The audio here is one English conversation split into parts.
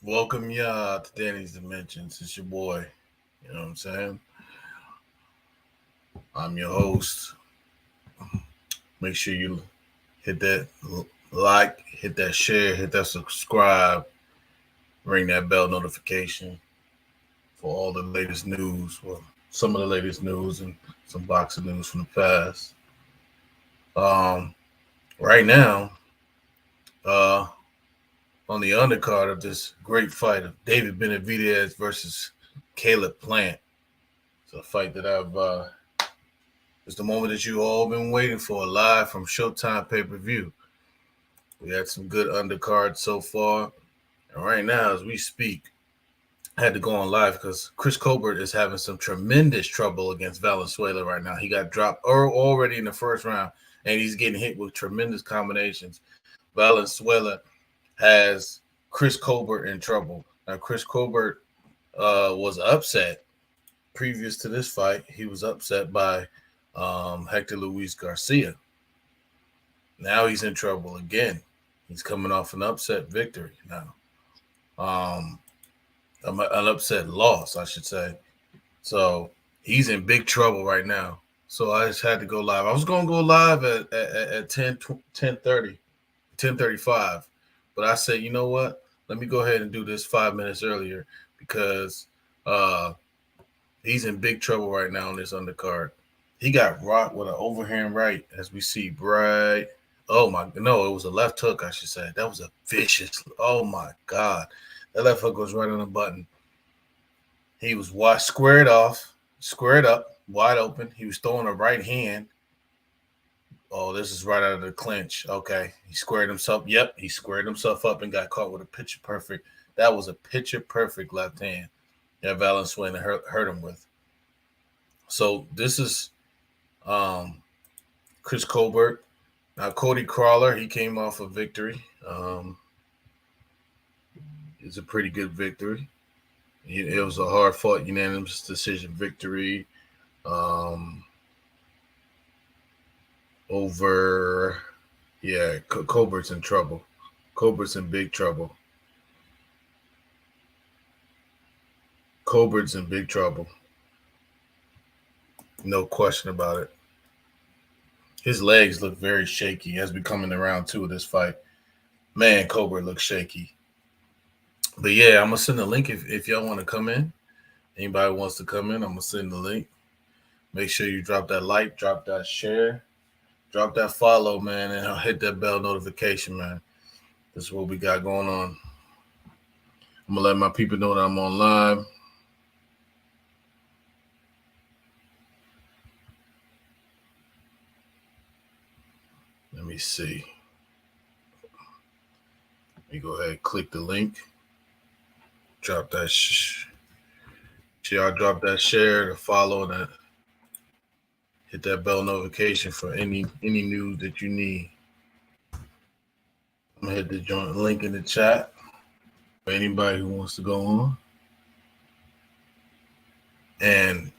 Welcome y'all to Danny's Dimensions. It's your boy. You know what I'm saying? I'm your host. Make sure you hit that like, hit that share, hit that subscribe, ring that bell notification for all the latest news. Well, some of the latest news and some boxing news from the past. Um, right now, uh, on the undercard of this great fight of David Benavidez versus Caleb Plant. It's a fight that it's the moment that you all been waiting for, live from Showtime pay-per-view. We had some good undercards so far. And right now, as we speak, I had to go on live because Chris Colbert is having some tremendous trouble against Valenzuela right now. He got dropped already in the first round, and he's getting hit with tremendous combinations. Valenzuela has Chris Colbert in trouble. Now, Chris Colbert was upset previous to this fight. He was upset by Hector Luis Garcia. Now he's in trouble again. He's coming off an upset victory now. Um, an upset loss, I should say. So he's in big trouble right now. So I just had to go live. I was going to go live at 10:35. But I said, you know what? Let me go ahead and do this 5 minutes earlier because uh, he's in big trouble right now on this undercard. He got rocked with an overhand right, as we see. Right. Oh my! No, it was a left hook. I should say that was a vicious. Oh my God, that left hook was right on the button. He was squared off, squared up, wide open. He was throwing a right hand. Oh, this is right out of the clinch. Okay, he squared himself. Yep, he squared himself up and got caught with a picture perfect. That was a picture perfect left hand that Valenzuela hurt him with. So this is Chris Colbert. Now Cody Crawler, he came off a victory. It's a pretty good victory. It was a hard fought unanimous decision victory over. Yeah, Colbert's in trouble. Colbert's in big trouble. Colbert's in big trouble. No question about it. His legs look very shaky as we come in the round two of this fight. Man, Colbert looks shaky. But yeah, I'm gonna send a link if y'all want to come in. Anybody wants to come in, I'm gonna send the link. Make sure you drop that like, drop that share, drop that follow, man, and I'll hit that bell notification, man. This is what we got going on. I'm gonna let my people know that I'm on live. Let me see. Let me go ahead and click the link. Drop that. Y'all drop that share, the follow, and hit that bell notification for any news that you need. I'm gonna hit the joint link in the chat for anybody who wants to go on. And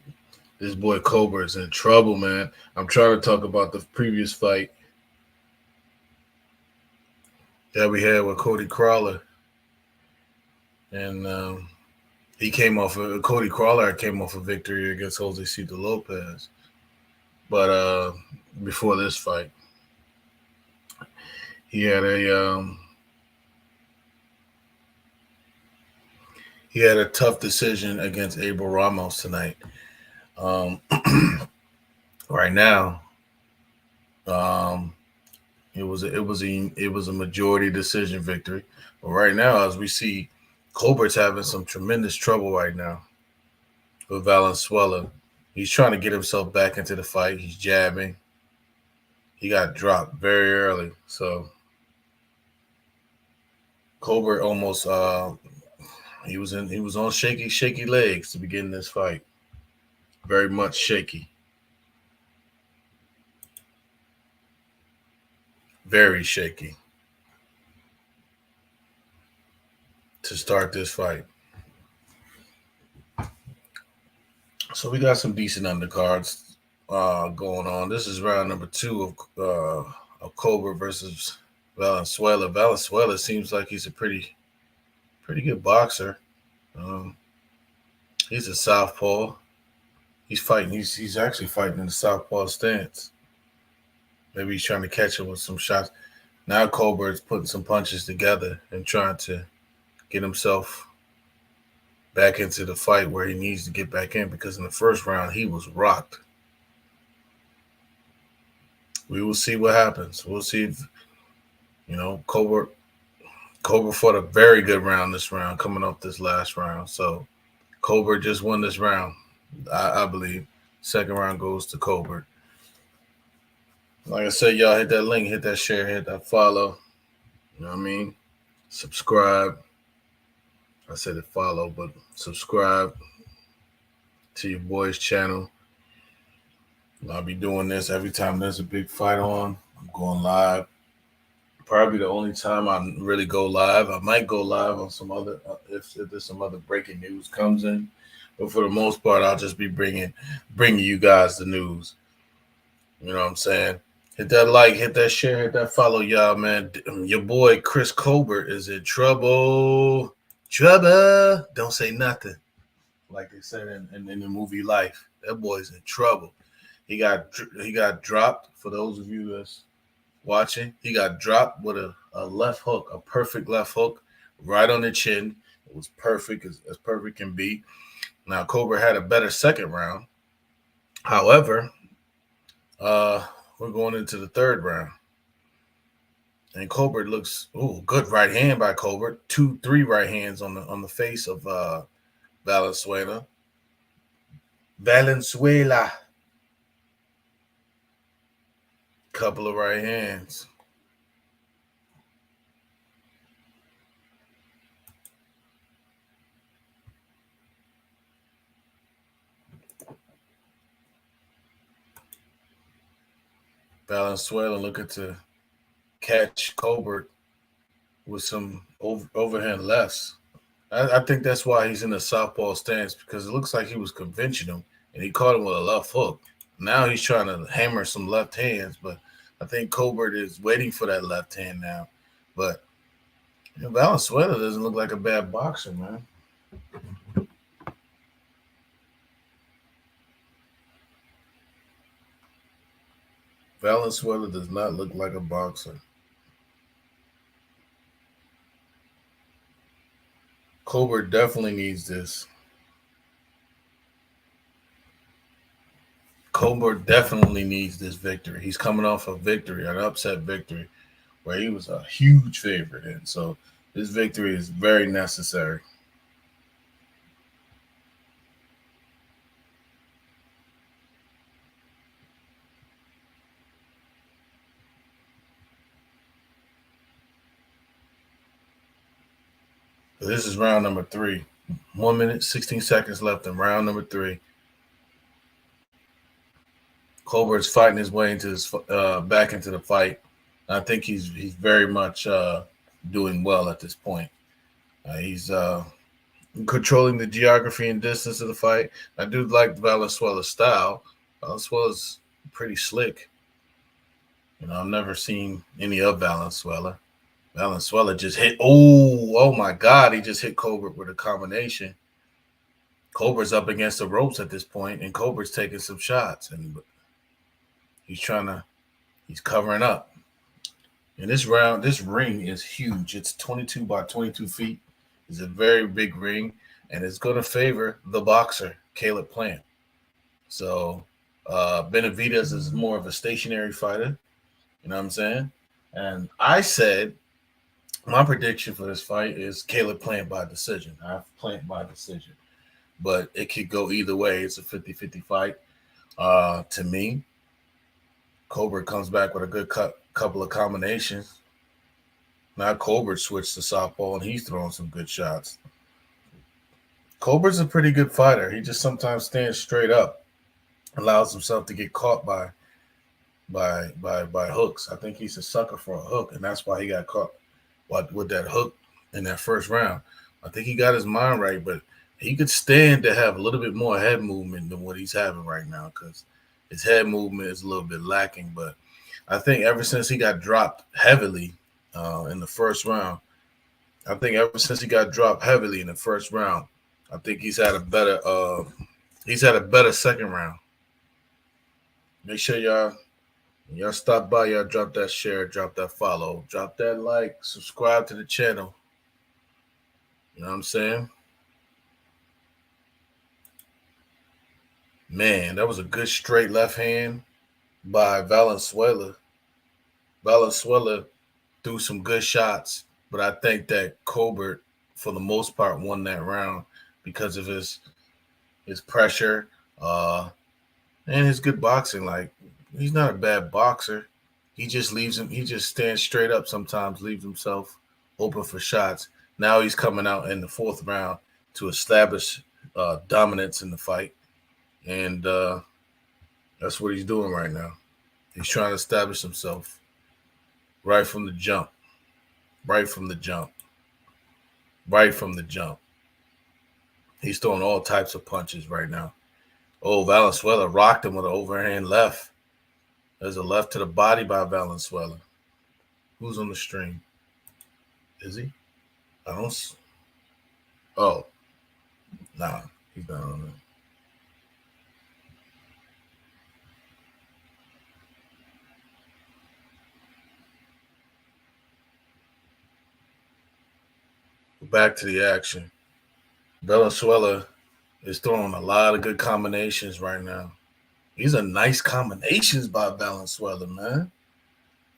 this boy Colbert's in trouble, man. I'm trying to talk about the previous fight that we had with Cody Crawler, and Cody Crawler came off a victory against Jose Cito Lopez, but before this fight, he had a tough decision against Abel Ramos tonight. Right now, it was a majority decision victory. But right now, as we see, Colbert's having some tremendous trouble right now with Valenzuela. He's trying to get himself back into the fight. He's jabbing. He got dropped very early, so Colbert almost he was on shaky legs to begin this fight. Very much shaky. Very shaky to start this fight. So we got some decent undercards going on. This is round number 2 of Colbert versus Valenzuela. Valenzuela seems like he's a pretty Pretty good boxer. Um, he's a southpaw. He's fighting. He's actually fighting in the southpaw stance. Maybe he's trying to catch him with some shots. Now Colbert's putting some punches together and trying to get himself back into the fight where he needs to get back in, because in the first round he was rocked. We will see what happens. We'll see if, Colbert fought a very good round this round, coming off this last round. So Colbert just won this round, I believe. Second round goes to Colbert. Like I said, y'all hit that link, hit that share, hit that follow. You know what I mean? Subscribe. I said it follow, but subscribe to your boy's channel. I'll be doing this every time there's a big fight on. I'm going live. Probably the only time I really go live. I might go live on some other, if there's some other breaking news comes in. But for the most part, I'll just be bringing you guys the news. You know what I'm saying? Hit that like, hit that share, hit that follow, y'all, man. Your boy Chris Colbert is in trouble. Trouble. Don't say nothing. Like they said in the movie Life. That boy's in trouble. He got dropped. For those of you that's watching, he got dropped with a left hook, a perfect left hook, right on the chin. It was perfect, as perfect can be. Now Colbert had a better second round. However, we're going into the third round. And Colbert looks, good right hand by Colbert. 2-3 right hands on the face of Valenzuela. Couple of right hands. Valenzuela looking to catch Colbert with some overhand lefts. I think that's why he's in the southpaw stance, because it looks like he was conventional and he caught him with a left hook. Now he's trying to hammer some left hands, but I think Colbert is waiting for that left hand now. But Valenzuela doesn't look like a bad boxer, man. Valenzuela does not look like a boxer. Colbert definitely needs this. Colbert definitely needs this victory. He's coming off a victory, an upset victory, where he was a huge favorite in. So this victory is very necessary. This is round number 3. 1 minute, 16 seconds left in round number 3. Colbert's fighting his way into his back into the fight. I think he's very much doing well at this point. He's controlling the geography and distance of the fight. I do like Valenzuela's style. Valenzuela's pretty slick. I've never seen any of Valenzuela. Valenzuela just hit. Oh my God! He just hit Colbert with a combination. Colbert's up against the ropes at this point, and Colbert's taking some shots, and he's covering up. And this ring is huge. It's 22 by 22 feet. It's a very big ring, and it's going to favor the boxer, Caleb Plant. So Benavidez is more of a stationary fighter. You know what I'm saying? And I said my prediction for this fight is Caleb Plant by decision. I have Plant by decision. But it could go either way. It's a 50-50 fight. To me, Colbert comes back with a good couple of combinations. Now Colbert switched to southpaw, and he's throwing some good shots. Colbert's a pretty good fighter. He just sometimes stands straight up, allows himself to get caught by hooks. I think he's a sucker for a hook, and that's why he got caught with that hook in that first round. I think he got his mind right, but he could stand to have a little bit more head movement than what he's having right now, because his head movement is a little bit lacking. But I think ever since he got dropped heavily in the first round, I think ever since he got dropped heavily in the first round, I think he's had a better second round. Make sure y'all stop by, y'all drop that share, drop that follow, drop that like, subscribe to the channel. You know what I'm saying? Man, that was a good straight left hand by Valenzuela. Valenzuela threw some good shots, but I think that Colbert, for the most part, won that round because of his pressure, and his good boxing. Like, he's not a bad boxer. He just leaves him. He just stands straight up sometimes, leaves himself open for shots. Now he's coming out in the fourth round to establish dominance in the fight, and that's what he's doing right now. He's trying to establish himself right from the jump, right from the jump, right from the jump. He's throwing all types of punches right now. Oh, Valenzuela rocked him with an overhand left. There's a left to the body by Valenzuela. Who's on the stream? Is he? I don't. Oh, nah, he's not on it. Back to the action. Valenzuela is throwing a lot of good combinations right now. These are nice combinations by Valenzuela, man.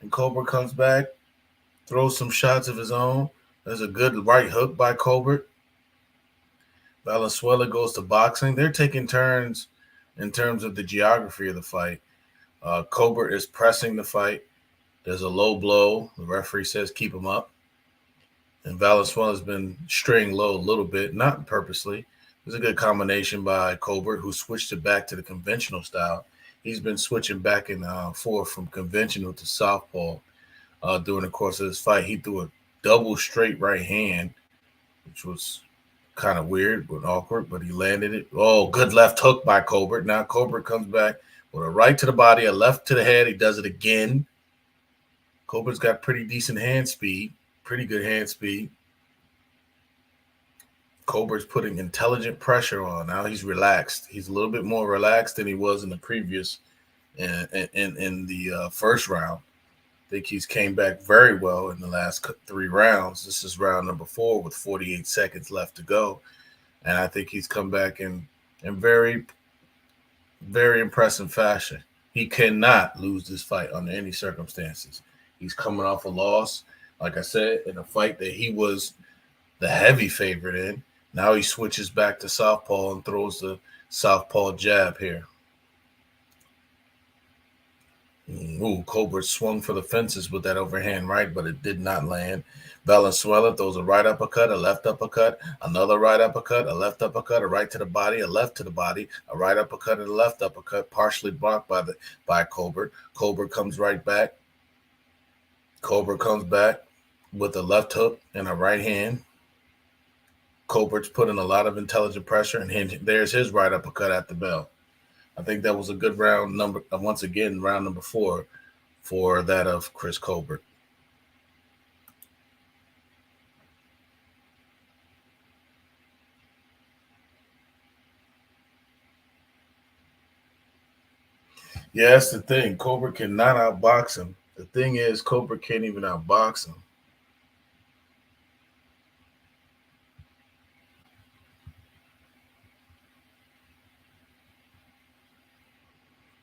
And Colbert comes back, throws some shots of his own. There's a good right hook by Colbert. Valenzuela goes to boxing. They're taking turns in terms of the geography of the fight. Colbert is pressing the fight. There's a low blow. The referee says keep him up. And Valenzuela's been straying low a little bit, not purposely. It's a good combination by Colbert, who switched it back to the conventional style. He's been switching back and forth from conventional to southpaw during the course of this fight. He threw a double straight right hand, which was kind of weird but awkward, but he landed it. Oh, good left hook by Colbert. Now Colbert comes back with a right to the body, a left to the head. He does it again. Colbert's got pretty decent hand speed, pretty good hand speed. Colbert's putting intelligent pressure on. Now he's relaxed. He's a little bit more relaxed than he was in the previous, in the first round. I think he's came back very well in the last 3 rounds. This is round number 4 with 48 seconds left to go. And I think he's come back in very, very impressive fashion. He cannot lose this fight under any circumstances. He's coming off a loss, like I said, in a fight that he was the heavy favorite in. Now he switches back to southpaw and throws the southpaw jab here. Ooh, Colbert swung for the fences with that overhand right, but it did not land. Valenzuela throws a right uppercut, a left uppercut, another right uppercut, a left uppercut, a right to the body, a left to the body, a right uppercut, and a left uppercut, partially blocked by Colbert. Colbert comes right back. Colbert comes back with a left hook and a right hand. Colbert's putting a lot of intelligent pressure, and there's his right uppercut at the bell. I think that was a good round number. Once again, round number 4 for that of Chris Colbert. Yeah, that's the thing. Colbert cannot outbox him. The thing is, Colbert can't even outbox him.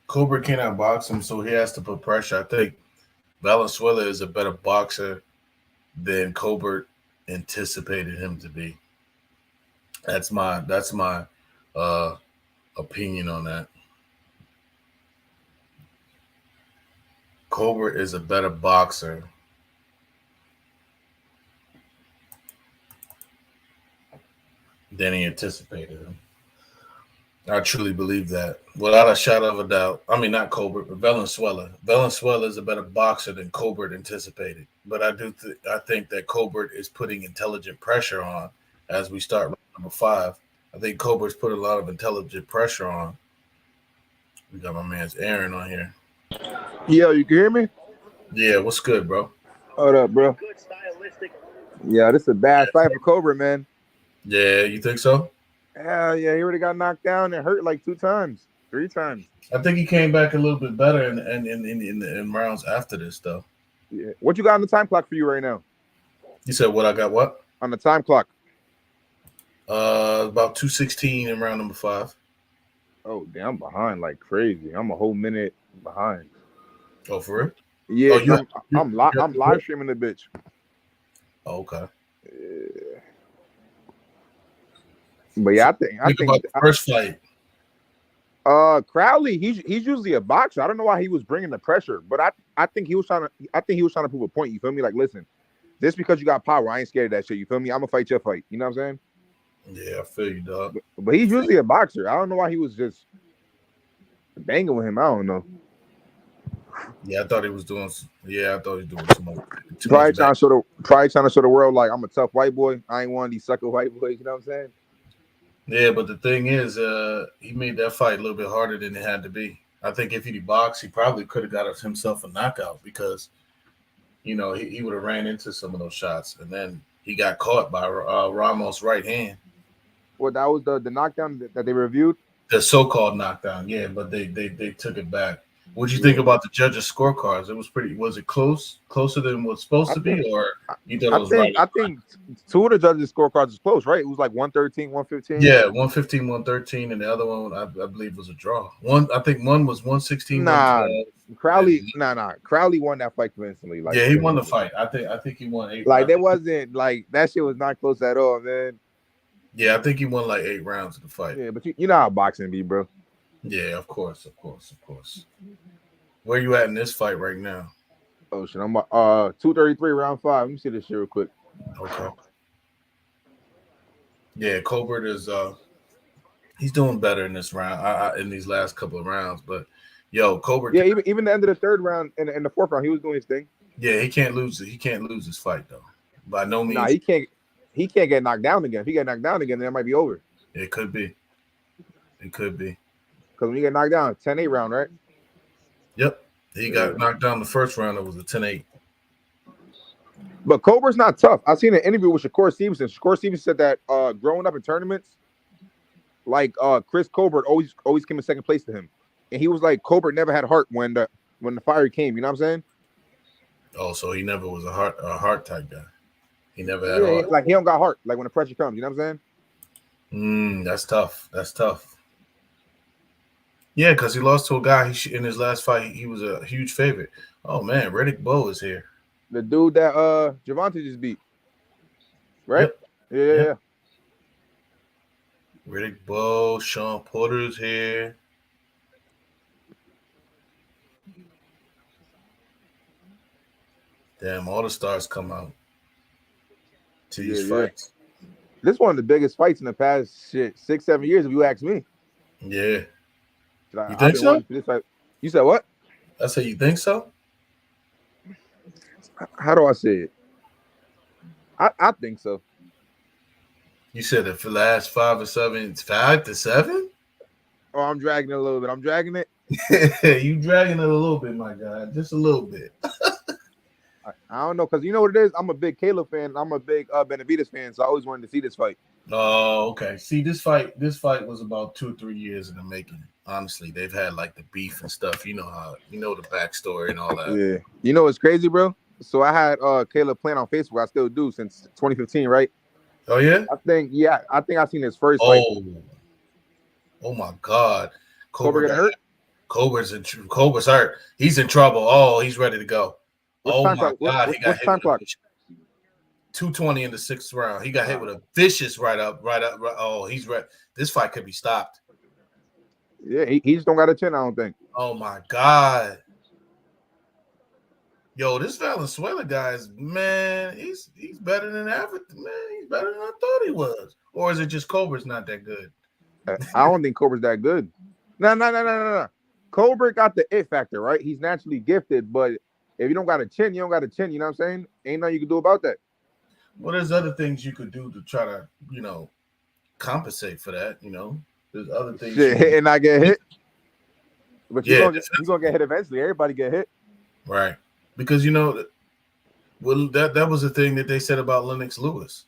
Colbert can't outbox him, so he has to put pressure. I think Valenzuela is a better boxer than Colbert anticipated him to be. That's my opinion on that. Colbert is a better boxer than he anticipated him. I truly believe that, without a shadow of a doubt. I mean, not Colbert, but Valenzuela. Valenzuela is a better boxer than Colbert anticipated. But I think that Colbert is putting intelligent pressure on as we start round number 5. I think Colbert's put a lot of intelligent pressure on. We got my man's Aaron on here. Yeah, you can hear me? Yeah, what's good, bro? Hold up, bro. Yeah, this is a bad fight for Cobra, man. Yeah, you think so? Hell yeah, he already got knocked down and hurt like 2 times, 3 times. I think he came back a little bit better in rounds after this, though. Yeah. What you got on the time clock for you right now? You said what? I got what? On the time clock. About 2:16 in round number 5. Oh damn, I'm behind like crazy. I'm a whole minute behind. Oh, for real? Yeah, Oh, cause I'm live streaming the bitch. Oh, okay. Yeah. But yeah, Think about the first fight. Crowley, he's usually a boxer. I don't know why he was bringing the pressure, but I think he was trying to prove a point. You feel me? Like, listen, just because you got power, I ain't scared of that shit. You feel me? I'm gonna fight your fight. You know what I'm saying? Yeah, I feel you, dog. But he's usually a boxer. I don't know why he was just banging with him. I don't know. Yeah, I thought he was doing. Yeah, I thought he was doing too much. Probably trying to show the world like I'm a tough white boy. I ain't one of these sucker white boys. You know what I'm saying? Yeah, but the thing is, he made that fight a little bit harder than it had to be. I think if he'd boxed, he probably could have got himself a knockout because, he would have ran into some of those shots, and then he got caught by Ramos' right hand. Well, that was the knockdown that they reviewed. The so-called knockdown, yeah, but they took it back. What do you think about the judges' scorecards? It was pretty. Was it closer than what's supposed to be, or you thought it was right? I think 2 of the judges' scorecards was close, right? It was like 113, 115. Yeah, 115, 113, and the other one I believe was a draw. I think one was 116. Nah, Crowley. Nah. Crowley won that fight convincingly. Like, yeah, he won the fight. I think he won 8. Like, there wasn't like that shit was not close at all, man. Yeah, I think he won like 8 rounds of the fight. Yeah, but you know how boxing be, bro. Yeah, of course. Where you at in this fight right now? Oh shit, I'm 233 round 5. Let me see this shit real quick. Okay. Yeah, Colbert is he's doing better in this round. In these last couple of rounds, but yo, Colbert. Yeah, even the end of the 3rd round and the 4th round, he was doing his thing. Yeah, he can't lose it. He can't lose his fight though. By no means. Nah, he can't. He can't get knocked down again. If he get knocked down again, then that might be over. It could be. Because when you get knocked down, 10-8 round, right? Yep. He got knocked down the first round. It was a 10-8. But Colbert's not tough. I seen an interview with Shakur Stevenson. Shakur Stevenson said that growing up in tournaments, like Chris Colbert always came in 2nd place to him, and he was like Colbert never had heart when the fire came. You know what I'm saying? Oh, so he never was a heart type guy. He never had heart. Like he don't got heart. Like when the pressure comes, you know what I'm saying? That's tough. Yeah, because he lost to a guy in his last fight. He was a huge favorite. Oh man, Riddick Bowe is here. The dude that Javante just beat, right? Yep. Yeah. Riddick Bowe, Sean Porter's here. Damn, all the stars come out to these fights. This is one of the biggest fights in the past 6-7 years, if you ask me. Yeah. You think so? You said what? I said, you think so? How do I say it? I think so. You said if the last 5 or 7, it's 5 to 7? Oh, I'm dragging it a little bit. I'm dragging it. You dragging it a little bit, my guy. Just a little bit. I don't know, because you know what it is? I'm a big Caleb fan. I'm a big Benavidez fan, so I always wanted to see this fight. Oh, okay. See, this fight was about 2 or 3 years in the making. Honestly, they've had like the beef and stuff. You know the backstory and all that. Yeah. You know what's crazy, bro? So I had Caleb-Plant on Facebook. I still do since 2015, right? Oh yeah. I think I've seen his first fight. Oh my God. Colbert hurt. Colbert's hurt. He's in trouble. Oh, he's ready to go. God, he got hit time clock? 2:20 in the 6th round. He got hit with a vicious right up. Oh, he's ready. This fight could be stopped. Yeah, he just don't got a chin, I don't think. Oh my God. Yo, this Valenzuela guy is, man, he's better than ever. Man, he's better than I thought he was. Or is it just Colbert's not that good? I don't think Colbert's that good. No. Colbert got the it factor, right? He's naturally gifted, but if you don't got a chin, you don't got a chin. You know what I'm saying? Ain't nothing you can do about that. Well, there's other things you could do to try to, compensate for that. There's other things. And not get hit. But you're gonna get hit eventually. Everybody get hit. Right. Because Well, that was the thing that they said about Lennox Lewis,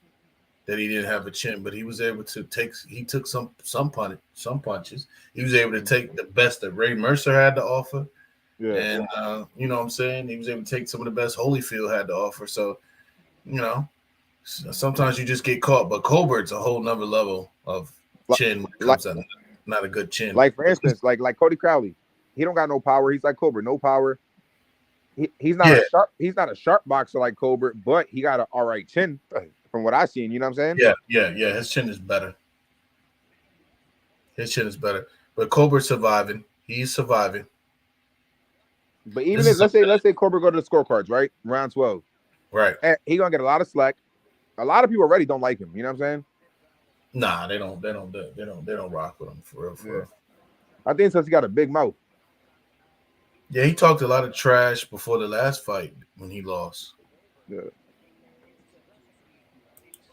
that he didn't have a chin, but he was able to take. He took some punches. He was able to take the best that Ray Mercer had to offer, Yeah. and you know what I'm saying. He was able to take some of the best Holyfield had to offer. So you know, sometimes you just get caught. But Colbert's a whole nother level of Like, chin when it like, comes to not a good chin. like for instance, like Cody Crowley, he don't got no power. He's like Colbert, no power. He's not Yeah, a sharp. He's not a sharp boxer like Colbert, but he got an all right chin from what I've seen. You know what I'm saying? yeah. His chin is better. His chin is better. But Colbert's surviving. He's surviving. But even This if is let's say Colbert go to the scorecards, right? Round 12. right. He gonna get a lot of slack. A lot of people already don't like him. You know what I'm saying? Nah, they don't rock with him for real. For Yeah. real. I think since he got a big mouth. Yeah, he talked a lot of trash before the last fight when he lost. Yeah.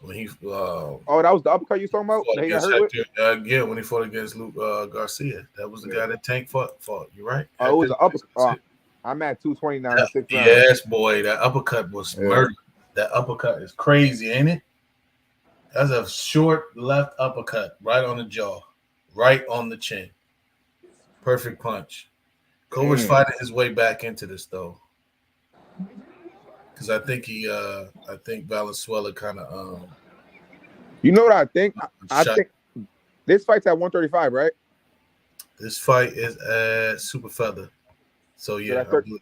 When he Oh, that was the uppercut you talking about? fought That he got against hurt with? Hector, yeah, when he fought against Luke Garcia, that was the guy that Tank fought. You're right. Oh, it was Hector, an uppercut. I'm at 229 in the sixth round. yes, boy, that uppercut was murder. That uppercut is crazy, ain't it? That's a short left uppercut right on the jaw, right on the chin. Perfect punch. Cover's fighting his way back into this though, because I think Valenzuela kind of You know what I think? I shot. think this fight's at 135, right? This fight is at Super Feather, so yeah, that's 30.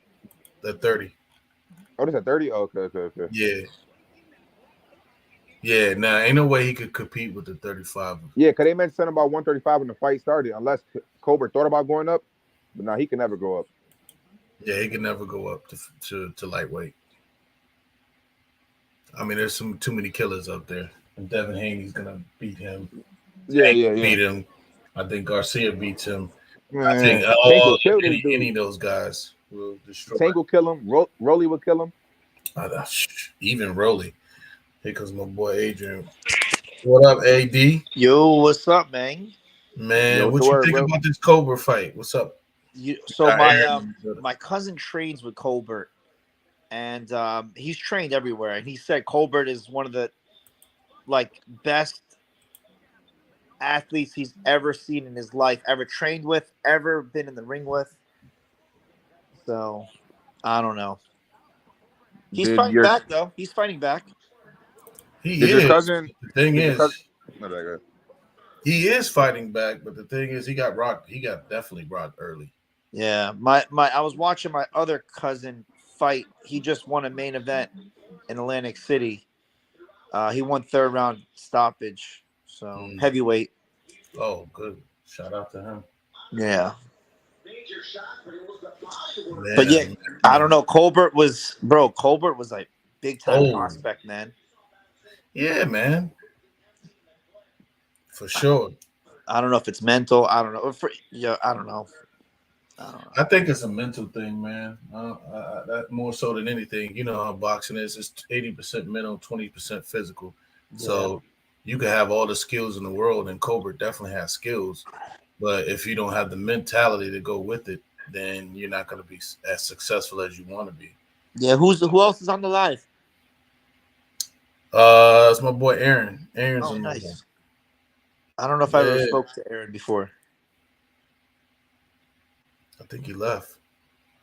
The 30. Oh, this at 30? Oh, okay. Yeah. Now ain't no way he could compete with the 35. Yeah, because they mentioned something about 135 when the fight started, unless Colbert thought about going up. But now he can never go up. Yeah, he can never go up to lightweight. I mean, there's too many killers up there. And Devin Haney's gonna beat him. Yeah. Beat him. I think Garcia beats him. Man, I think Tank will kill any of those guys will destroy. Tank will kill him. Rolly will kill him. Even Rolly. Here comes my boy Adrian. What up, AD? Yo, what's up, man? Man, what you think about this Cobra fight? What's up? My cousin trains with Colbert, and he's trained everywhere. And he said Colbert is one of the best athletes he's ever seen in his life, ever trained with, ever been in the ring with. So I don't know. He's fighting back though. He's fighting back. He is. Your cousin, the thing is, he is fighting back, but the thing is, he got rocked. He got definitely rocked early. Yeah, I was watching my other cousin fight. He just won a main event in Atlantic City. He won third round stoppage. So heavyweight. Oh, good. Shout out to him. Yeah. Man, but yeah, I don't know. Colbert was like big time prospect, man. Yeah, man. For sure. I don't know if it's mental. I don't know. I don't know. I think it's a mental thing, man. That more so than anything. You know how boxing is. It's 80% mental, 20% physical. Yeah. So you can have all the skills in the world, and Colbert definitely has skills. But if you don't have the mentality to go with it, then you're not going to be as successful as you want to be. Yeah, who else is on the live? It's my boy Aaron. Aaron's on nice. the line. I don't know if I ever spoke to Aaron before. I think he left.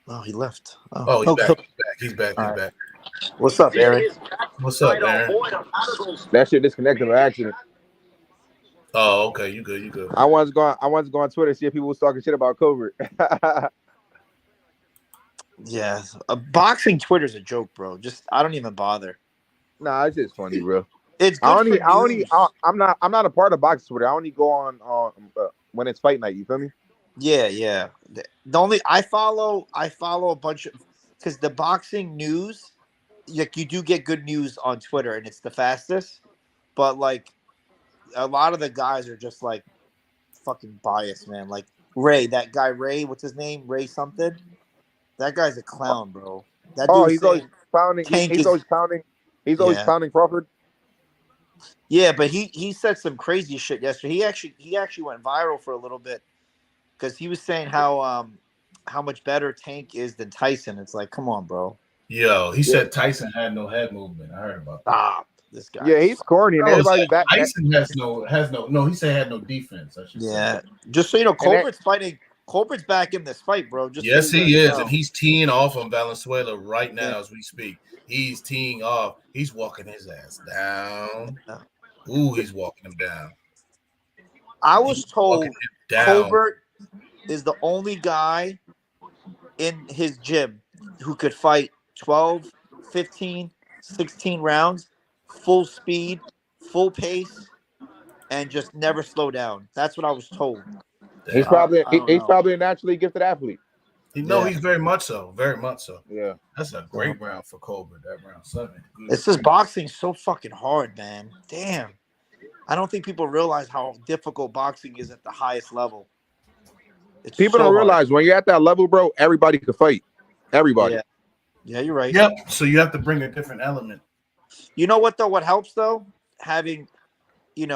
Oh, he left. Oh, he's back. He's back. What's up, Aaron? What's up, Aaron? That shit disconnected by accident. Oh, okay. You good. I wanted to go on Twitter and see if people was talking shit about Colbert. Yeah, boxing Twitter's a joke, bro. I don't even bother. Nah, it's just funny, bro. It's good I'm not a part of boxing Twitter. I only go on when it's fight night. You feel me? Yeah. The only I follow a bunch of, because the boxing news, like, you do get good news on Twitter and it's the fastest, but like a lot of the guys are just like fucking biased, man. Like that guy Ray, what's his name? Ray something. That guy's a clown, bro. He's always pounding. He's always pounding. He's always pounding Crawford. Yeah, but he said some crazy shit yesterday. He actually went viral for a little bit because he was saying how much better Tank is than Tyson. It's like, come on, bro. Yo, he said Tyson had no head movement. I heard about that. Stop. This guy. Yeah, he's corny, and No, he everybody said back. Tyson has no. No, he said had no defense. I should say. Yeah. Just so you know, And that- Colbert's fighting. Colbert's back in this fight, bro. Just Yes, so you he guys is, know. and he's teeing off on Valenzuela right now Yeah. as we speak. He's teeing off. He's walking his ass down. Yeah. Ooh, he's walking him down. I was told Walking him down. Colbert is the only guy in his gym who could fight 12, 15, 16 rounds, full speed, full pace, and just never slow down. That's what I was told. he's Damn. probably I don't he's know. probably a naturally gifted athlete. No, Yeah. he's very much so. Very much so. Yeah. That's a great round for Colbert. That round 7. It's just boxing so fucking hard, man. Damn. I don't think people realize how difficult boxing is at the highest level. It's People so don't hard. realize when you're at that level, bro. Everybody can fight. Everybody. Yeah. Yeah, you're right. Yep. So you have to bring a different element. You know what though? What helps though? Having,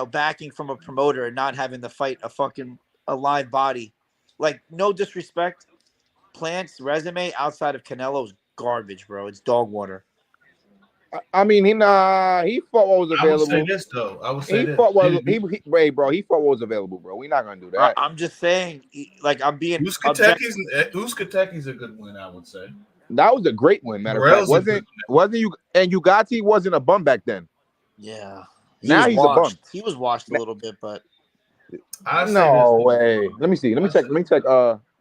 backing from a promoter and not having to fight a live body. Like, no disrespect, Plant's resume outside of Canelo's garbage, bro. It's dog water. I mean, he fought what was I would available. say this though. I would say He this. fought what wait, bro. He fought what was available, bro. We're not gonna do that. I'm just saying, like, I'm being Uzcateki's a good win, I would say. That was a great win, matter of fact. Wasn't you? And Ugati wasn't a bum back then. Yeah. Now he's a bum. He was washed a little bit, but No way. Let me see. Let me check.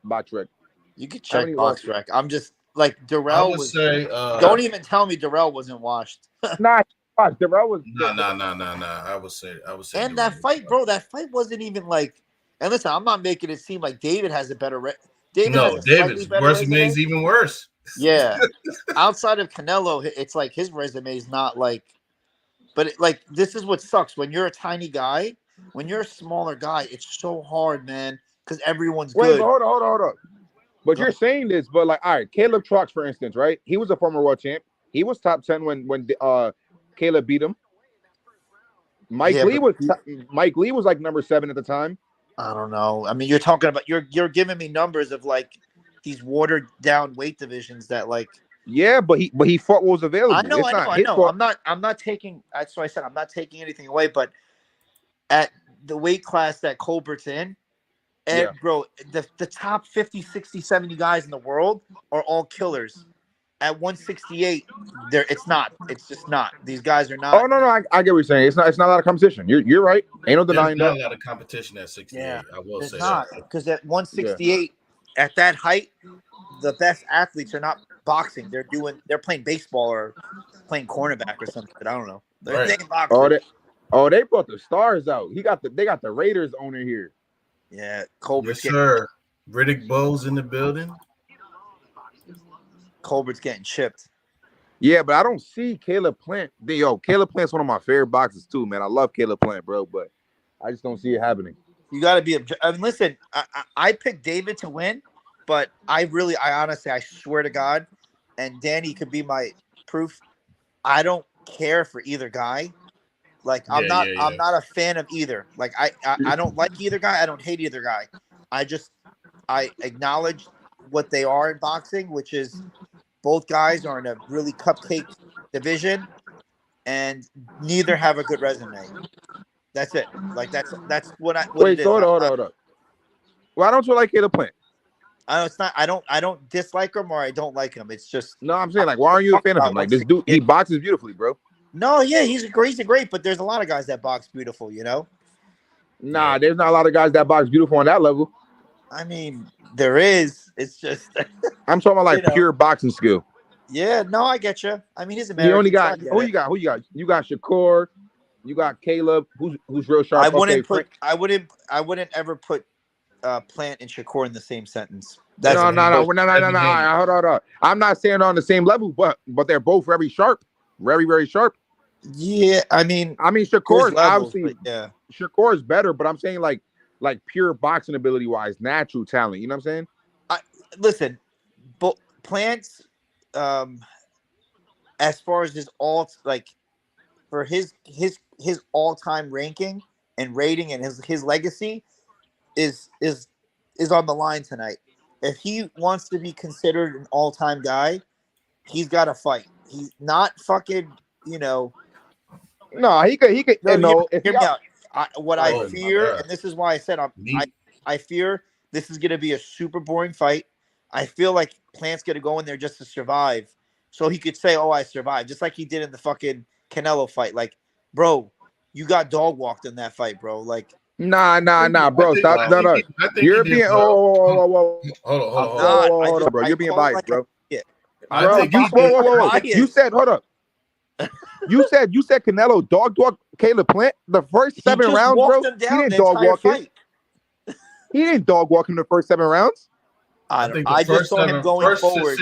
Botrek. you could How check many box rec. I'm just like I Darrell would was. say. Don't even tell me Darrell wasn't washed. Nah, Darrell was. No. I would say. And that fight, bro, that fight wasn't even like. And listen, I'm not making it seem like David has a better. David's resume is even worse. Yeah, outside of Canelo, it's like his resume is not like. But this is what sucks when you're a tiny guy. When you're a smaller guy, it's so hard, man, because everyone's Wait, good. but hold on. But you're saying this, but like, all right, Caleb Trucks, for instance, right? He was a former world champ. He was top 10 when Caleb beat him. Mike Lee was like number 7 at the time. I don't know. I mean, you're talking about you're giving me numbers of like these watered down weight divisions that like. Yeah, but he fought what was available. I know. I'm not taking. That's why I said I'm not taking anything away. But at the weight class that Colbert's in, bro, the top 50, 60, 70 guys in the world are all killers. At 168, it's not. It's just not. These guys are not. Oh no, I get what you're saying. It's not a lot of competition. You're right. Ain't no denying that. There's not a lot of competition at 68. Yeah, I will say not that. because at 168, at that height, the best athletes are not boxing. They're playing baseball or playing cornerback or something. I don't know. They're playing boxing. They brought the stars out. They got the Raiders owner here. Yeah, Colbert's sir. Riddick Bowes in the building. Colbert's getting chipped. Yeah, but I don't see Caleb Plant. Caleb Plant's one of my favorite boxers too, man. I love Caleb Plant, bro, but I just don't see it happening. You got to be. I mean, listen, I picked David to win, but I honestly, I swear to God, and Danny could be my proof. I don't care for either guy. Like I'm not a fan of either. Like I don't like either guy. I don't hate either guy. I acknowledge what they are in boxing, which is both guys are in a really cupcake division, and neither have a good resume. That's it. Like that's what I. What Wait, hold on. Why don't you like Caleb Plant? I know it's not. I don't dislike him or I don't like him. It's just. No, I'm saying like, why aren't you a fan of him? Like this dude, he boxes beautifully, bro. No, yeah, he's great, but there's a lot of guys that box beautiful, you know. Nah, there's not a lot of guys that box beautiful on that level. I mean, there is. It's just. I'm talking about like pure boxing skill. Yeah, no, I get you. I mean, he's American. You only got who you got? You got Shakur. You got Caleb, who's real sharp. I wouldn't ever put Plant and Shakur in the same sentence. No. Hold on. I'm not saying on the same level, but they're both very sharp, very very sharp. Yeah, I mean, Shakur is obviously yeah. Shakur is better, but I'm saying like pure boxing ability wise, natural talent. You know what I'm saying? Listen, but Plant's as far as his for his all-time ranking and rating and his legacy is on the line tonight. If he wants to be considered an all-time guy, he's got to fight. He's not fucking, you know. No, he could. No, If hear he me out. I Oh, my fear, God. and this is why I said Me. I fear this is going to be a super boring fight. I feel like Plant's going to go in there just to survive, so he could say, "Oh, I survived," just like he did in the fucking Canelo fight. Like, bro, you got dog walked in that fight, bro. Like, Nah, bro. Stop. I No, think no. I think he You're did being. well. I'm Hold on. not. Hold on, bro. I You're being call it biased, like I bro. see it. I Bro, think you he did. whoa. You Biased. said hold up. You said Canelo dog Caleb Plant the first He 7 just rounds, walked bro. him He down didn't the dog entire walk him. fight. He didn't dog walk him the first 7 rounds. I think the I just saw him going forward.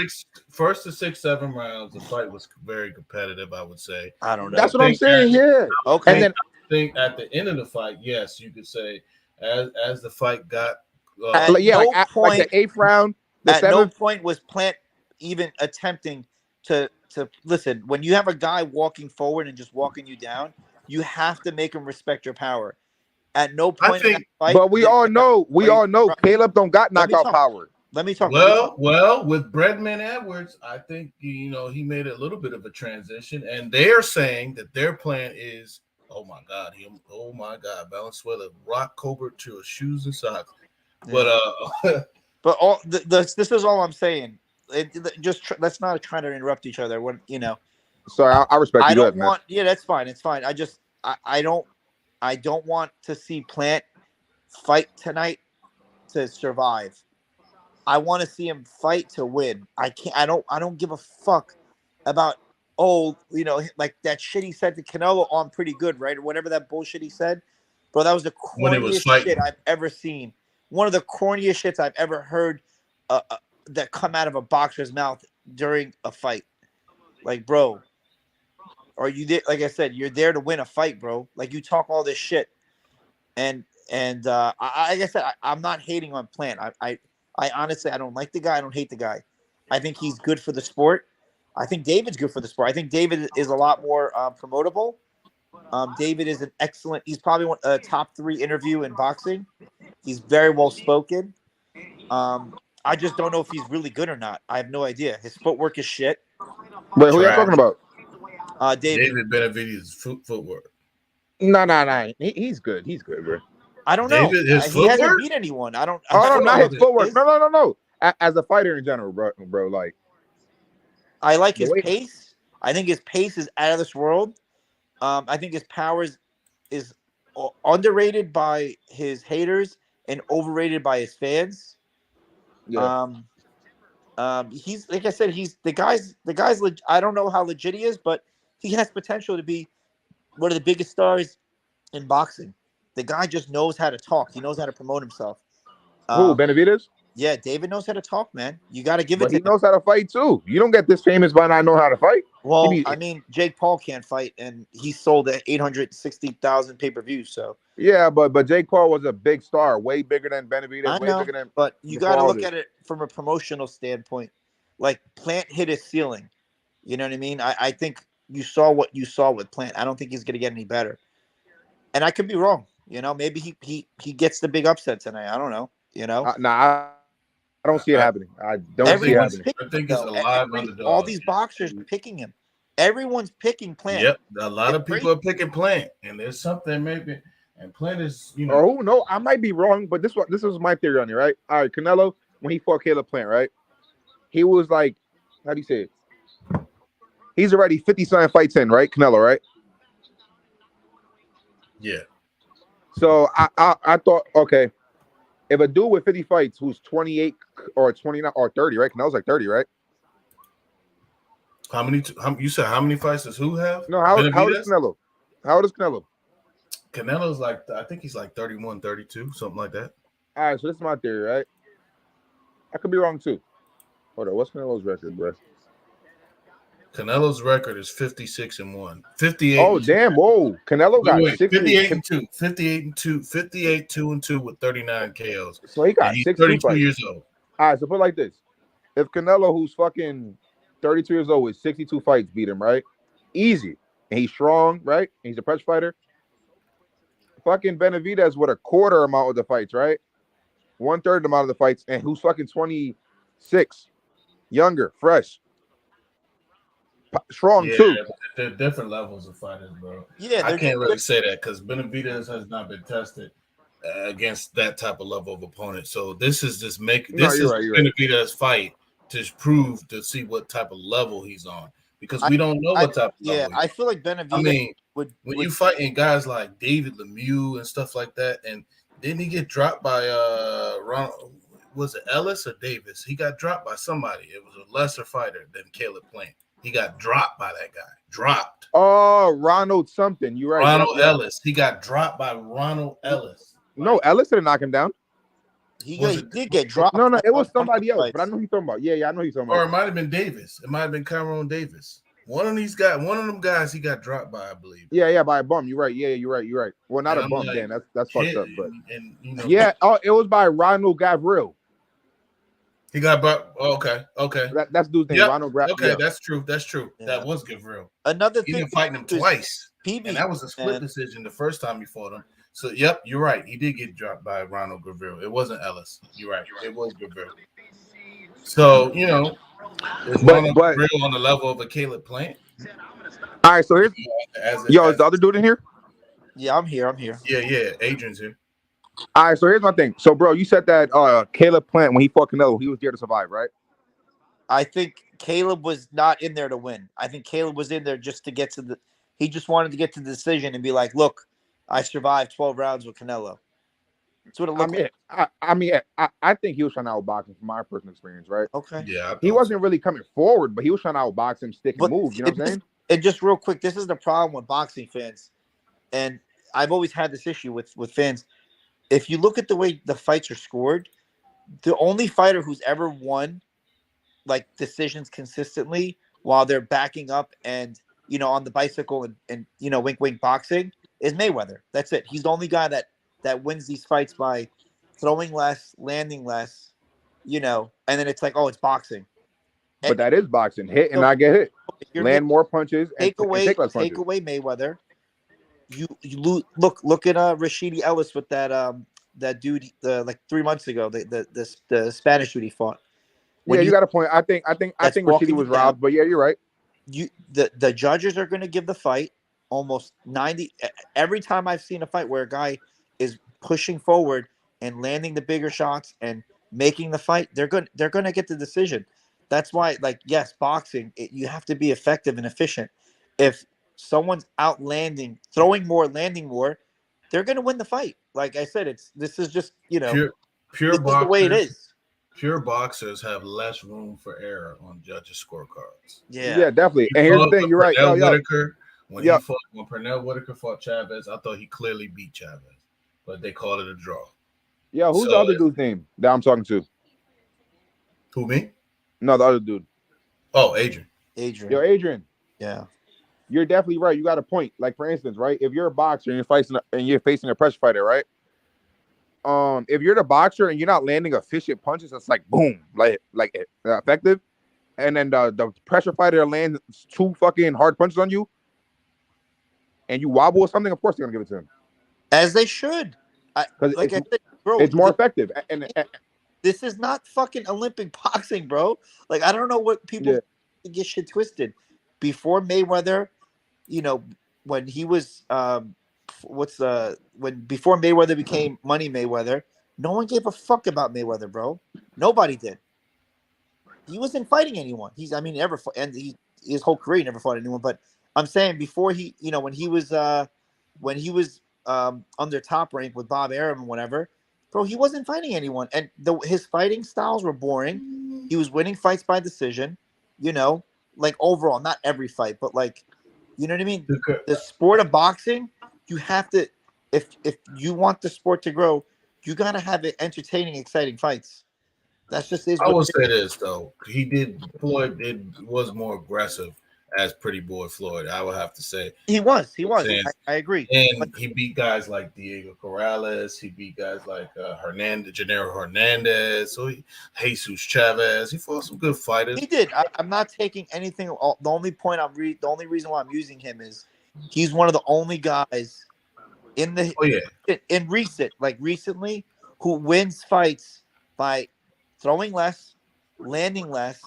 first to 6, 7 rounds, the fight was very competitive. I would say. I don't know. That's what I'm saying. Yeah. Okay. And then I think at the end of the fight, yes, you could say as the fight got. At like no like point, the 8th round, the at no 7th. point was Plant even attempting to listen. When you have a guy walking forward and just walking you down, you have to make him respect your power. At no I point in that think. fight, But we all know Caleb don't got Let me knockout talk. power. Let me talk. Well, with Breadman Edwards, I think he made a little bit of a transition, and they're saying that their plan is, oh my God, Valenzuela rock Colbert to his shoes and socks. Yeah. But But all this is all I'm saying. Let's not try to interrupt each other. When Sorry, I respect you. I don't man. want. Yeah, that's fine. It's fine. I don't want to see Plant fight tonight to survive. I want to see him fight to win. I can't. I don't give a fuck about like that shit he said to Canelo. Oh, I'm pretty good, right? Or whatever that bullshit he said, bro. That was the when he was corniest fighting, shit I've ever seen. One of the corniest shits I've ever heard that come out of a boxer's mouth during a fight. Like, bro, are you there? Like I said, you're there to win a fight, bro. Like you talk all this shit, and like I said, I'm not hating on Plant. I honestly, I don't like the guy. I don't hate the guy. I think he's good for the sport. I think David's good for the sport. I think David is a lot more promotable. David is an excellent. He's probably a top 3 interview in boxing. He's very well spoken. I just don't know if he's really good or not. I have no idea. His footwork is shit. Wait, who are you talking about? David Benavidez' footwork. No. He's good. He's good, bro. I don't know. David, his He hasn't footwork? beat anyone. I don't. Oh, no, don't not know his footwork. his- No. As a fighter in general, bro. Like, I like the his way- pace. I think his pace is out of this world. I think his power is underrated by his haters and overrated by his fans. yeah. He's like I said, he's the guy's. I don't know how legit he is, but he has potential to be one of the biggest stars in boxing. The guy just knows how to talk. He knows how to promote himself. Who, Benavidez? Yeah, David knows how to talk, man. You got to give it But to he him. knows how to fight too. You don't get this famous by not know how to fight. Well, I mean, Jake Paul can't fight, and he sold at 860,000 pay-per-views. So yeah, but Jake Paul was a big star, way bigger than Benavidez, I way know, bigger than. but you got to look at it from a promotional standpoint. Like Plant hit his ceiling. You know what I mean? I think you saw what you saw with Plant. I don't think he's going to get any better. And I could be wrong. Maybe he gets the big upset tonight. I don't know. I don't see it happening. I don't see it happening. I think it's a live underdog. All these boxers picking him. Everyone's picking Plant. Yep, a lot of people are picking Plant, and there's something maybe. And Plant is, Oh no, I might be wrong, but this was my theory on it, right? All right, Canelo when he fought Caleb Plant, right? He was like, how do you say it? He's already 50-something fights in, right? Canelo, right? Yeah. So I thought, okay, if a dude with 50 fights who's 28 or 29 or 30, right? Canelo's like 30, right? You said how many fights does who have? No, how old is Canelo? How old is Canelo? Canelo's like, I think he's like 31, 32, something like that. All right, so this is my theory, right? I could be wrong too. Hold on, what's Canelo's record, bro? Canelo's record is 56-1. 58. Oh, damn. Whoa. Canelo got 58-2. 58-2. 2-2 with 39 KOs. So he got and he's 32 32 years old. All right, so put it like this. If Canelo, who's fucking 32 years old with 62 fights, beat him, right? Easy. And he's strong, right? And he's a press fighter. Fucking Benavidez with a quarter amount of the fights, right? 1/3 amount of the fights, and who's fucking 26, younger, fresh. strong Yeah, too. they're different levels of fighters, bro. Yeah, I can't really say that because Benavidez has not been tested against that type of level of opponent. So this is just No, this you're is right. You're right. Benavidez fight to prove to see what type of level he's on because I, we don't know what type of yeah, level he's I on. feel like I Benavidez mean, would when you fighting guys like David Lemieux and stuff like that, and didn't he get dropped by Ronald? Was it Ellis or Davis? He got dropped by somebody. It was a lesser fighter than Caleb Plant. He got dropped by that guy. Dropped. Oh, Ronald something. You're right. Ronald Yep. Ellis. He got dropped by Ronald Ellis. No, Ellis didn't knock him down. he Was did it- get dropped. No, it was on one of somebody the else. But I fights. know who you're talking about. Yeah, I know who you're talking Or about. it might have been Davis. It might have been Tyrone Davis. One of them guys, he got dropped by, I believe. Yeah, by a bum. You're right. Yeah, you're right. Well, not And a I'm bum. like, Damn, that's fucked up. But and you know, yeah, it was by Ronald Gavril. he got brought. Oh, okay. That's dude's name. Yep. Ronald Gavril. Okay, Yeah. that's true. Yeah. That was Gavril. Another He thing been fighting him is twice. PB, And that was a split man. decision the first time he fought him. So, yep, you're right. He did get dropped by Ronald Gavril. It wasn't Ellis. You're right. It was Gavril. So, you know, is Ronald Gavril on the level of a Caleb Plant? All right, so here's is the other dude in here? Yeah, I'm here. Yeah. Adrian's here. All right, so here's my thing. So, bro, you said that Caleb Plant, when he fought Canelo, he was there to survive, right? I think Caleb was not in there to win. I think Caleb was in there just to get to the. He just wanted to get to the decision and be like, "Look, I survived 12 rounds with Canelo." That's what it looked like. I think he was trying to outbox him from my personal experience, right? Okay. Yeah. He wasn't really coming forward, but he was trying to outbox him, stick and But move. You know what I'm saying? And just real quick, this is the problem with boxing fans, and I've always had this issue with fans. If you look at the way the fights are scored, the only fighter who's ever won like decisions consistently while they're backing up and on the bicycle and wink wink boxing is Mayweather. That's it. He's the only guy that wins these fights by throwing less, landing less, and then it's like, oh, it's boxing. But that is boxing. Hit and not get hit. Land more punches and take less punches. Take away Mayweather. You look at Rashidi Ellis with that dude like 3 months ago, the Spanish dude he fought. You got a point. I think Rashidi was robbed, but yeah, you're right. The judges are going to give the fight almost 90 every time I've seen a fight where a guy is pushing forward and landing the bigger shots and making the fight, they're going to get the decision. That's why, like, yes, boxing, you have to be effective and efficient. If someone's out landing, throwing more, landing more, they're going to win the fight. Like I said, this is just, pure this boxers, is the way it is. Pure boxers have less room for error on judges' scorecards. Yeah, definitely. And here's the thing, you're right. When Pernell Whitaker fought Chavez, I thought he clearly beat Chavez, but they called it a draw. Yeah, who's the other dude's name that I'm talking to? Who, me? No, the other dude. Oh, Adrian. Yo, Adrian. Yeah. You're definitely right. You got a point. Like, for instance, right? If you're a boxer and you're facing a pressure fighter, right? If you're the boxer and you're not landing efficient punches, that's like boom, like effective. And then the pressure fighter lands 2 fucking hard punches on you, and you wobble or something. Of course, they're gonna give it to him, as they should. Because I said, bro, it's more effective. And this is not fucking Olympic boxing, bro. Like, I don't know what people get shit twisted. Before Mayweather, when he was before Mayweather became Money Mayweather, no one gave a fuck about Mayweather, bro. Nobody did. He wasn't fighting anyone. Never fought, and his whole career he never fought anyone. But I'm saying before he, when he was under Top Rank with Bob Arum and whatever, bro, he wasn't fighting anyone, and his fighting styles were boring. He was winning fights by decision, like overall, not every fight, but like, you know what I mean? The sport of boxing, you have to, if you want the sport to grow, you gotta have entertaining, exciting fights. That's just I will say this though, Floyd was more aggressive as Pretty Boy Floyd. I would have to say he was. I agree. And he beat guys like Diego Corrales. He beat guys like Gennaro Hernandez. So Jesus Chavez. He fought some good fighters. He did. I'm not taking anything. The only point the only reason why I'm using him is he's one of the only guys in recently who wins fights by throwing less, landing less,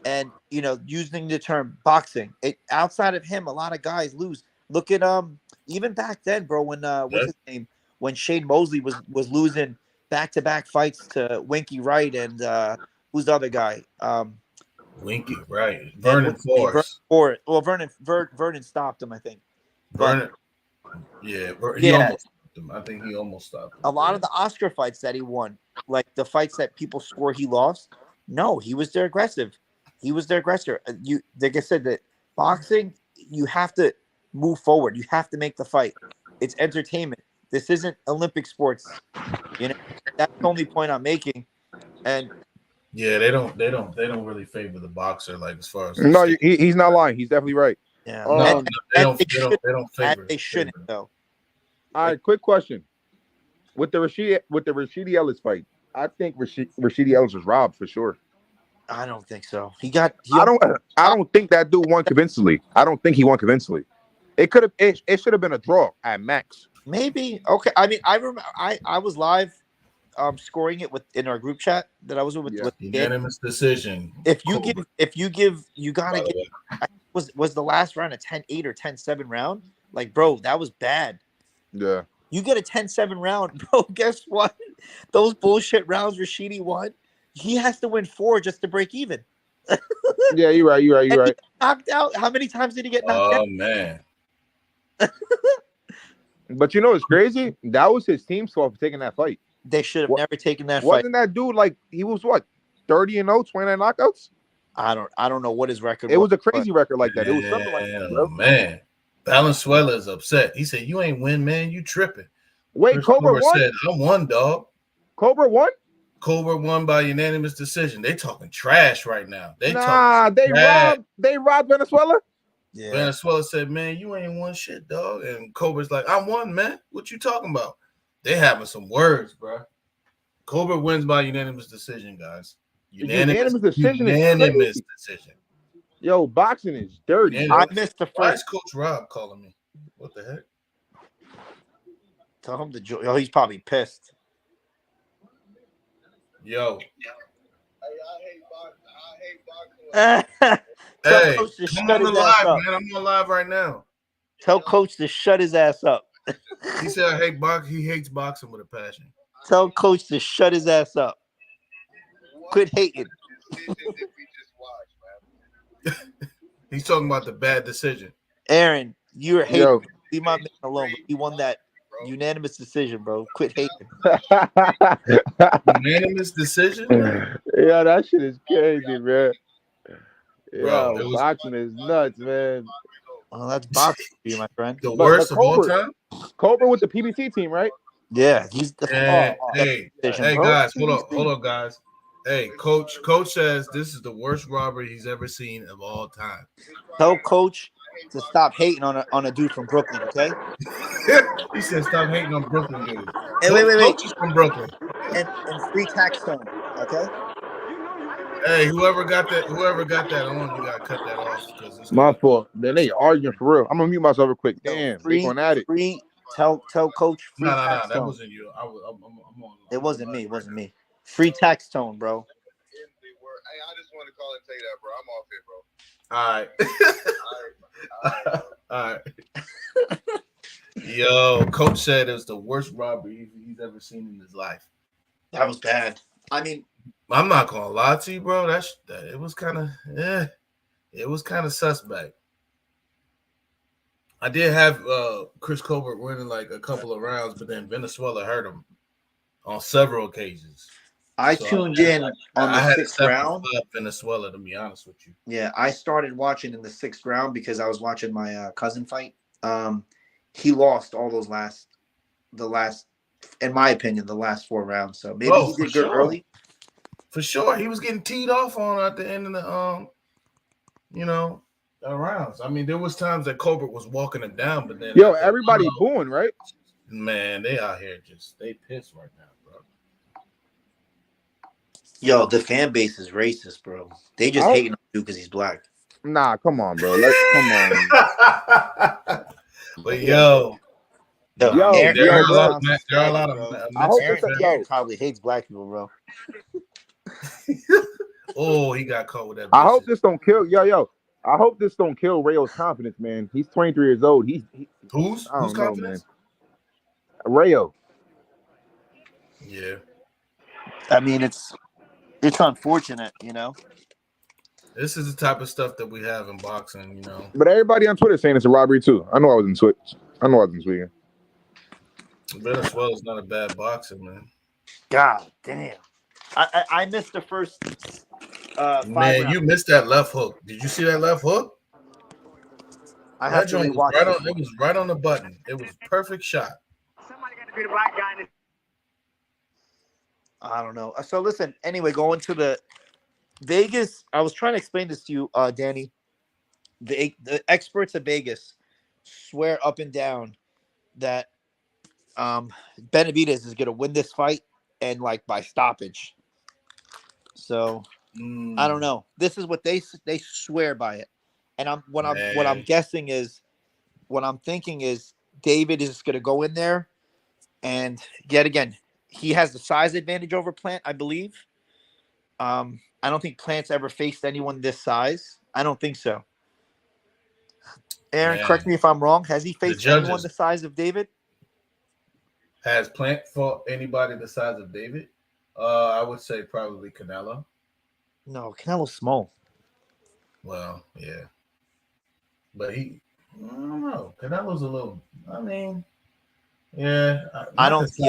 and using the term boxing, outside of him, a lot of guys lose. Look at even back then, bro. When what's his name? When Shane Mosley was losing back-to-back fights to Winky Wright and who's the other guy? Winky, right? Vernon Forrest. Well, Vernon stopped him, I think. Vernon, he almost stopped him. I think he almost stopped him. A lot of the Oscar fights that he won, like the fights that people swore he lost, no, he was their aggressive. He was their aggressor. Like I said, that boxing, you have to move forward. You have to make the fight. It's entertainment. This isn't Olympic sports. That's the only point I'm making. And yeah, they don't really favor the boxer, like, as far as no, he's not lying. He's definitely right. Yeah, they don't favor. They shouldn't though. All right, quick question. With the Rashidi Ellis fight, I think Rashidi Ellis was robbed for sure. I don't think so. I don't think that dude won convincingly. I don't think he won convincingly. It should have been a draw at max. Maybe. Okay. I mean, I remember I was live scoring it in our group chat that I was with. Yeah. Unanimous decision. If you give, you gotta get. Was the last round a 10-8 or 10-7 round? Like, bro, that was bad. Yeah. You get a 10-7 round, bro. Guess what? Those bullshit rounds Rashidi won. He has to win 4 just to break even. Yeah, you're right. Knocked out. How many times did he get knocked out? Oh man. But it's crazy? That was his team's fault for taking that fight. They should have never taken that fight. Wasn't that dude like he was what 30-0, 29 knockouts? I don't know what his record was. It was a crazy record like that. It was something like that, bro. Man. Valenzuela is upset. He said, "You ain't win, man. You tripping." Wait, Cobra won? said, "I won, dog." Cobra won? Cobra won by unanimous decision. They talking trash right now. They robbed Venezuela. Yeah. Venezuela said, "Man, you ain't won shit, dog." And Cobra's like, "I won, man. What you talking about?" They having some words, bro. Cobra wins by unanimous decision, guys. Unanimous decision. Yo, boxing is dirty. I missed the Why is first. Coach Rob calling me? What the heck? Tell him to join. Oh, he's probably pissed. Yo. Tell Hey, Coach to come shut on his the ass live, up. man. I'm on live right now. Tell Coach to shut his ass up. He said I hate boxing. He hates boxing with a passion. Tell Coach to shut his ass up. Quit hating. He's talking about the bad decision. Aaron, you're hating. Yo. Leave my man alone. He won that unanimous decision, bro. Quit hating. Unanimous decision? Man? Yeah, that shit is crazy, man. Bro, Yo, boxing is nuts, man. Well, that's boxing for you, my friend. The worst of all time? Cobra with the PBC team, right? Yeah, he's the Hey, decision, bro. guys, hold on, guys. Hey, Coach says this is the worst robbery he's ever seen of all time. Tell Coach to stop hating on a dude from Brooklyn, okay? He said stop hating on Brooklyn dudes. Hey, wait. Coach is from Brooklyn. And free tax tone, okay? Hey, whoever got that on, you gotta cut that off because it's My fault. Then they arguing for real. I'm gonna mute myself real quick. Damn, they going at it. Tell Coach free No, tax that tone. wasn't you. I'm on. It wasn't me. It wasn't me. Free tax tone, bro. Hey, I just want to call and tell you that, bro. I'm off here, bro. All right. Yo, Coach said it was the worst robbery he's ever seen in his life. That was bad. I mean, I'm not gonna lie to you, bro. It was kind of it was kind of suspect. I did have Chris Colbert winning like a couple of rounds, but then Venezuela hurt him on several occasions. I tuned in on the sixth round. Venezuela, to be honest with you. Yeah, I started watching in the 6th round because I was watching my cousin fight. He lost all those the last, in my opinion, the last 4 rounds. So maybe he did good early. For sure, he was getting teed off on at the end of the rounds. I mean, there was times that Colbert was walking him down, but then everybody booing, right? Man, they out here they pissed right now, bro. Yo, the fan base is racist, bro. They just hating on you because he's black. Nah, come on, bro. Come on. But yo, Yo, there are a lot of Aaron probably hates black people, bro. Oh, he got caught with that. I hope Vicious. this don't kill yo. I hope this don't kill Rayo's confidence, man. He's 23 years old. I Who's don't know, man. confidence? Rayo. Yeah, I mean, it's unfortunate, this is the type of stuff that we have in boxing. But everybody on Twitter saying it's a robbery too. I know I was in Twitch. I know I was in Sweden. Venezuela's not a bad boxer, man. God damn. I missed the first 5 Man, rounds. you missed that left hook. Did you see that left hook? I That have to joint was rewatch right this on. It one. was right on the button. It was perfect shot. Somebody got to be the black guy in this. I don't know. So listen, anyway, going to the Vegas. I was trying to explain this to you, Danny. The experts at Vegas swear up and down that Benavidez is going to win this fight and like by stoppage. So I don't know. This is what they swear by it, and what I'm guessing is what I'm thinking is David is going to go in there, and yet again he has the size advantage over Plant, I believe. I don't think Plant's ever faced anyone this size. I don't think so. Aaron, Man. correct me if I'm wrong. Has he faced anyone judges. the size of David? Has Plant fought anybody the size of David? I would say probably Canelo. No, Canelo's small. Well, yeah. But I don't know. Canelo's a little, I mean, yeah. I don't see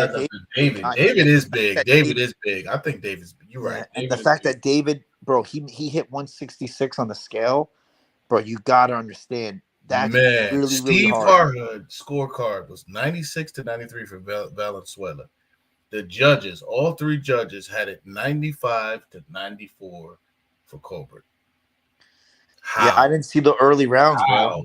David. I- David is big. that David is big. I think you're right. And David the is fact big. that David, bro, he hit 166 on the scale, bro, you got to understand. That's Man, really, Steve really hard. Harhood scorecard was 96-93 for Valenzuela. The judges, all three judges, had it 95-94 for Colbert. How? Yeah, I didn't see the early rounds,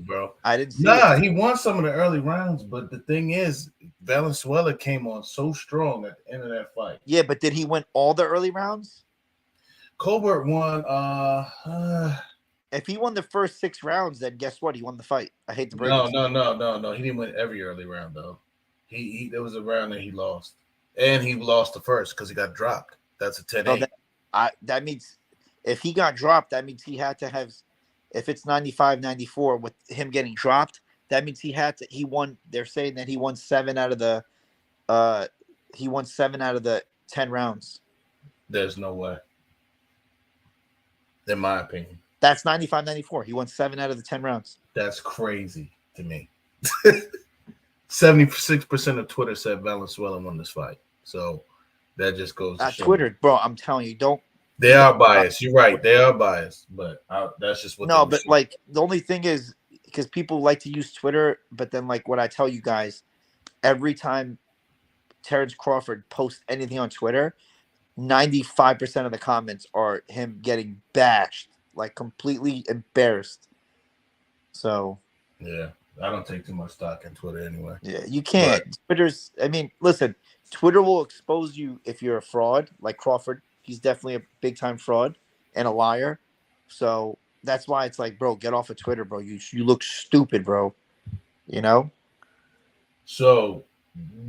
bro. I didn't see Nah, it. he won some of the early rounds, but the thing is, Valenzuela came on so strong at the end of that fight. Yeah, but did he win all the early rounds? Colbert won. If he won the first 6 rounds, then guess what? He won the fight. I hate to break No. it. He didn't win every early round though. He there was a round that he lost, and he lost the first because he got dropped. That's a 10-8. That means if he got dropped, that means he had to have. If it's 95-94 with him getting dropped, that means he won. They're saying that he won 7 out of the 10 rounds. There's no way. In my opinion. That's 95-94. He won 7 out of the 10 rounds. That's crazy to me. 76% of Twitter said Valenzuela won this fight. So that just goes to show Twitter, you. bro, I'm telling you, don't. They are biased. You're right. They are biased, but that's just what. No, but like the only thing is because people like to use Twitter, but then like what I tell you guys, every time Terrence Crawford posts anything on Twitter, 95% of the comments are him getting bashed, like completely embarrassed. So yeah, I don't take too much stock in Twitter anyway. Yeah, you can't. Right. Twitter's. I mean, listen, Twitter will expose you if you're a fraud, like Crawford. He's definitely a big time fraud and a liar. So that's why it's like, bro, get off of Twitter, bro. You look stupid, bro. You know. So,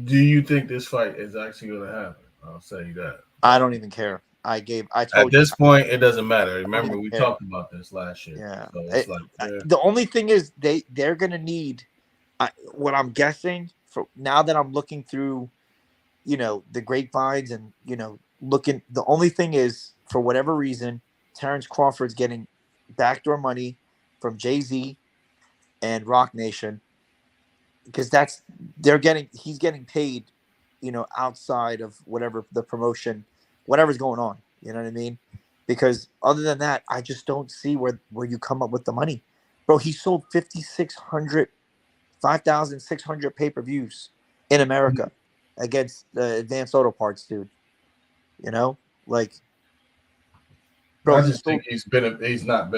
do you think this fight is actually going to happen? I'll say that. I don't even care. I told At this point, it doesn't matter. don't Remember, even we care. talked about this last year. Yeah. So it's like The only thing is they're gonna need. What I'm guessing for now that I'm looking through, the grapevines and looking. The only thing is for whatever reason, Terrence Crawford's getting backdoor money from Jay-Z and Rock Nation because he's getting paid, outside of whatever the promotion, whatever's going on. You know what I mean? Because other than that, I just don't see where you come up with the money. Bro, he sold 5,600 pay-per-views in America against the Advanced Auto Parts, dude. Bro, I just think he's not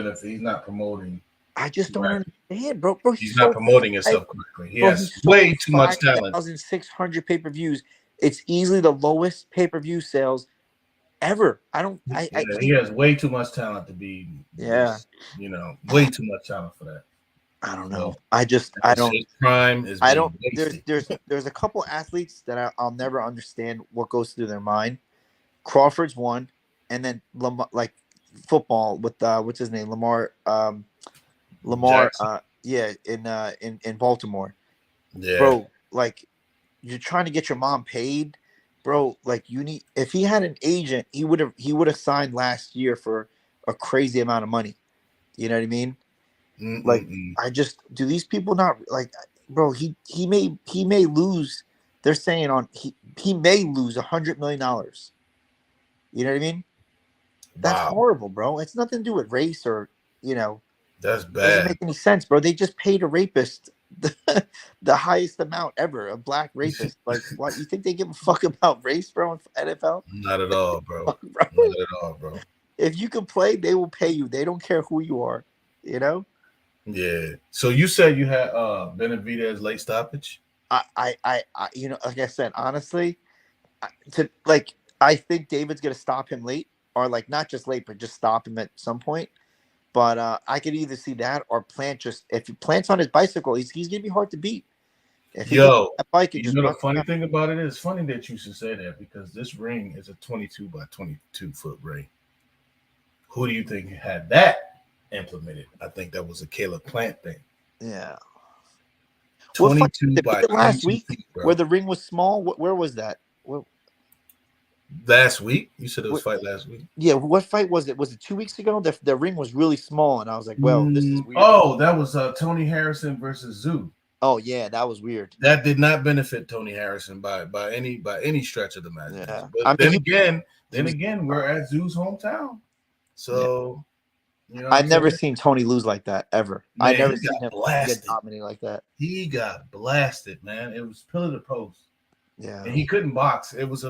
promoting. I just don't understand, bro. Bro, he's not promoting himself correctly. He has way too much talent. 5,600 pay-per-views. It's easily the lowest pay-per-view sales ever. He has way too much talent to be. Yeah. Way too much talent for that. I don't know. His prime is. There's a couple athletes that I'll never understand what goes through their mind. Crawford's one, and then football with what's his name, Lamar. Lamar. Jackson. Yeah, in Baltimore, Yeah. bro. Like you're trying to get your mom paid, bro. Like you need. If he had an agent, he would have signed last year for a crazy amount of money. You know what I mean? Like Mm-mm-mm. I just do these people not like, bro? He may lose. They're saying he may lose $100 million. You know what I mean? That's Wow. horrible, bro. It's nothing to do with race or That's doesn't bad. make any sense, bro. They just paid a rapist the highest amount ever, a black rapist. Like, what you think they give a fuck about race, bro? In NFL, Not at all, bro. bro. Not at all, bro. If you can play, they will pay you. They don't care who you are. You know. Yeah. So you said you had Benavidez late stoppage? I like I said, honestly, I think David's gonna stop him late, or like not just late, but just stop him at some point. But I could either see that or Plant just if he plants on his bicycle, he's gonna be hard to beat. If he gets Yo, that bike and you just know the runs funny around. thing about it is funny that you should say that because this ring is a 22 by 22 foot ring. Who do you think had that implemented? I think that was a Caleb Plant thing. Yeah. What fight 22 did we by get last 22 week feet, bro. where the ring was small? Where was that? Last week? You said it was fight last week? Yeah, what fight was it? Was it 2 weeks ago? The ring was really small, and I was like, well, this is weird. Oh, that was Tony Harrison versus Zoo. Oh yeah, that was weird. That did not benefit Tony Harrison by any stretch of the imagination. Yeah. But I mean, then again, we're at Zoo's hometown. So you know what I've I'm never saying? seen Tony lose like that ever. Man, I never he seen got him blasted. get dominated like that. He got blasted, man. It was pillar to post. Yeah. And he couldn't box. It was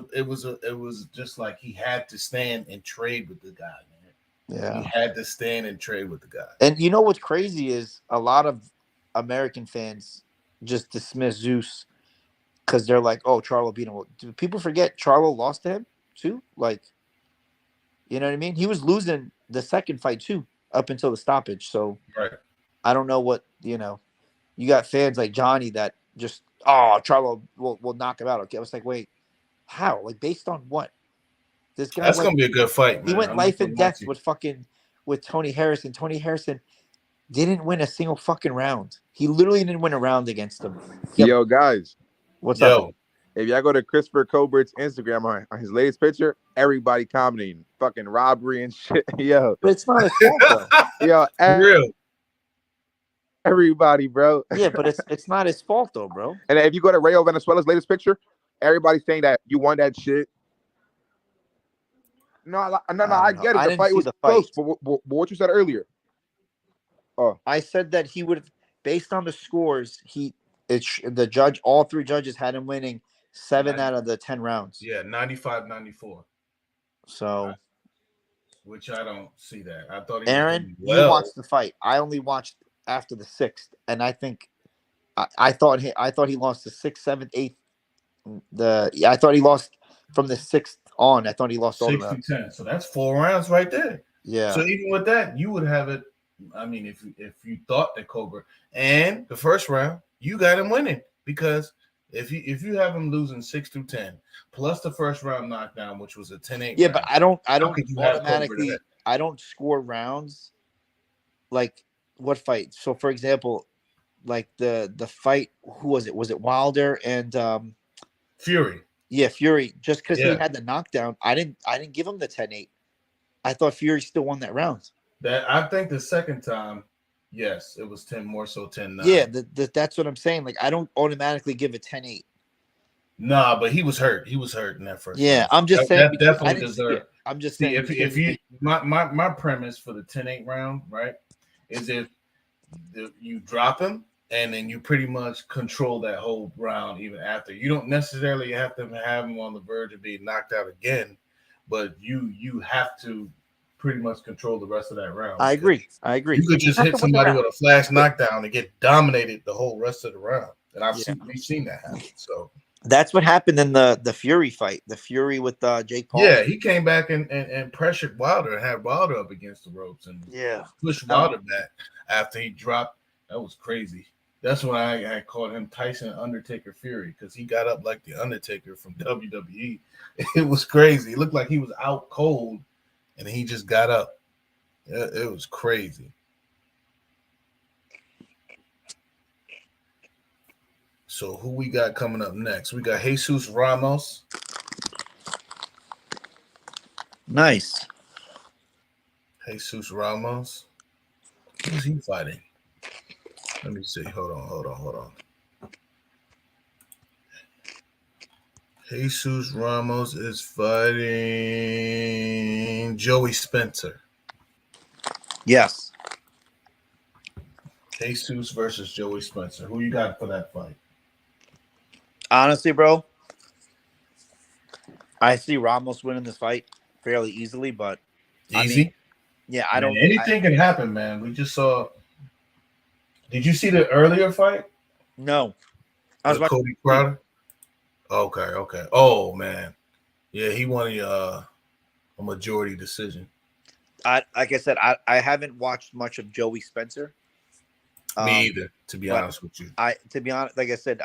just like he had to stand and trade with the guy, man. Yeah. He had to stand and trade with the guy. And you know what's crazy is a lot of American fans just dismiss Zeus because they're like, "Oh, Charlo beat him." Do people forget Charlo lost to him too? Like, you know what I mean? He was losing the second fight too up until the stoppage. So Right. I don't know what you know. You got fans like Johnny that just Charlo will knock him out. Okay, I was like, wait, how? Like based on what? This guy That's gonna be a good fight, man. he went I'm life not and gonna lie death to you. with Tony Harrison. Tony Harrison didn't win a single fucking round. He literally didn't win a round against him. Yo, guys, What's up? Yo, if y'all go to Christopher Colbert's Instagram on his latest picture, everybody commenting fucking robbery and shit. Yo, But it's not his fault though. yo, for real. everybody, bro. Yeah, but it's not his fault though, bro. And if you go to Rayo Venezuela's latest picture, everybody's saying that you won that shit. No, I get it. I The didn't fight see was the close, fight. but what you said earlier. Oh, I said that he would, based on the scores, the judge, all three judges had him winning 7 out of the 10 rounds. Yeah, 95-94. So, Which I don't see that. I thought he was Aaron, doing you well. watched the fight. I only watched after the 6th, and I think I thought he lost the 6th, 7th, 8th. I thought he lost from the 6th on. I thought he lost all the 6 to rounds. 10. So that's 4 rounds right there. Yeah. So even with that, you would have it. I mean, if you thought that Cobra and the first round, you got him winning because if you have him losing 6 to 10 plus the first round knockdown, which was a 10-8. Yeah, round, but I don't could you have Cobra automatically. that? I don't score rounds. Like what fight? So for example, like the fight. Who was it? Was it Wilder and Fury? Yeah, Fury. Just because he Yeah. had the knockdown, I didn't give him the 10-8. I thought Fury still won that round. That I think the second time, yes, it was 10 more so 10-9. Yeah, that's what I'm saying. Like I don't automatically give a 10-8. Nah, but he was hurt. He was hurt in that first. Yeah, round. I'm just saying that because I definitely didn't see deserved. it. I'm just See, saying if you my premise for the 10-8 round, right, is if you drop him and then you pretty much control that whole round even after. You don't necessarily have to have him on the verge of being knocked out again, but you have to pretty much control the rest of that round. I agree. You could just hit somebody with a flash knockdown and get dominated the whole rest of the round. And we've seen that happen. So that's what happened in the Fury fight. The Fury with Jake Paul. yeah, he came back and pressured Wilder and had Wilder up against the ropes and pushed Wilder back after he dropped. That was crazy. That's when I called him Tyson Undertaker Fury because he got up like the Undertaker from WWE. It was crazy. It looked like he was out cold, and he just got up. It was crazy. So who we got coming up next? We got Jesus Ramos. Nice. Jesus Ramos. Who's he fighting? Let me see. Hold on. Jesus Ramos is fighting Joey Spencer. Yes. Jesus versus Joey Spencer. Who you got for that fight? Honestly, bro, I see Ramos winning this fight fairly easily, but I mean, Easy. yeah, I Man, don't. anything can happen, man. We just saw. Did you see the earlier fight No, I was with about Cody to. Crowder? Okay. Oh man, yeah, he won a majority decision. Like I said, I haven't watched much of Joey Spencer. Me either, to be But honest with you. to be honest, like I said,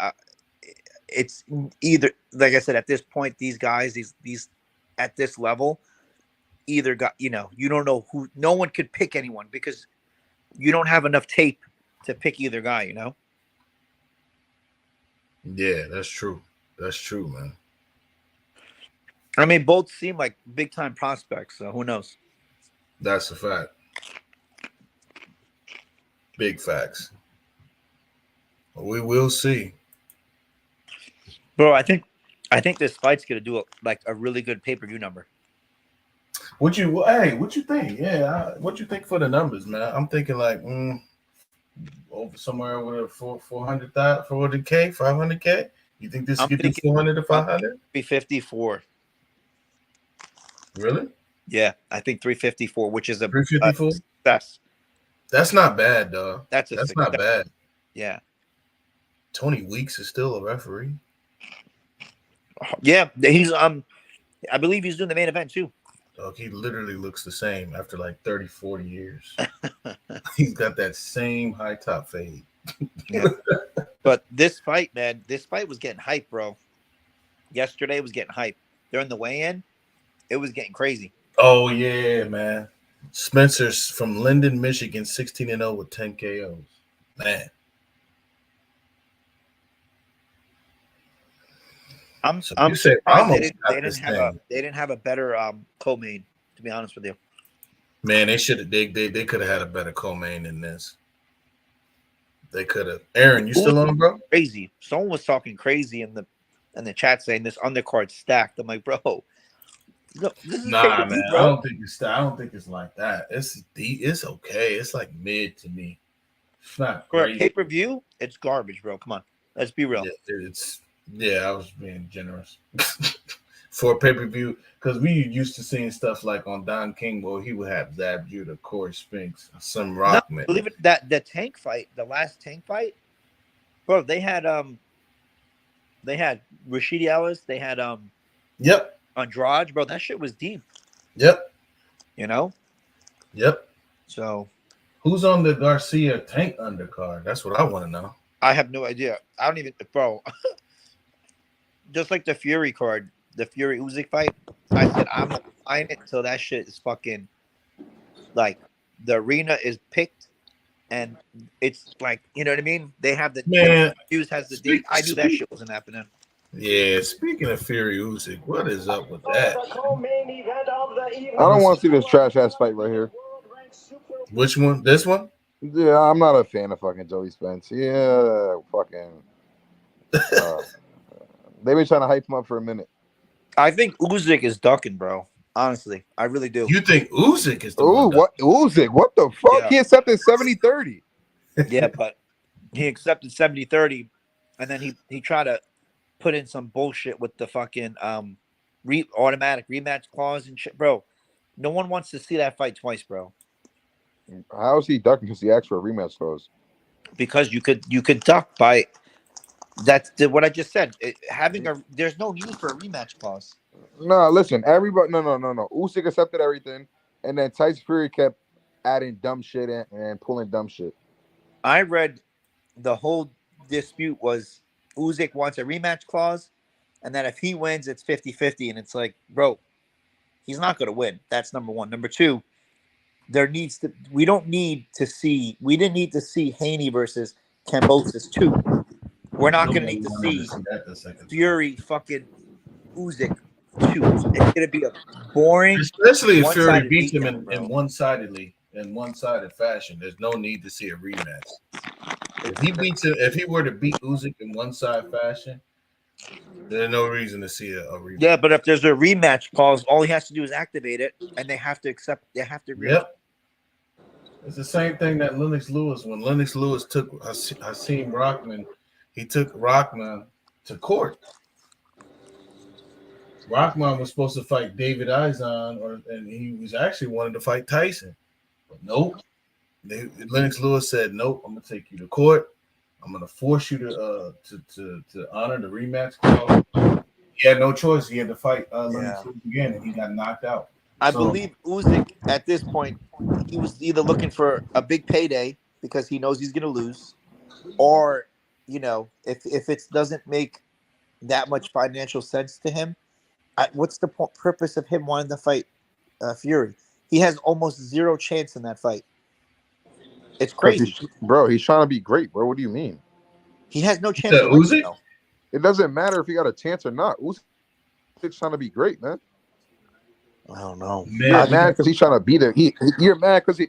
it's either like I said at this point, these guys, these at this level, either got you don't know who. No one could pick anyone because you don't have enough tape to pick either guy. Yeah, that's true. That's true, man. I mean, both seem like big time prospects. So who knows? That's a fact. Big facts. We will see. Bro, I think this fight's gonna do a really good pay-per-view number. What you think? Yeah, what you think for the numbers, man? I'm thinking like over somewhere over 400K, 500K. You think this I'm could do thinking 400 to 500? 354. Really? Yeah, I think 354, which is a 354? success. That's not bad, dog. That's a That's success. not bad. Yeah. Tony Weeks is still a referee. Yeah, he's I believe he's doing the main event too. Dog, he literally looks the same after like 30, 40 years. He's got that same high top fade. Yeah. But this fight, man, was getting hype, bro. Yesterday was getting hype. During the weigh-in, it was getting crazy. Oh yeah, man. Spencer's from Linden, Michigan, 16-0 with 10 KOs. Man. I'm You said surprised almost they didn't have a better co-main, to be honest with you. Man, they should have. They could have had a better co-main than this. They could have. Aaron, you still on, bro? Crazy. Someone was talking crazy in the chat saying this undercard stacked. I'm like, bro, no, this is Nah, man. bro. I don't think it's like that. It's okay. It's like mid to me. It's not For a great. pay-per-view, it's garbage, bro. Come on, let's be real. I was being generous for a pay-per-view because we used to seeing stuff like on Don King, where he would have Zab Judah, Corey Spinks, some Rockman. Believe it, that the tank fight, the last tank fight, bro. They had Rashidi Ellis. They had Yep. Andrade, bro. That shit was deep. Yep. Yep. So who's on the Garcia tank undercard? That's what I want to know. I have no idea. I don't even, bro. Just like the Fury card, the Fury Usyk fight. I said I'm not buying it until that shit is fucking like the arena is picked, and it's like you know what I mean. They have the man. Hughes has the date. I knew that shit wasn't happening. Yeah, speaking of Fury Usyk, what is up with that? I don't want to see this trash ass fight right here. Which one? This one? Yeah, I'm not a fan of fucking Joey Spence. Yeah, fucking. They've been trying to hype him up for a minute. I think Usyk is ducking, bro. Honestly, I really do. You think Usyk is the one? What Usyk? What the fuck? Yeah. He accepted 70-30. Yeah, but he accepted 70-30, and then he tried to put in some bullshit with the fucking automatic rematch clause and shit, bro. No one wants to see that fight twice, bro. How is he ducking? Because he asked for a rematch clause. Because you could duck by. That's what I just said. There's no need for a rematch clause. No, listen, everybody. No. Usyk accepted everything, and then Tyson Fury kept adding dumb shit and pulling dumb shit. I read the whole dispute was Usyk wants a rematch clause, and that if he wins, it's 50-50. And it's like, bro, he's not going to win. That's number one. Number two, we didn't need to see Haney versus Kambosos 2. We're not going to Nobody need to wanted to see see that the second time. Fury fucking Usyk 2. It's going to be a boring, Especially if Fury one-sided beats him beatdown, bro. in one-sided fashion. There's no need to see a rematch. If he were to beat Usyk in one-sided fashion, there's no reason to see a rematch. Yeah, but if there's a rematch clause, all he has to do is activate it, and they have to accept. They have to. Yep. It's the same thing that Lennox Lewis. When Lennox Lewis took Hakeem Rockman, he took Rockman to court. Rockman was supposed to fight David Izon, and he was actually wanted to fight Tyson. But nope. Lennox Lewis said, nope, I'm going to take you to court. I'm going to force you to honor the rematch clause. He had no choice. He had to fight Lennox Lewis again, and he got knocked out. I believe Usyk at this point, he was either looking for a big payday because he knows he's going to lose, or, if it doesn't make that much financial sense to him, what's the purpose of him wanting to fight Fury? He has almost zero chance in that fight. It's crazy. He's trying to be great, bro. What do you mean? He has no chance to win, though. It doesn't matter if he got a chance or not. Usyk's trying to be great, man. I don't know. You're mad because he's trying to beat him. You're mad because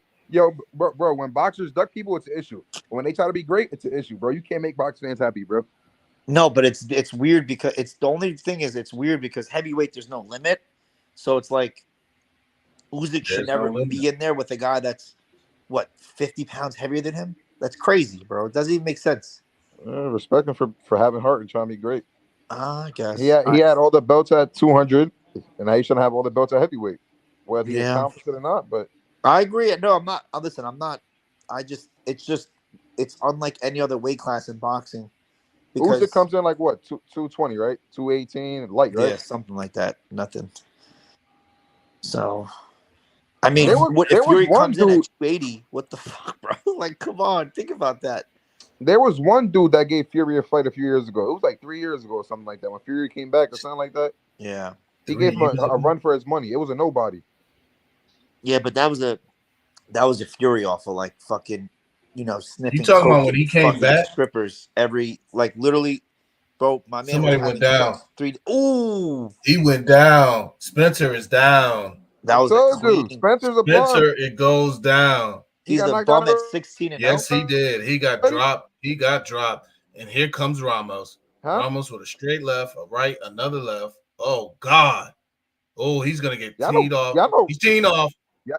bro, when boxers duck people, it's an issue. When they try to be great, it's an issue, bro. You can't make box fans happy, bro. No, but it's weird because it's weird because heavyweight, there's no limit. So it's like Usyk should never be in there with a guy that's 50 pounds heavier than him. That's crazy, bro. It doesn't even make sense. Respect him for having heart and trying to be great. I guess he had all the belts at 200, and now he shouldn't have all the belts at heavyweight, whether he accomplished it or not. But I agree. No, I'm not. Listen, I'm not. It's unlike any other weight class in boxing. Because Usyk comes in like what, 220, right? 218, light, right? Yeah, something like that. Nothing. So, I mean, if Fury comes in at 280, what the fuck, bro? Like, come on, think about that. There was one dude that gave Fury a fight a few years ago. It was like 3 years ago or something like that. When Fury came back or something like that. Yeah. He gave him a run for his money. It was a nobody. Yeah, but that was a Fury off of like fucking, sniffing. You talking about when he came back? Strippers literally, bro. My man. Somebody went down. Ooh. He went down. Spencer is down. That was Spencer's a bum. Spencer, it goes down. He's a bum at 16 and yes, he did. He got dropped. And here comes Ramos. Ramos with a straight left, a right, another left. Oh God. Oh, he's gonna get teed off. He's teeing off.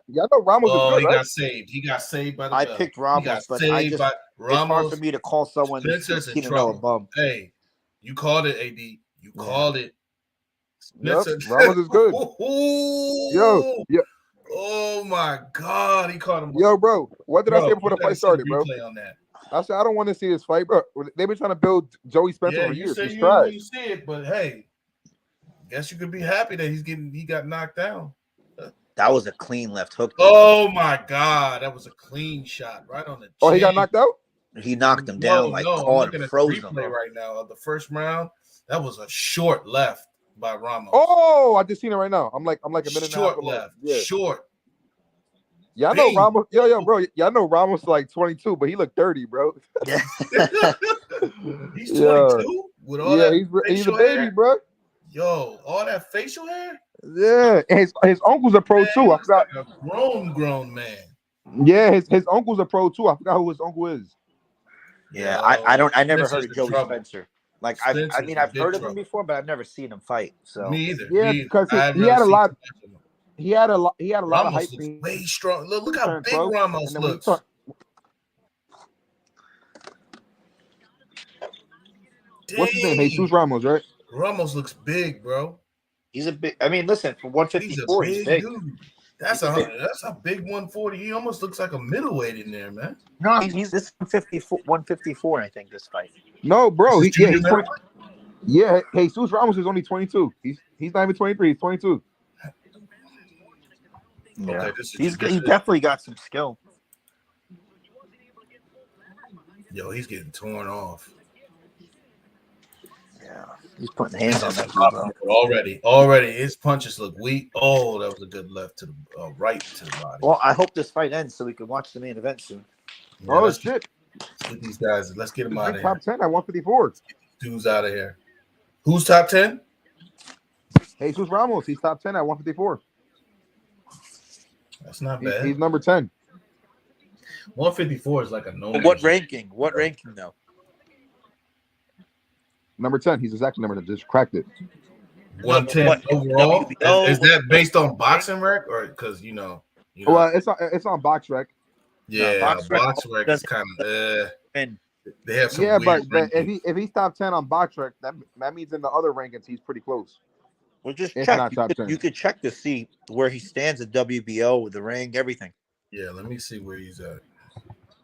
Y'all know Ramos is good, he right? got saved. He got saved by the I picked Ramos, but it's hard for me to call someone Spencer's in trouble. Bum. Hey, you called it, AD. You called it. Yep, Ramos is good. Yo. Oh my God, he caught him. Yo, bro, what did I say before the fight started, bro? On that. I said I don't want to see this fight, bro. They've been trying to build Joey Spencer for years. He's trash. You see it, but hey, guess you could be happy that he got knocked down. That was a clean left hook. Oh my God, that was a clean shot right on the chin. Oh, he got knocked out? He knocked him down caught him, froze him. Right now of the first round, that was a short left by Ramos. Oh, I just seen it right now. I'm like a minute and a half. Short left. Yeah. Short. Y'all know Ramos. Yo, bro. Y'all know Ramos like 22, but he looked 30, bro. Yeah. He's 22 with all that. He's a baby, hair. Bro. Yo, all that facial hair. Yeah, and his uncle's a pro too. I forgot. Like a grown man. Yeah, his uncle's a pro too. I forgot who his uncle is. Yeah, I never heard of Joey Spencer. Like I've heard of him before, but I've never seen him fight. So me either. Yeah, because he had a lot. He had a lot of hype. Way strong. Look how big Ramos looks. What's his name? Jesus Ramos, right? Ramos looks big, bro. He's a big. I mean, listen, for 154, he's big. Dude. That's a big 140. He almost looks like a middleweight in there, man. No, he's this 154. I think this fight. No, bro. He's 20, Jesus Ramos is only 22. He's not even 23. He's 22. Yeah, okay, he's definitely got some skill. Yo, he's getting torn off. Yeah, Yeah, he's putting hands on that dude, bro. Already, his punches look weak. Oh, that was a good left to the right to the body. Well, I hope this fight ends so we can watch the main event soon. Yeah, Oh let's shit! get these guys. Let's get them out of here. Top 10 at 154. Let's get these dudes out of here. Who's top 10? Jesus Ramos. He's top 10 at 154. That's not bad. He's number 10. 154 is like a no. What ranking? What ranking though? Number 10. He's exactly number 10. Just cracked it. 110 What, overall. WBO? Is that based on boxing rec or because you know? Well, it's on BoxRec. Yeah, box rec is kind of. And They have some. Yeah, weird but rankings. if he's top 10 on BoxRec, that means in the other rankings he's pretty close. we'll just It's check. not top 10. You could check to see where he stands at WBO with the rank, everything. Yeah, let me see where he's at.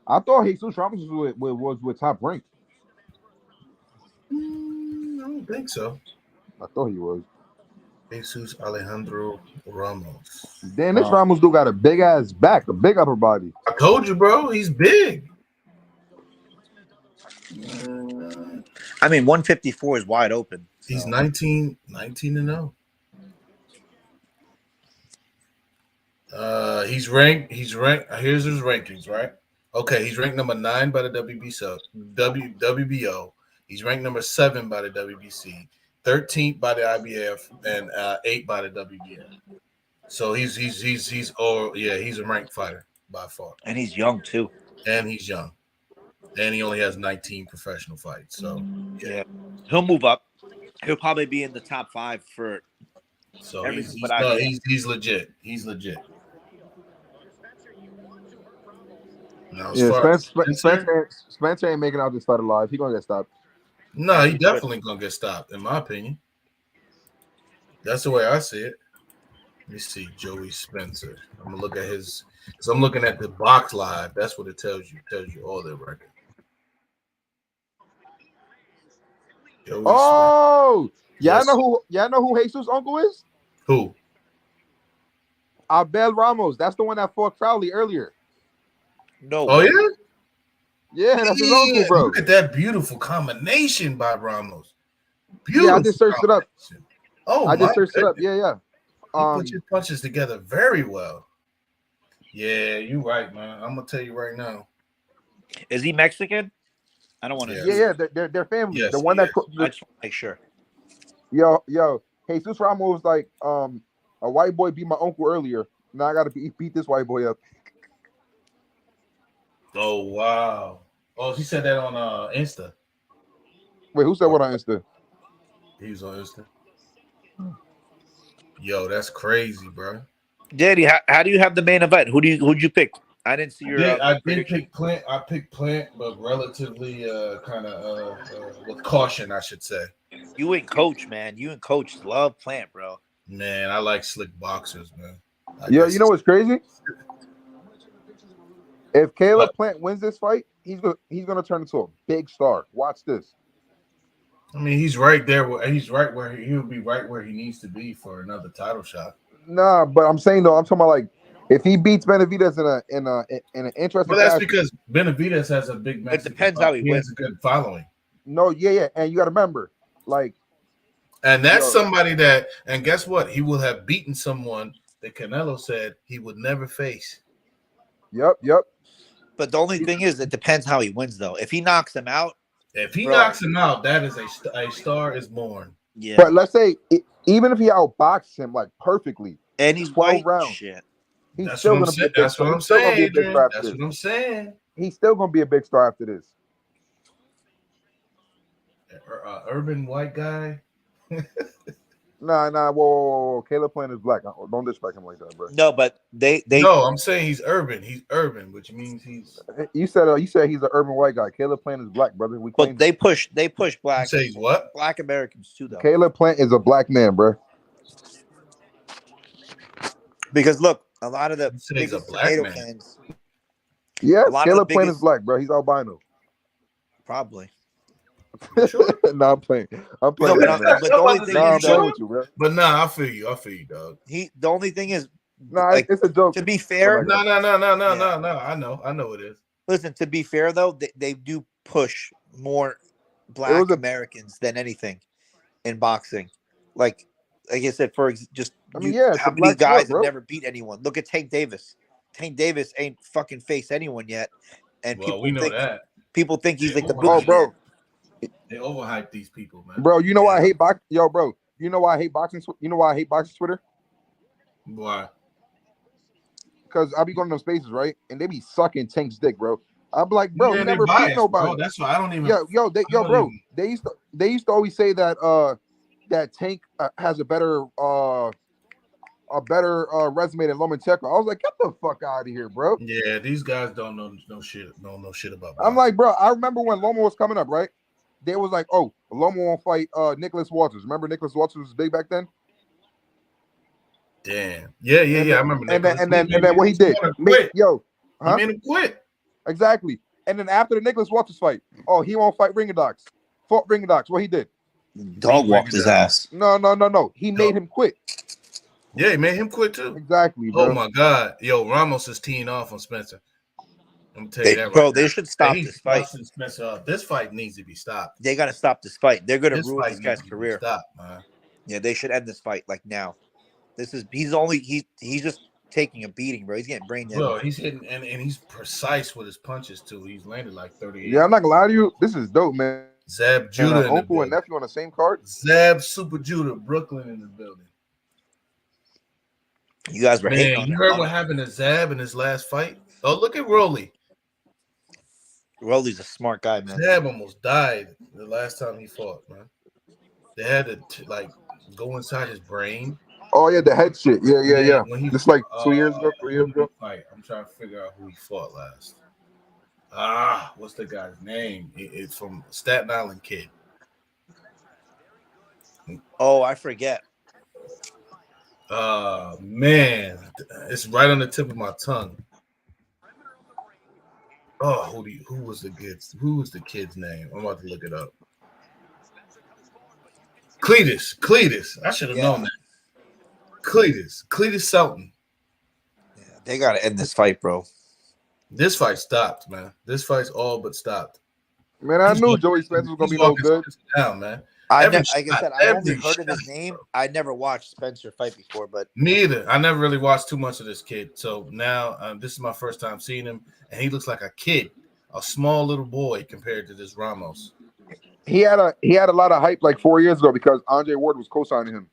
I thought Jesus Ramos was with top rank. I don't think so. I thought he was. Jesus Alejandro Ramos. Damn, this Ramos dude got a big ass back, a big upper body. I told you, bro. He's big. I mean, 154 is wide open. So. He's 19 and 0. He's ranked. Here's his rankings, right? Okay, he's ranked number 9 by the WBO. He's ranked number 7 by the WBC, 13th by the IBF, and 8 by the WBA. So he's a ranked fighter by far. And he's young too. And he's young. And he only has 19 professional fights. So yeah. He'll move up. He'll probably be in the top 5 for. So he's legit. He's legit. Now, Spencer ain't making out this fight alive. He gonna get stopped. No, he definitely gonna get stopped, in my opinion. That's the way I see it. Let me see, Joey Spencer. I'm gonna look at his. So I'm looking at the box live. That's what it tells you. It tells you all their record. Joey Y'all Yes. know who Jesus' uncle is? Who? Abel Ramos. That's the one that fought Crowley earlier. No. Oh yeah. Yeah, that's his uncle, bro. Look at that beautiful combination by Ramos. Beautiful. Yeah, I just searched it up. Oh, I just searched it goodness. up. Yeah. You put your punches together very well. Yeah, you're right, man. I'm gonna tell you right now. Is he Mexican? I don't want to. Yeah. They're family. Yes, the one he that. is. I just want to make sure. Yo, Jesus Ramos was like, a white boy beat my uncle earlier. Now I gotta beat this white boy up. Oh wow. Oh, he said that on Insta. Wait, who said what on Insta? He was on Insta. Yo, that's crazy, bro. Daddy, how do you have the main event? Who'd you pick? I didn't see your. I did pick Plant. I picked Plant, but relatively kind of with caution, I should say. You and Coach, man. You and Coach love Plant, bro. Man, I like slick boxers, man. Yeah, you know what's crazy? If Caleb Plant wins this fight, he's gonna turn into a big star. Watch this. I mean, he's right there. He's right where he'll be right where he needs to be for another title shot. Nah, but I'm saying though, I'm talking about like if he beats Benavidez in an interesting. But that's because Benavidez has a big. It depends how he has a good following. No, yeah, and you got to remember, like, and that's somebody that, and guess what? He will have beaten someone that Canelo said he would never face. Yep. But the only thing is, it depends how he wins, though. If he knocks him out, knocks him out, that is a star is born. Yeah. But let's say even if he outboxes him like perfectly, and he's 12 rounds, shit. He's still gonna be. That's what I'm saying. That's what I'm saying. He's still gonna be a big star after this. Urban white guy. Nah. Whoa. Caleb Plant is black. Don't disrespect him like that, bro. No, but they. No, I'm saying he's urban. He's urban, which means he's. You said he's an urban white guy. Caleb Plant is black, brother. But they push black. You say he's what? Black Americans too, though. Caleb Plant is a black man, bro. Because look, a lot of the biggest tomato fans. Yeah, Caleb Plant is black, bro. He's albino. Probably. Sure. No, I'm playing. No, but the only thing I'm playing with you, bro. But nah, I feel you, dog. The only thing is, it's a joke. To be fair, no. I know it is. Listen, to be fair though, they do push more black Americans than anything. in boxing. Like I said, just I mean, yeah, it's how a many black sport, guys have bro. never beat anyone? Look at Tank Davis. Tank Davis ain't fucking faced anyone yet, and Well, we know that. people think he's They like the Oh, overhype, boogeyman. bro, they overhype these people, man. bro, you know why I Yeah. hate box? Yo, bro, you know why I hate boxing? You know why I hate boxing Twitter? Why? Because I be going to those spaces, right? And they be sucking Tank's dick, bro. I'm like, bro, he Yeah, they never beat biased, bro. nobody. That's why I don't even. Bro. Even, They used to always say that that Tank has a better resume than Lomachenko. I was like, get the fuck out of here, bro. yeah, these guys don't know no shit. Don't know shit about I'm boxing. like, bro, I remember when Loma was coming up, right? They was like, oh, Loma won't fight Nicholas Walters. Remember Nicholas Walters was big back then? Damn. Yeah. I remember And Nicholas. then what he did, Quit. huh? He made him quit. Exactly. And then after the Nicholas Walters fight, oh, he won't fight Ringadox. Fought Ringadox. What he did? Dog walked his ass. No. He made him quit. Yeah, he made him quit too. Exactly, bro. Oh my God. Yo, Ramos is teeing off on Spencer. I'm gonna tell you that, Bro, right they now. should stop He's this fight. busting Spencer up. This fight needs to be stopped. They got to stop this fight. They're gonna This ruin fight this guy's needs to be career. stopped, man. Yeah, they should end this fight like now. He's just taking a beating, bro. He's getting brain damage. Bro, he's hitting and he's precise with his punches too. He's landed like 38. Yeah, I'm not gonna lie to you. This is dope, man. Zab Judah in the uncle and building. nephew on the same card. Zab Super Judah, Brooklyn in the building. You guys were hating Man, on you heard what happened to Zab in his last fight? Oh, look at Rolly. Rolly's a smart guy, man. Zab almost died the last time he fought, man. They had to like go inside his brain. Oh yeah, the head shit. Yeah. When he, Just like 2 years ago, 3 years ago. Fight. I'm trying to figure out who he fought last. What's the guy's name? It's from Staten Island kid. Oh, I forget. Man, it's right on the tip of my tongue. Oh, who was the kid's name? I'm about to look it up. Cletus. I should have known that. Cletus Selton. Yeah, they gotta end this fight, bro. This fight stopped, man. This fight's all but stopped. Man, I knew Joey Spencer was gonna be no good. Down, man. Like I said, I only heard of his shot, name. bro. I never watched Spencer fight before, but Me either. I never really watched too much of this kid. So now this is my first time seeing him, and he looks like a kid, a small little boy compared to this Ramos. He had a lot of hype like 4 years ago because Andre Ward was co-signing him.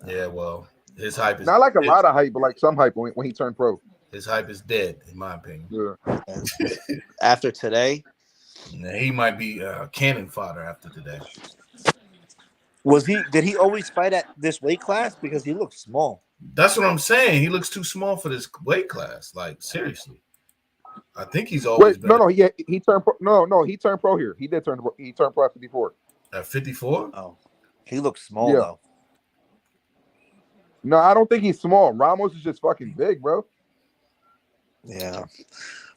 Yeah, well, his hype is Not like a lot of hype, but like some hype when he turned pro. his hype is dead, in my opinion. Yeah. after today, Now, he might be cannon fodder after today. did he always fight at this weight class? Because he looks small. That's what I'm saying. He looks too small for this weight class. Like, seriously. I think he's always been he turned pro. No, he turned pro here. He turned pro at 54. at 54. Oh, he looks small Yeah. though. No, I don't think he's small. Ramos is just fucking big, bro. Yeah,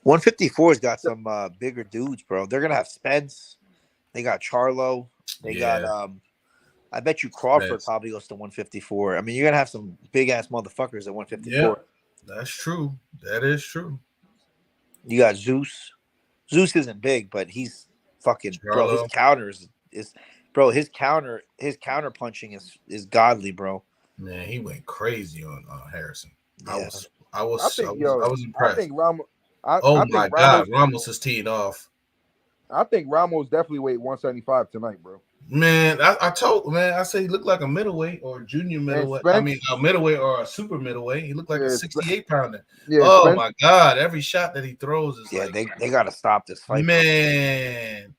154's got some bigger dudes, bro. They're gonna have Spence. They got Charlo. They got I bet you Crawford Spence. probably goes to 154. I mean, you're gonna have some big ass motherfuckers at 154. Yeah, that's true. That is true. You got Zeus. Zeus isn't big, but he's fucking bro. His Charlo. counter is bro. His counter punching is godly, bro. Man, he went crazy on Harrison. Yeah. I was impressed. I think Ramos. Ramos is teed off. I think Ramos definitely weighed 175 tonight, bro. Man, I said he looked like a middleweight or a junior middleweight. Spence, I mean, a middleweight or a super middleweight. He looked like a 68 pounder. Yeah, Oh Spence, my God! Every shot that he throws is they got to stop this fight, man.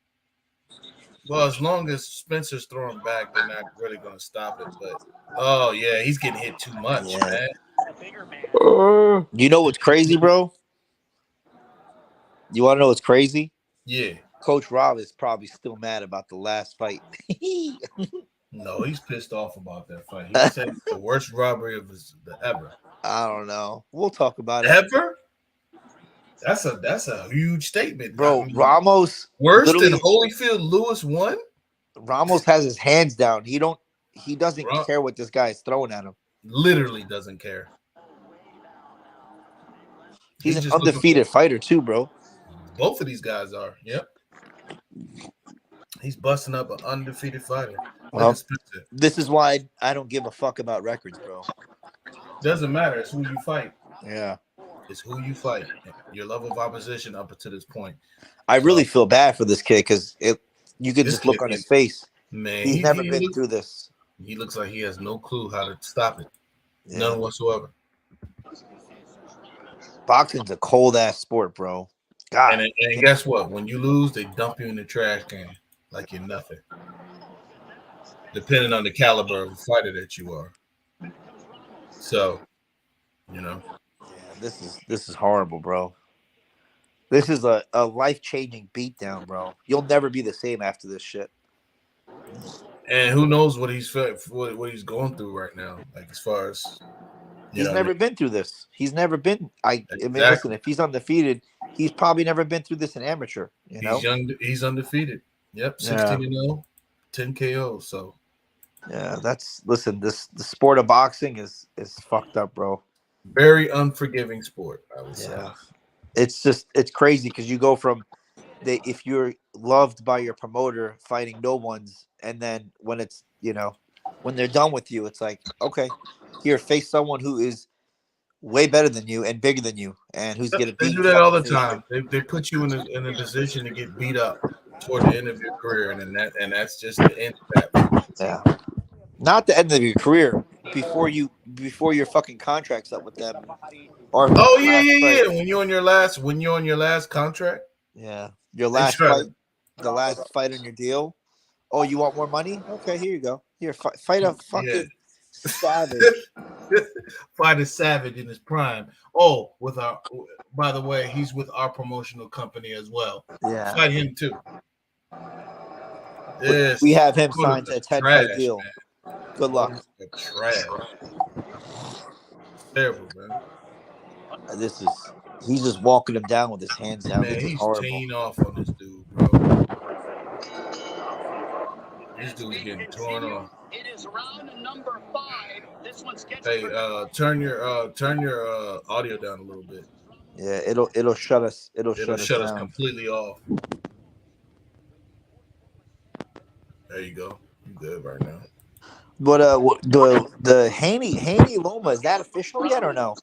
Well, as long as Spencer's throwing back, they're not really going to stop it. But oh yeah, he's getting hit too much, man. You know what's crazy, bro? You want to know what's crazy? Yeah. Coach Rob is probably still mad about the last fight. No, he's pissed off about that fight. He said it's the worst robbery of his ever. I don't know. We'll talk about it. Ever? That's a huge statement, Bro, I mean, Ramos worse than literally- Holyfield Lewis won? Ramos has his hands down. He doesn't Ram- care what this guy is throwing at him. Literally doesn't care. He's an just looking undefeated fighter too, bro. Both of these guys are. Yep. He's busting up an undefeated fighter. Well, expensive. this is why I don't give a fuck about records, bro. Doesn't matter. It's who you fight. Yeah. It's who you fight. Your level of opposition up to this point. I really So, feel bad for this kid because you could this just look kid on his is- face. Man, He's never been through this. He looks like he has no clue how to stop it. Yeah. None whatsoever. Boxing's a cold ass sport, bro. God. And guess what? When you lose, they dump you in the trash can like you're nothing. Depending on the caliber of fighter that you are. So, Yeah, this is horrible, bro. This is a life-changing beatdown, bro. You'll never be the same after this shit. and who knows what he's going through right now? Like as far as He's never been through this. He's never been. I mean, listen. If he's undefeated, he's probably never been through this in amateur. You know, he's young. He's undefeated. Yep, 16-0, 10 KO. So yeah, the sport of boxing is fucked up, bro. very unforgiving sport, I would say. It's crazy because you go from if you're loved by your promoter fighting no ones, and then when it's when they're done with you, it's like, okay, here, face someone who is way better than you and bigger than you, and who's gonna beat you. They do that all the time. They put you in a position to get beat up toward the end of your career, and that's just the end of that. Yeah, not the end of your career. Before your fucking contract's up with them. Or yeah. When you're on your last contract. Yeah, your last fight, the last fight on your deal. Oh, you want more money? Okay, here you go. Here, fight a fucking savage. Fight a savage in his prime. Oh, by the way, he's with our promotional company as well. Yeah, fight him too. Yes, we have him signed to a 10-fight deal. Man. Good luck. Trash. Terrible, man. He's just walking him down with his hands down. Man, he's horrible. teeing off on this dude, bro. This dude's getting torn off. It is round number 5. This one's Hey, turn your audio down a little bit. Yeah, it'll shut us. It'll shut us completely off. There you go. You good right now. But the Haney Loma, is that official yet or no?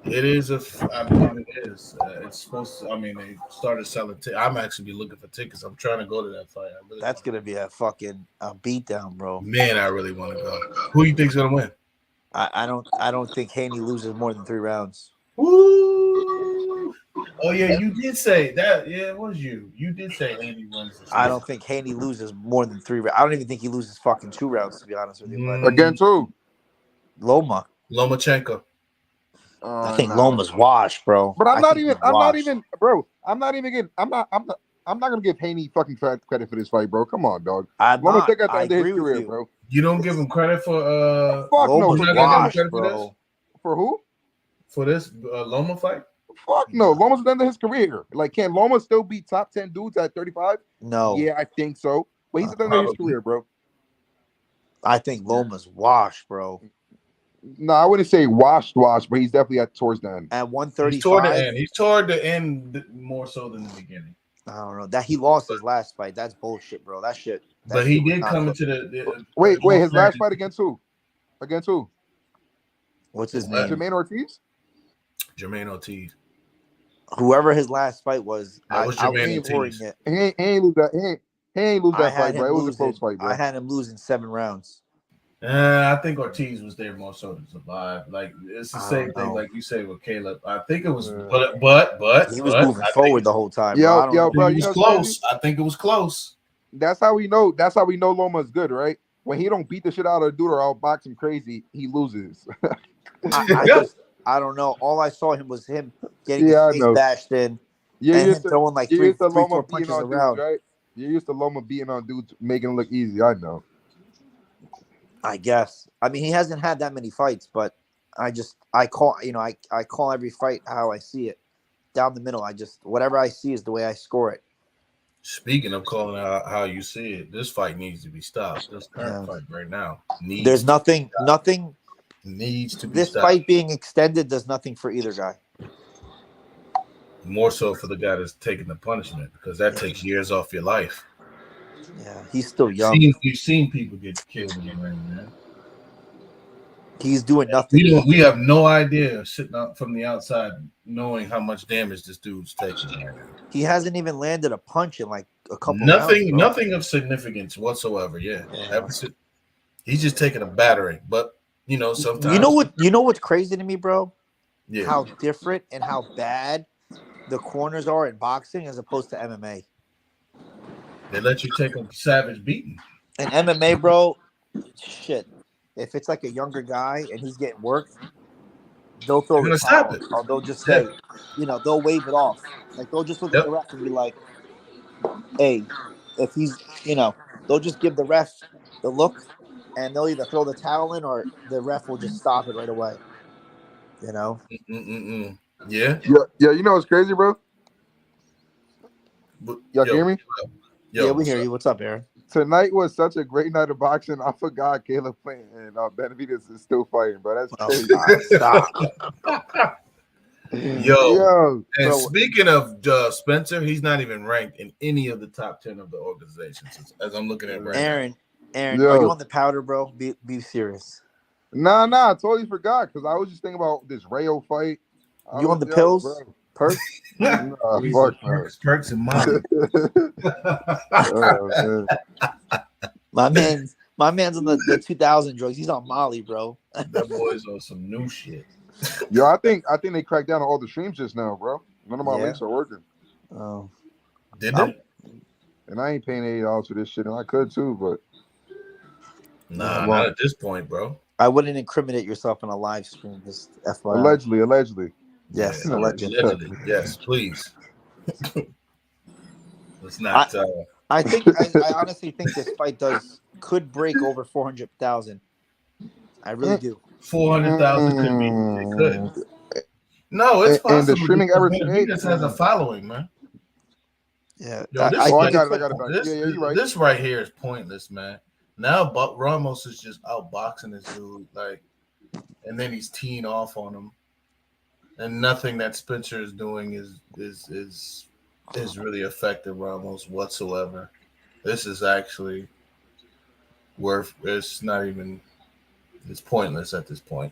It is. I believe it is. It's supposed to. I mean, they started selling tickets. I'm actually looking for tickets. I'm trying to go to that fight. That's gonna be a fucking beatdown, bro. Man, I really want to go. Who do you think's gonna win? I don't think Haney loses more than 3 rounds. Woo! Oh yeah, you did say that. Yeah, it was you. You did say Haney wins. I don't think Haney loses more than 3 rounds. I don't even think he loses fucking 2 rounds, to be honest with you. Against who? Lomachenko. I think Loma's washed, bro. But I'm not even gonna give Haney fucking credit for this fight, bro. Come on, dog. Loma took at the end of his career, bro. You don't give him credit for fuck Loma's no. washed, bro. For who? For this Loma fight? Fuck no. Loma's at the end of his career. Like, can Loma still beat top 10 dudes at 35? No. Yeah, I think so. But he's at the end of his career, bro. I think Loma's washed, bro. No, I wouldn't say washed, but he's definitely towards the end. At 135, he's toward the end more so than the beginning. I don't know that he lost his last fight. That's bullshit, bro. That shit. But he did come into the wait. His last fight against who? Against who? What's his name? Jermaine Ortiz. Jermaine Ortiz. Whoever his last fight was, I was Jermaine Ortiz. He ain't lose that. He ain't lose that fight, bro. It was a close fight, bro. I had him losing 7 rounds. I think Ortiz was there more so to survive. Like it's the same thing, like you say with Caleb. I think it was, but he was moving forward the whole time. Bro, it was close. I think it was close. That's how we know. That's how we know Loma is good, right? When he don't beat the shit out of a dude or outbox him crazy, he loses. I don't know. All I saw was him getting his face bashed in, and him throwing like 3-4 punches around. Dudes, right? You're used to Loma beating on dudes, making it look easy. I know. I guess. I mean, he hasn't had that many fights, but I call every fight how I see it, down the middle. Whatever I see is the way I score it. Speaking of calling out how you see it, this fight needs to be stopped. This current fight right now there's nothing needs to be this stopped. Fight being extended does nothing for either guy. More so for the guy that's taking the punishment, because that takes years off your life. Yeah, he's still young. You've seen people get killed in the ring, man. He's doing nothing. We have no idea sitting out from the outside knowing how much damage this dude's taking right now. He hasn't even landed a punch in like a couple rounds. Bro. Nothing of significance whatsoever. Yeah. He's just taking a battering. But sometimes you know what's crazy to me, bro? Yeah. How different and how bad the corners are in boxing as opposed to MMA. They let you take a savage beating. In MMA, bro, shit. If it's like a younger guy and he's getting worked, they'll throw the towel, or they'll just say, they'll wave it off. Like they'll just look at the ref and be like, "Hey, if he's, they'll just give the ref the look, and they'll either throw the towel in or the ref will just stop it right away." Yeah. Yeah. You know what's crazy, bro? Y'all hear me? Yeah, we hear you. What's up, Aaron? Tonight was such a great night of boxing. I forgot Caleb Plant and Benavidez is still fighting, bro. That's crazy. Stop. Yo. And speaking of Spencer, he's not even ranked in any of the top 10 of the organizations. As I'm looking at right Aaron, now. Are you on the powder, bro? Be serious. Nah, I totally forgot because I was just thinking about this Rayo fight. You on the pills? Perks? Nah, fuck Perks and Molly. Oh, man. My man's on the 2000 drugs. He's on Molly, bro. That boy's on some new shit. Yo, I think they cracked down on all the streams just now, bro. None of my links are working. Oh, did they? And I ain't paying $80 for this shit, and I could too, but not at this point, bro. I wouldn't incriminate yourself on a live stream. Just FYI. Allegedly. Yes, yeah, allegedly. Yes, please. It's not. I honestly think this fight could break over 400,000. I really do. 400,000 could be. It could. No, it's possible. And the streaming average he just has a following, man. Yeah, I got it. Yeah, you're right. This right here is pointless, man. Now, Ramos is just outboxing this dude, and then he's teeing off on him, and nothing that Spencer is doing is really affecting Ramos whatsoever. This is actually it's not even. It's pointless at this point.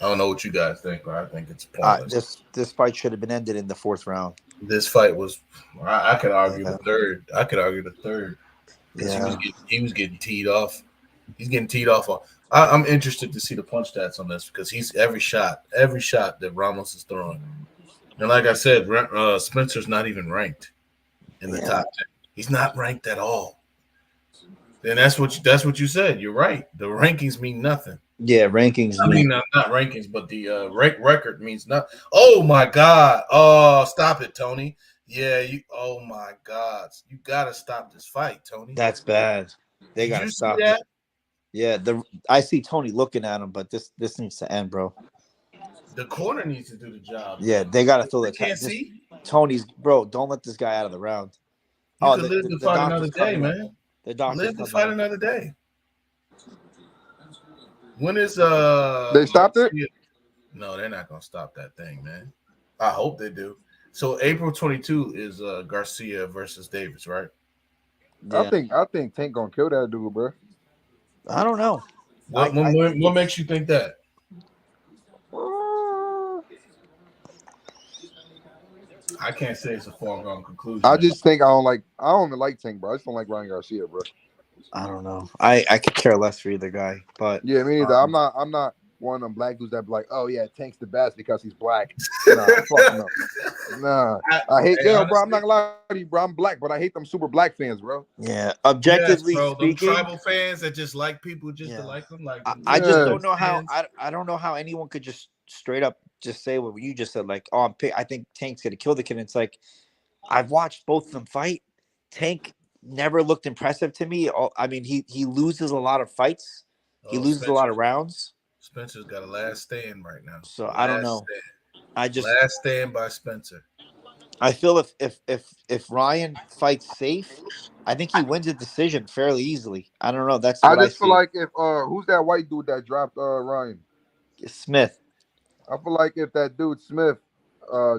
I don't know what you guys think, but I think it's pointless. This fight should have been ended in the 4th round. This fight was. I could argue the third. I could argue the third. Yeah. He was getting teed off. He's getting teed off on. I'm interested to see the punch stats on this because he's every shot that Ramos is throwing. And like I said, Spencer's not even ranked in the top 10. He's not ranked at all. And that's what you said. You're right. The rankings mean nothing. Yeah, rankings. I mean, not rankings, but the record means nothing. Oh my God! Oh, stop it, Tony. Yeah, oh my God! You gotta stop this fight, Tony. That's bad. They gotta stop it. Yeah, I see Tony looking at him, but this needs to end, bro. The corner needs to do the job. Yeah, they gotta throw the can't see. Tony's bro. Don't let this guy out of the round. You can live to fight another day, man. The doctor live to fight another day. When is they stopped it? No, they're not gonna stop that thing, man. I hope they do. So April 22 is Garcia versus Davis, right? Yeah. I think Tank gonna kill that dude, bro. I don't know. What makes you think that? I can't say it's a foregone conclusion. I just think I don't even like Tank, bro. I just don't like Ryan Garcia, bro. I don't know. I could care less for either guy, but yeah, me neither. I'm not one of them black dudes that be like, oh yeah, Tank's the best because he's black. Nah, fuck no. Nah, I hate bro. I'm not gonna lie to you, bro. I'm black, but I hate them super black fans, bro. Yeah, objectively speaking, them tribal fans that just like people just to like them. Like I just don't know how. I don't know how anyone could just straight up just say what you just said. Like, oh, I think Tank's gonna kill the kid. And it's like I've watched both of them fight. Tank never looked impressive to me. I mean, he loses a lot of fights. He loses a lot of rounds. Spencer's got a last stand right now. So I don't know. Last stand by Spencer. I feel if Ryan fights safe, I think he wins a decision fairly easily. I don't know. That's what I just feel like if who's that white dude that dropped Ryan? Smith. I feel like if that dude Smith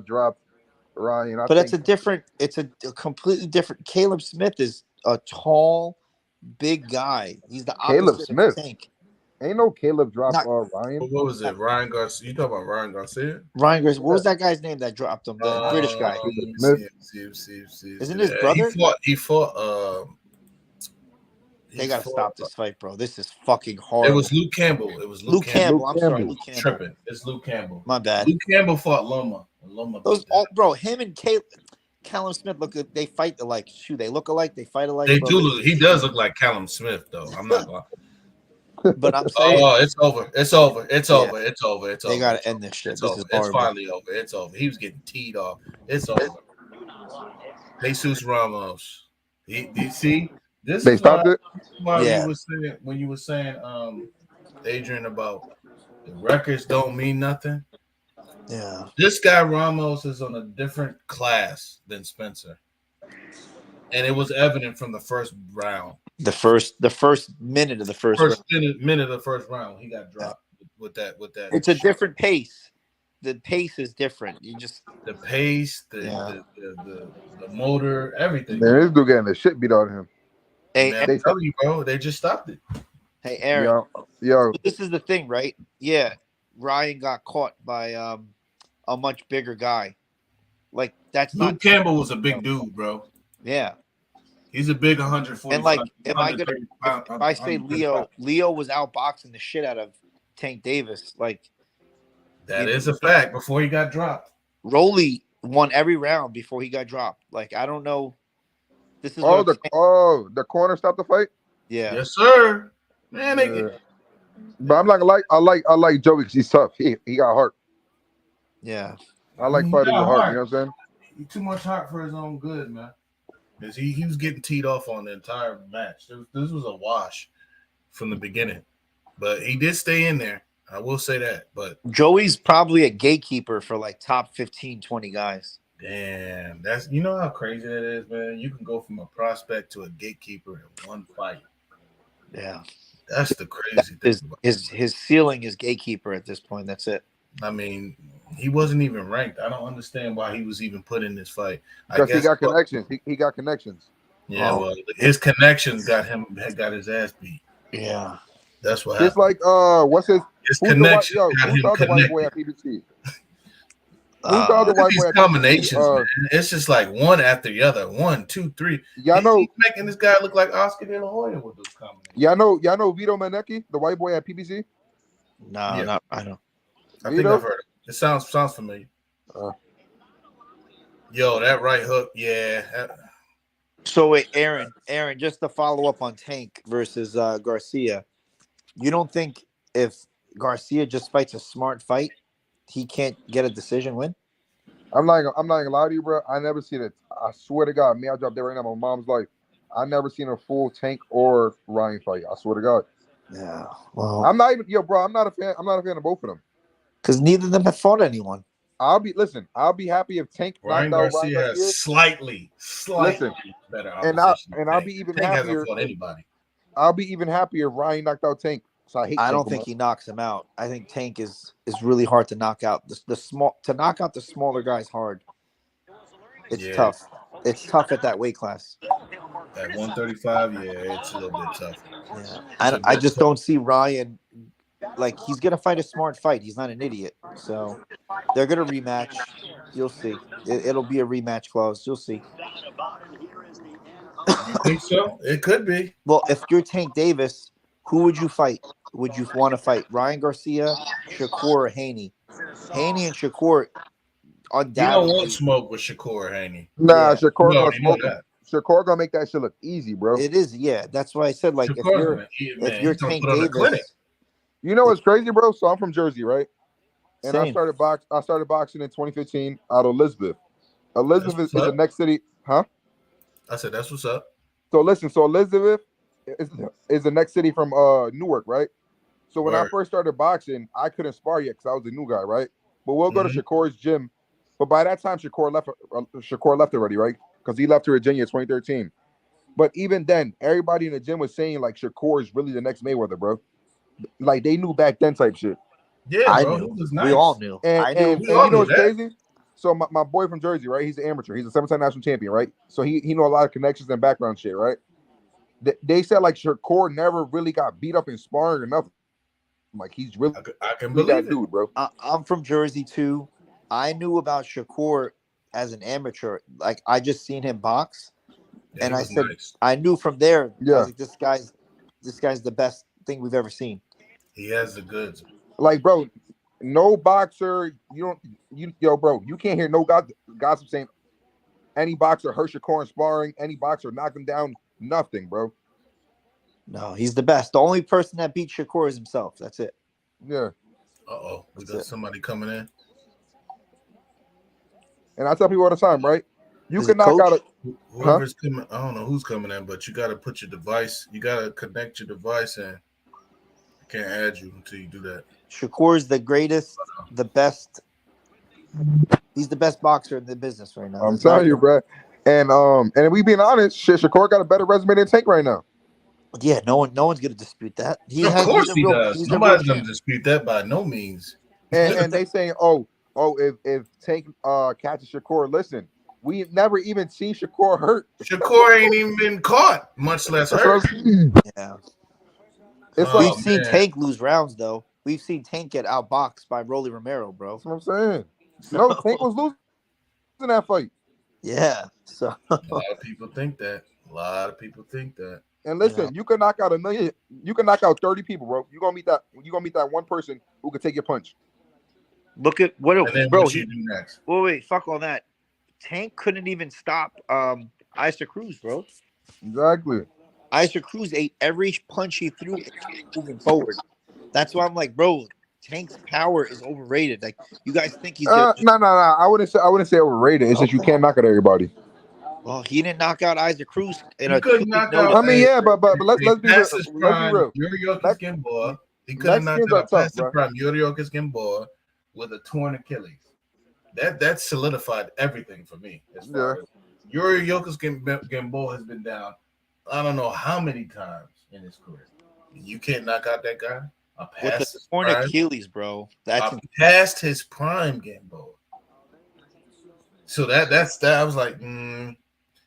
dropped Ryan, but it's a completely different. Caleb Smith is a tall, big guy. He's the Caleb opposite Smith. of Tank. Ain't no Caleb drop Not- Ryan. What was it? Ryan Garcia. You talking about Ryan Garcia? Ryan Grace. What was that guy's name that dropped him? The British guy. Smith. See. Isn't his brother? He fought. They gotta stop this fight, bro. This is fucking It horrible. was Luke Campbell. Luke Campbell. I'm sorry, Campbell. Luke Campbell. Tripping. It's Luke Campbell. My bad. Luke Campbell fought Loma. Loma Those beat that. all, bro. Him and Callum Smith look. They fight alike. Shoot, they look alike. They fight alike. They bro. do look. He does look like Callum Smith, though. I'm not gonna. But I'm saying Oh, it's over. It's over. It's Yeah. over. It's over. It's over. they gotta end this shit. It's This over. is It's horrible. finally over. It's over. He was getting teed off. It's over. Jesus Ramos. He see this. They is stopped it. why Yeah. you were saying when you were saying Adrian about the records don't mean nothing. Yeah. This guy Ramos is on a different class than Spencer, and it was evident from the first round. The first minute of the first round. Minute of the first round, he got dropped with that. It's a different pace. The pace is different. You just the pace, the motor, everything. Man, this dude getting the shit beat out of him. hey, Man, I'm telling you, bro, they just stopped it. hey Aaron. Yo, This is the thing, right? Yeah. Ryan got caught by a much bigger guy. Like that's Luke not Campbell was a big dude, bro. yeah. He's a big 140. And like if I say Leo was outboxing the shit out of Tank Davis, like that is a fact. Before he got dropped, Rolly won every round before he got dropped. Like I don't know. This is the corner stopped the fight. yeah. yes, sir. Man, Yeah. But I'm not gonna I like Joey because he's tough. He got heart. Yeah. I like He fighting got with heart. heart. You know what I'm saying? He too much heart for his own good, man. Because he was getting teed off on the entire match. This was a wash from the beginning, but he did stay in there. I will say that. But Joey's probably a gatekeeper for like top 15, 20 guys. damn, that's you know how crazy that is, man. You can go from a prospect to a gatekeeper in one fight. Yeah. That's the crazy thing. His ceiling is gatekeeper at this point. That's it. I mean, he wasn't even ranked. I don't understand why he was even put in this fight. Because he got connections. He got connections. Yeah, well, his connections got his ass beat. Yeah. That's what Just happened. like what's his Connection who's got him the other white boy connected. at PBC? Who's the other white These boy at combinations, PBC? man. It's just like one after the other. 1, 2, 3. Y'all know He's making this guy look like Oscar De La Hoya with those combinations. y'all know Vito Manecki, the white boy at PBC? No, Yeah. I don't. I think Vito? I've heard it. It sounds familiar. Yo, that right hook, yeah. So wait, Aaron, just to follow up on Tank versus Garcia, you don't think if Garcia just fights a smart fight, he can't get a decision win? I'm not gonna lie to you, bro. I never seen it. I swear to God, I'll drop that right now. My mom's life. I never seen a full Tank or Ryan fight. I swear to God. Yeah. Well, I'm not even bro. I'm not a fan of both of them. because neither of them have fought anyone. I'll be happy if Tank Ryan knocked out Garcia Ryan has Garcia. slightly Listen, better and opposition. I'll be even Tank happier. hasn't fought anybody. I'll be even happier if Ryan knocked out Tank. So I I don't Tank think he knocks him out. I think Tank is really hard to knock out. The small to knock out the smaller guys hard. It's tough. It's tough at that weight class. At 135, yeah, it's a little bit tough. Yeah. I just don't see Ryan like he's gonna fight a smart fight. He's not an idiot. So they're gonna rematch. You'll see. It'll be a rematch clause. You'll see. You think so? It could be. Well, if you're Tank Davis, who would you fight? Would you want to fight Ryan Garcia, Shakur, or Haney? Haney and Shakur You undoubtedly. don't want smoke with Shakur Haney. Nah, Yeah. Shakur You gonna already know smoke him. that. Shakur gonna make that shit look easy, bro. It is, yeah. That's why I said, like, Shakur's if gonna eat it, man. you're He's gonna Tank put on a clinic. Davis, You know what's crazy, bro? So I'm from Jersey, right? And I Same. started boxing in 2015 out of Elizabeth. Elizabeth is the next city, huh? I said, that's what's up. So listen, Elizabeth is the next city from Newark, right? So when I Word. first started boxing, I couldn't spar yet because I was a new guy, right? But we'll go to Shakur's gym. But by that time, Shakur left already, right? Because he left to Virginia in 2013. But even then, everybody in the gym was saying like Shakur is really the next Mayweather, bro. Like they knew back then type shit. Yeah, I bro. knew. He was nice. We all knew. And, I knew. and, We and all you know knew what's that. crazy? So my boy from Jersey, right? He's an amateur. He's a 7-time national champion, right? So he know a lot of connections and background shit, right? they said like Shakur never really got beat up in sparring or nothing. Like he's really I can that believe it. dude, bro. I'm from Jersey too. I knew about Shakur as an amateur. Like I just seen him box, Yeah, and he I was said nice. I knew from there. I Yeah, was like, this guy's the best thing we've ever seen. He has the goods. like bro, no boxer. Yo, bro, you can't hear no gossip saying any boxer hurt Shakur in sparring, any boxer knocked him down. Nothing, bro. No, he's the best. The only person that beat Shakur is himself. That's it. Yeah, We That's got it. somebody coming in. and I tell people all the time, right? You Is can it knock coach? out Whoever's coming, I don't know who's coming in, but you got to put your device. You got to connect your device in. I can't add you until you do that. Shakur is the greatest, the best. He's the best boxer in the business right now. I'm There's not telling you, even- bro. And we being honest, shit, Shakur got a better resume than Tank right now. Yeah, no one's gonna dispute that. Of course he does. He's a real Nobody's going to champ. dispute that by no means. And they saying, if Tank catches Shakur, listen, we never even seen Shakur hurt. Shakur ain't even been caught, much less That's what hurt. I'm saying. Yeah, It's Oh, we've like seen man. Tank lose rounds though. We've seen Tank get outboxed by Rolly Romero, bro. that's what I'm saying. No, Tank was losing that fight. Yeah. So A lot of people think that. A lot of people think that. And listen, you can knock out 1 million. You can knock out 30 people, bro. You gonna meet that one person who can take your punch. look at what, And then bro. what you do next? Wait, fuck all that. Tank couldn't even stop Isa Cruz, bro. Exactly. Isa Cruz ate every punch he threw and kept moving forward. That's why I'm like, bro, Tank's power is overrated. Like, you guys think he's gonna just, No. I wouldn't say overrated. It's just you can't knock out everybody. well, he didn't knock out Isaac Cruz in He a couldn't 2-week knock notice. out. I mean, yeah, but let's be real. Past his Let's be prime, real. Yuriorkis Gamboa. He could have knocked Mexicans are out tough, past the bro. prime Yuriorkis Gamboa with a torn Achilles. That solidified everything for me. As far as Yuriorkis Gamboa has been down, I don't know how many times in his career. You can't knock out that guy. With the torn Achilles, bro. That's past his prime Gamboa. So that's that. I was like,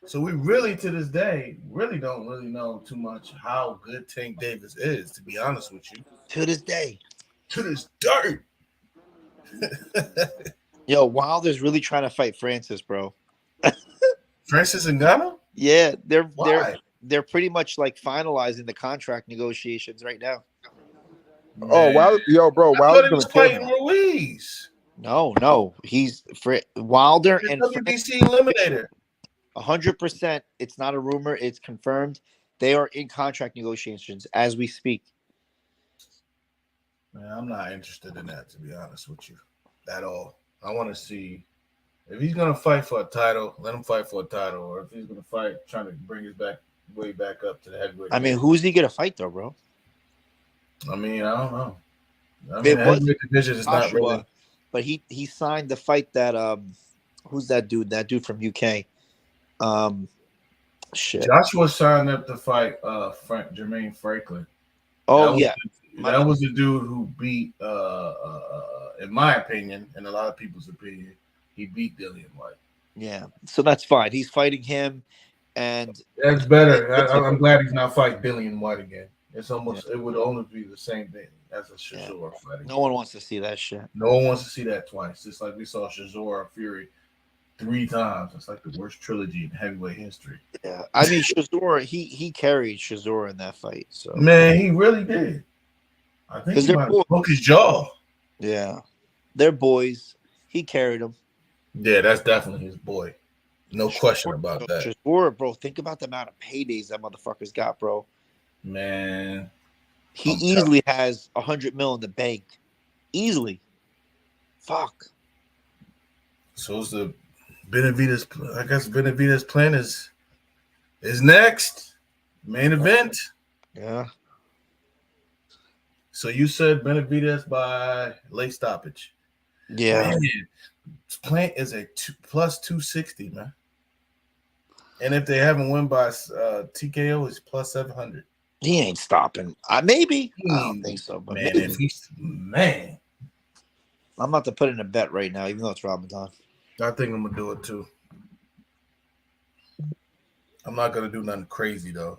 So we really, to this day, really don't really know too much how good Tank Davis is, to be honest with you. to this day. To this dirt. Yo, Wilder's really trying to fight Francis, bro. Francis Ngannou? Yeah, Why? they're pretty much like finalizing the contract negotiations right now. Oh, wow, yo, bro, I thought Wilder's he was gonna kill fighting him. Ruiz. No, he's Wilder The and WBC eliminator. 100%. It's not a rumor; it's confirmed. They are in contract negotiations as we speak. Man, I'm not interested in that, to be honest with you, at all. I want to see if he's gonna fight for a title, let him fight for a title, or if he's gonna fight trying to bring his way back up to the heavyweight. I mean, who's he gonna fight though, bro? I mean, I don't know. I It mean, the was heavyweight division is not Joshua, really. but he signed the fight that who's that dude? That dude from UK. Shit. Joshua signed up to fight Jermaine Franklin. Oh yeah. That was the dude who beat, in my opinion, and a lot of people's opinion, he beat Dillian White. Yeah. So that's fine. He's fighting him, and That's better. I'm glad he's not fighting Dillian White again. It's almost it would only be the same thing as a Shazor fighting. No one wants to see that shit. No one wants to see that twice. Just like we saw Shazor and Fury 3 times. It's like the worst trilogy in heavyweight history. Yeah. I mean, Shazor, he carried Shazor in that fight. So Man, he really did. I think he might have broke his jaw. Yeah. They're boys. He carried them. Yeah, that's definitely his boy. No question about that. Shazor, bro, think about the amount of paydays that motherfuckers got, bro. Man. He easily has $100 million in the bank. Easily. Fuck. So it's the Benavidez. I guess Benavidez-Plant is next. Main event. Yeah. So you said Benavidez by late stoppage. Yeah. Man, Plant is a plus 260, man. And if they haven't won by TKO, it's plus 700. He ain't stopping. Maybe. I don't think so. But Man, maybe. if he's man. I'm about to put in a bet right now, even though it's Ramadan. I think I'm gonna do it too. I'm not gonna do nothing crazy though.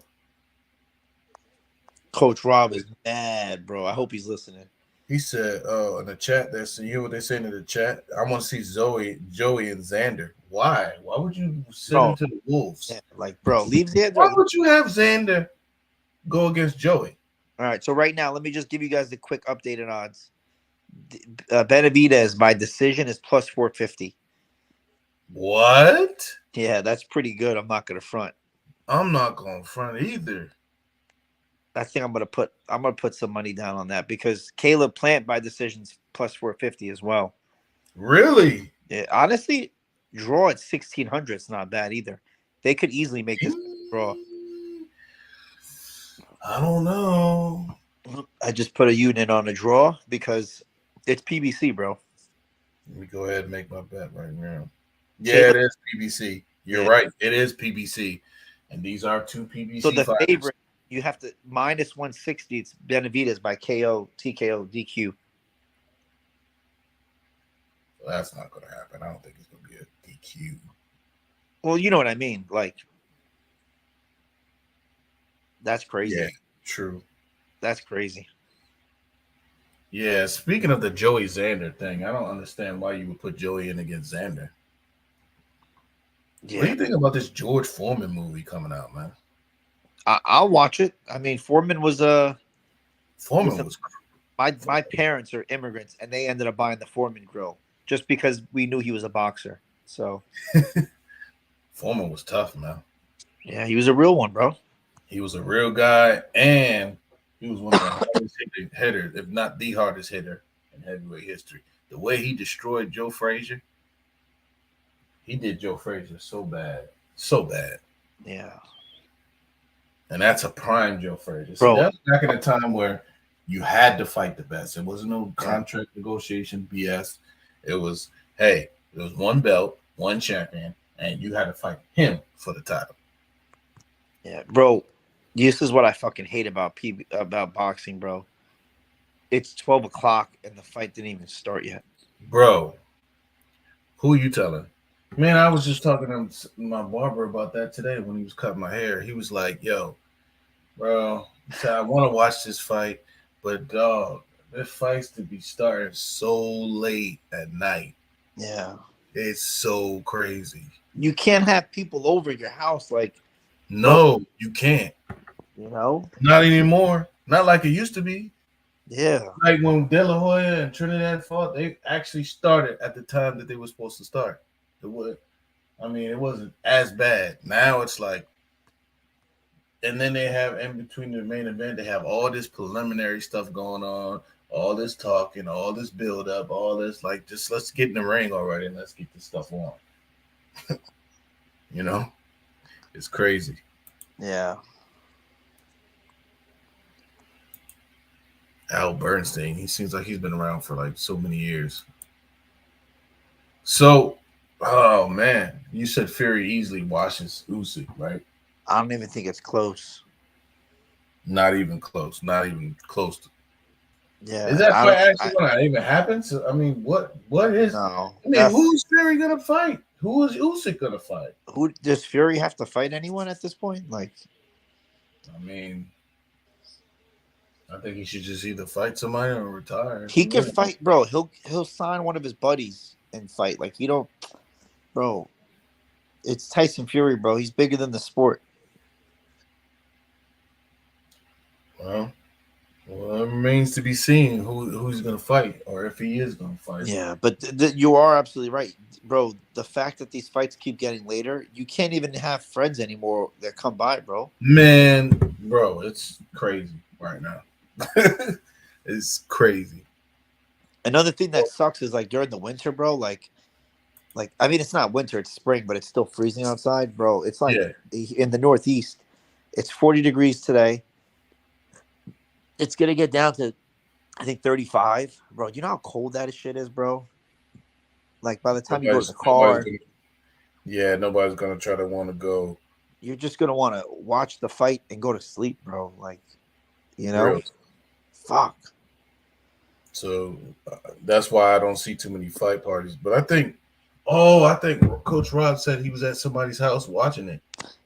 Coach Rob is mad, bro. I hope he's listening. He said, in the chat, you hear what they saying in the chat? I want to see Joey, and Xander. Why? Why would you send Bro, him to the Wolves? yeah, like, bro, leave Xander. Why would you have Xander go against Joey? All right, so right now, let me just give you guys the quick updated odds. Benavidez by decision is plus 450. What? Yeah, that's pretty good. I'm not gonna front. I'm not going to front either. I think I'm gonna put some money down on that because Caleb Plant by decisions plus 450 as well. Really? Yeah, honestly, draw at 1600 is not bad either. They could easily make this draw. I don't know. I just put a unit on a draw because it's PBC, bro. Let me go ahead and make my bet right now. Yeah, it is PBC. You're right. It is PBC. And these are two PBC So the fighters. favorite, you have to minus 160. It's Benavidez by KO, TKO, DQ. Well, that's not going to happen. I don't think it's going to be a DQ. Well, you know what I mean. Like, that's crazy. Yeah, true. That's crazy. Yeah, speaking of the Joey Xander thing, I don't understand why you would put Joey in against Xander. Yeah. What do you think about this George Foreman movie coming out, man? I'll watch it. I mean, Foreman was my parents are immigrants, and they ended up buying the Foreman grill just because we knew he was a boxer. So Foreman was tough, man. Yeah, he was a real one, bro. He was a real guy, and he was one of the hardest hitters, if not the hardest hitter in heavyweight history. The way he destroyed Joe Frazier, he did Joe Frazier so bad. Yeah. And that's a prime Joe Frazier. Bro. See, that was back in a time where you had to fight the best. There wasn't no contract negotiation BS. It was, hey, there was one belt, one champion, and you had to fight him for the title. Yeah, bro. This is what I fucking hate about boxing, bro. It's 12 o'clock and the fight didn't even start yet. Bro, who you telling? Man, I was just talking to my barber about that today when he was cutting my hair. He was like, yo, bro, he said, I want to watch this fight, but dog, this fight's to be starting so late at night. Yeah. It's so crazy. You can't have people over your house like. No, you can't. You know? Not anymore. Not like it used to be. Yeah. Like when De La Hoya and Trinidad fought, they actually started at the time that they were supposed to start. It wasn't as bad. Now it's like, and then they have in between the main event, they have all this preliminary stuff going on, all this talking, all this build up, all this like, just let's get in the ring already and let's get this stuff on. You know, it's crazy. Yeah. Al Bernstein, he seems like he's been around for like so many years. So, oh man, you said Fury easily washes Usyk, right? I don't even think it's close. Not even close. Not even close. Yeah. Is that fight actually going to even happen? So, I mean, what is? No. I mean, who's Fury going to fight? Who is Usyk going to fight? Who does Fury have to fight anyone at this point? Like, I mean, I think he should just either fight somebody or retire. He can fight, bro. He'll sign one of his buddies and fight. Like, you don't, bro. It's Tyson Fury, bro. He's bigger than the sport. Well, it remains to be seen who's going to fight or if he is going to fight. Yeah, but you are absolutely right, bro. The fact that these fights keep getting later, you can't even have friends anymore that come by, bro. Man, bro, it's crazy right now. It's crazy. Another thing that sucks is like during the winter, bro. Like I mean, it's not winter; it's spring, but it's still freezing outside, bro. It's like in the Northeast, it's 40 degrees today. It's gonna get down to, I think, 35, bro. You know how cold that shit is, bro. Like by the time you go to the car, nobody's gonna try to want to go. You're just gonna want to watch the fight and go to sleep, bro. Like, you know, Really? Fuck. So that's why I don't see too many fight parties. But I think Coach Rob said he was at somebody's house watching it.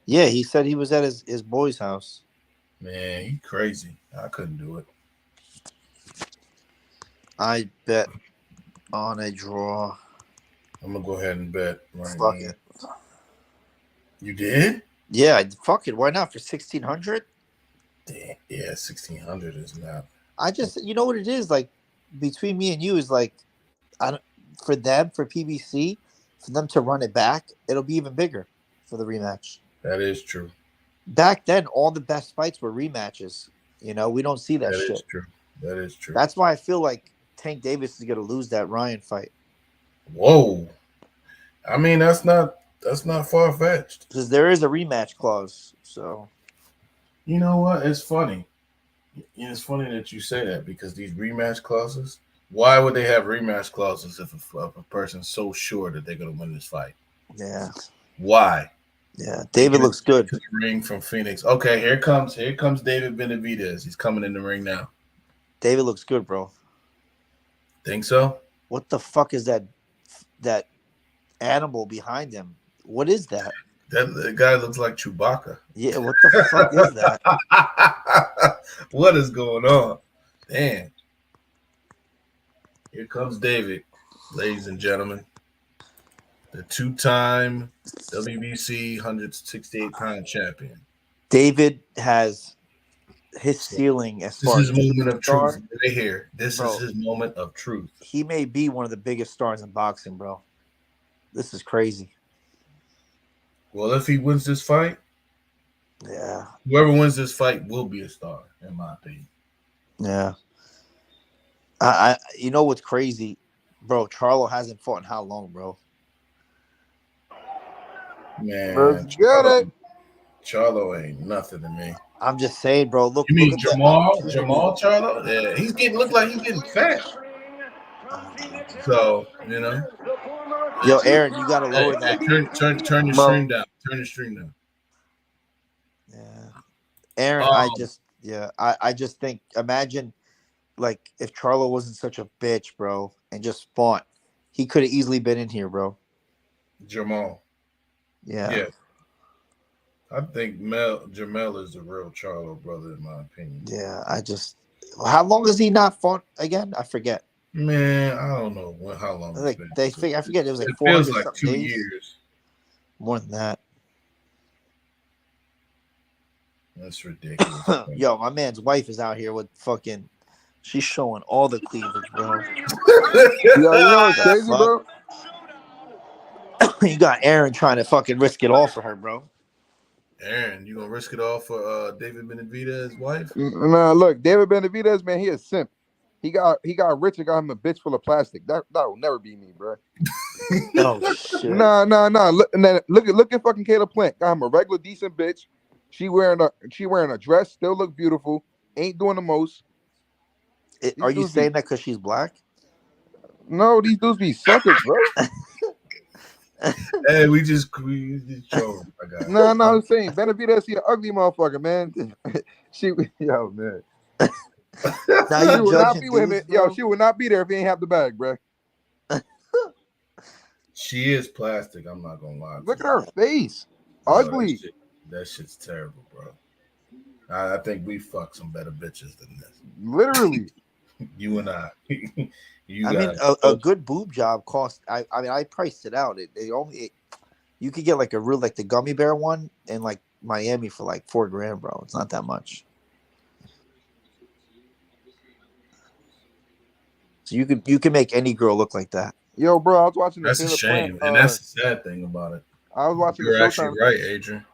Yeah, he said he was at his boy's house. Man, he crazy. I couldn't do it. I bet on a draw. I'm gonna go ahead and bet right Fuck now. it. You did? Yeah, fuck it. Why not for 1,600? Damn. Yeah, 1,600 is not. I just, you know what it is like between me and you is like, I don't, for them for PBC, for them to run it back, it'll be even bigger for the rematch. That is true. Back then, all the best fights were rematches. You know, we don't see that That shit. is true. That is true. That's why I feel like Tank Davis is gonna lose that Ryan fight Whoa. I mean, that's not far fetched. because there is a rematch clause. So You know what? It's funny. It's funny that you say that because these rematch clauses. Why would they have rematch clauses if a person's so sure that they're gonna win this fight? yeah, Why? yeah. David looks good. To the ring from Phoenix. Okay, here comes David Benavidez. He's coming in the ring now. David looks good, bro. Think so? What the fuck is that animal behind him? What is that? That guy looks like Chewbacca. Yeah, what the fuck is that? What is going on? Damn. Here comes David, ladies and gentlemen. The two-time WBC 168-pound champion. David has his ceiling as This far is as his moment of star. truth right here. This Bro. is his moment of truth. He may be one of the biggest stars in boxing, bro. This is crazy. Well, if he wins this fight, Yeah, whoever wins this fight will be a star, in my opinion. yeah. I you know what's crazy, bro? Charlo hasn't fought in how long, bro? Man, Charlo ain't nothing to me. I'm just saying, bro. Look, You mean look at Jamal the opportunity. Charlo? Yeah, he's look like he's getting fat. So, you know. Yo, Aaron, you gotta lower Hey, that. turn your stream down. Turn your stream down. Yeah, Aaron, I just think imagine like if Charlo wasn't such a bitch, bro, and just fought, he could have easily been in here, bro. Jamal. Yeah. Yeah. I think Jamel is the real Charlo brother, in my opinion. Yeah, how long has he not fought again? I forget. Man, I don't know how long it's Like been. I forget. It was like It 400 feels like something 2 days. years. More than that. That's ridiculous. Yo, my man's wife is out here with fucking. She's showing all the cleavage, bro. Yo, you know what's crazy, bro? You got Aaron trying to fucking risk it all for her, bro. Aaron, you gonna risk it all for David Benavidez' wife? Nah, look, David Benavidez, man, he is simp. He got rich and got him a bitch full of plastic. That will never be me, bro. Oh shit. Nah. Look at fucking Caleb Plant. Got him a regular decent bitch. She wearing a dress, still look beautiful. Ain't doing the most. Are you saying that because she's black? No, these dudes be suckers, bro. Hey, we just trolling, my guy. No, I'm saying Benavidez, she an ugly motherfucker, man. Yo, man. Now She you will not judging be with him. dudes, Yo, bro? she will not be there if he ain't have the bag, bro. She is plastic. I'm not gonna lie. Look at her face. Ugly. That shit's terrible, bro. I think we fuck some better bitches than this. Literally. You and I. A good boob job cost. I priced it out. You could get like a real like the gummy bear one in like Miami for like $4,000, bro. It's not that much. So you could make any girl look like that. Yo, bro, I was watching. That's a shame, and that's the sad thing about it. I was watching. You're actually right, Adrian.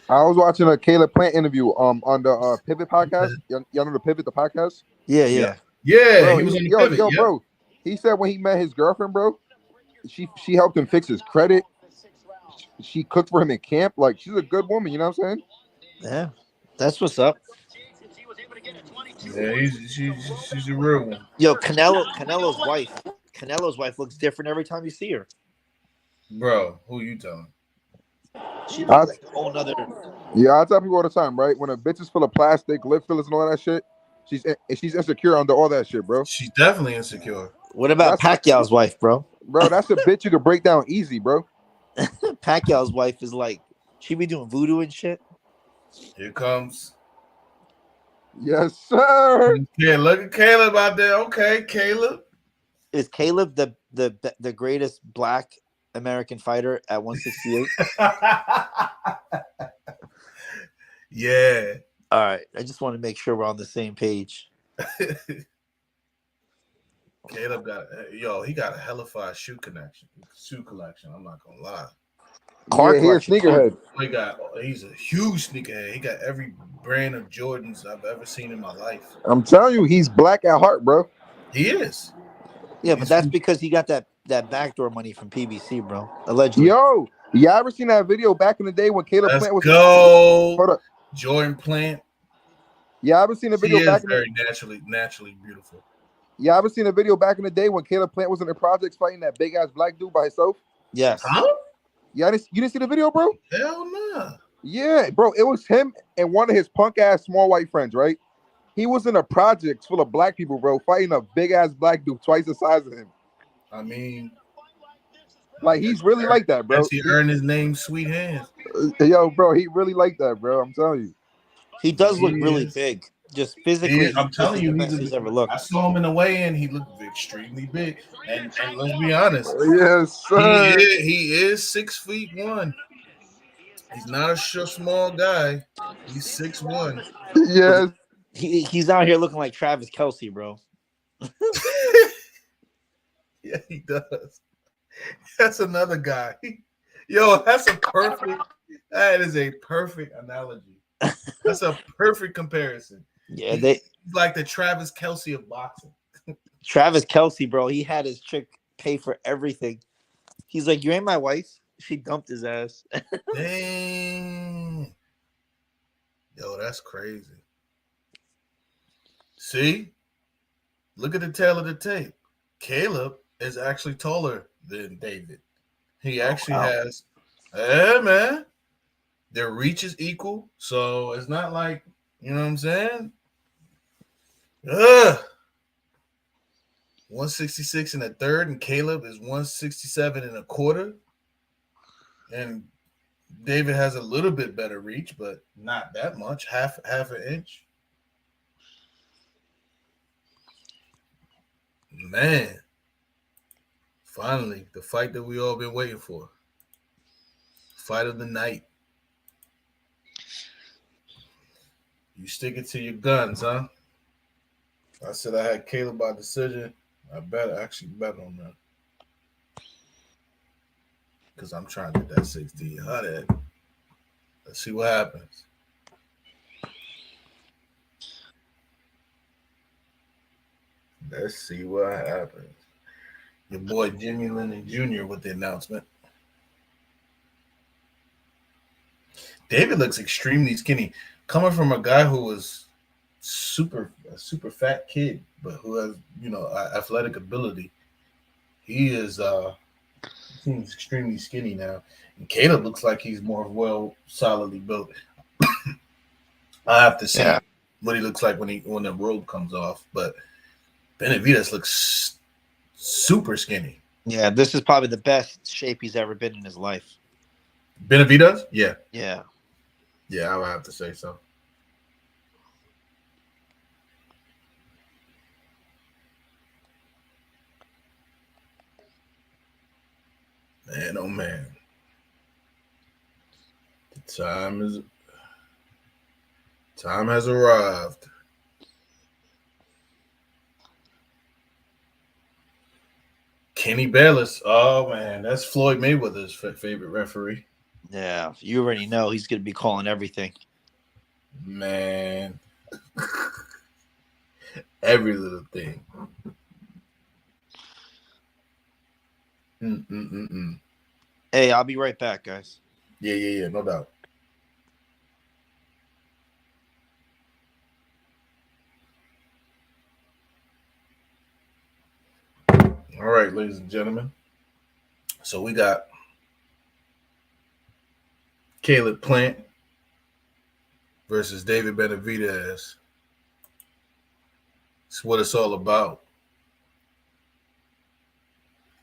I was watching a Caleb Plant interview on the Pivot podcast. Y'all know the Pivot, the podcast? Yeah. Bro, he was on the Pivot. Bro. He said when he met his girlfriend, bro, she helped him fix his credit. She cooked for him in camp. Like, she's a good woman, you know what I'm saying? Yeah, that's what's up. Yeah, she's a real one. Yo, Canelo's wife looks different every time you see her. Bro, who you telling? She looks like a whole nother. Yeah, I tell people all the time, right? When a bitch is full of plastic, lip fillers, and all that shit, she's insecure under all that shit, bro. She's definitely insecure. What about Pacquiao's wife, bro? Bro, that's a bitch you could break down easy, bro. Pacquiao's wife is like, she be doing voodoo and shit. Here comes Yes, sir. Yeah, look at Caleb out there. Okay, Caleb. Is Caleb the greatest black American fighter at 168? Yeah. All right, I just want to make sure we're on the same page. Caleb he got a hellified shoe collection. I'm not gonna lie. Car Yeah, he a collection. sneakerhead. He's a huge sneakerhead. He got every brand of Jordans I've ever seen in my life. I'm telling you, he's black at heart, bro. He is. Yeah, but that's because he got that backdoor money from PBC, bro. Allegedly. Yo, y'all ever seen that video back in the day when Caleb Let's Plant was? go. Hold up. Jordan Plant. Y'all ever seen a She video is back in very naturally beautiful. Y'all ever seen a video back in the day when Caleb Plant was in the projects fighting that big ass black dude by himself? Yes. Huh? You didn't see the video, bro? Hell nah. Yeah, bro. It was him and one of his punk ass small white friends, right? He was in a project full of black people, bro, fighting a big ass black dude twice the size of him. I mean, like he's really like that, bro. He earned his name, Sweet Hands. Yo, bro, he really like that, bro. I'm telling you. He does look really big. Just physically, I'm telling you, he's ever looked. I saw him in the weigh-in. He looked extremely big. And let's be honest, yes, sir. He is 6'1". He's not a small guy. He's 6'1". Yes. He's out here looking like Travis Kelce, bro. Yeah, he does. That's another guy. Yo, that is a perfect analogy. That's a perfect comparison. Yeah, He's like the Travis Kelce of boxing. Travis Kelce, bro, he had his chick pay for everything. He's like, "You ain't my wife." She dumped his ass. Dang. Yo, that's crazy. See? Look at the tail of the tape. Caleb is actually taller than David. He actually has, man. Their reach is equal, so it's not like, you know what I'm saying? 166 and a third, and Caleb is 167 and a quarter. And David has a little bit better reach, but not that much, half an inch. Man, finally, the fight that we all been waiting for. Fight of the night. You stick it to your guns, huh? I said I had Caleb by decision. I actually bet on that. Because I'm trying to get that 6D. Let's see what happens. Let's see what happens. Your boy Jimmy Lennon Jr. with the announcement. David looks extremely skinny. Coming from a guy who was a super fat kid, but who has, athletic ability. He is seems extremely skinny now. And Caleb looks like he's more solidly built. I have to see what he looks like when the robe comes off. But Benavidez looks super skinny. Yeah, this is probably the best shape he's ever been in his life. Benavidez? Yeah. Yeah. Yeah, I would have to say so. Man, oh man. The time has arrived. Kenny Bayless. Oh man, that's Floyd Mayweather's favorite referee. Yeah, you already know he's going to be calling everything. Man. Every little thing. Hey, I'll be right back, guys. Yeah, no doubt. All right, ladies and gentlemen. So we got Caleb Plant versus David Benavidez. It's what it's all about.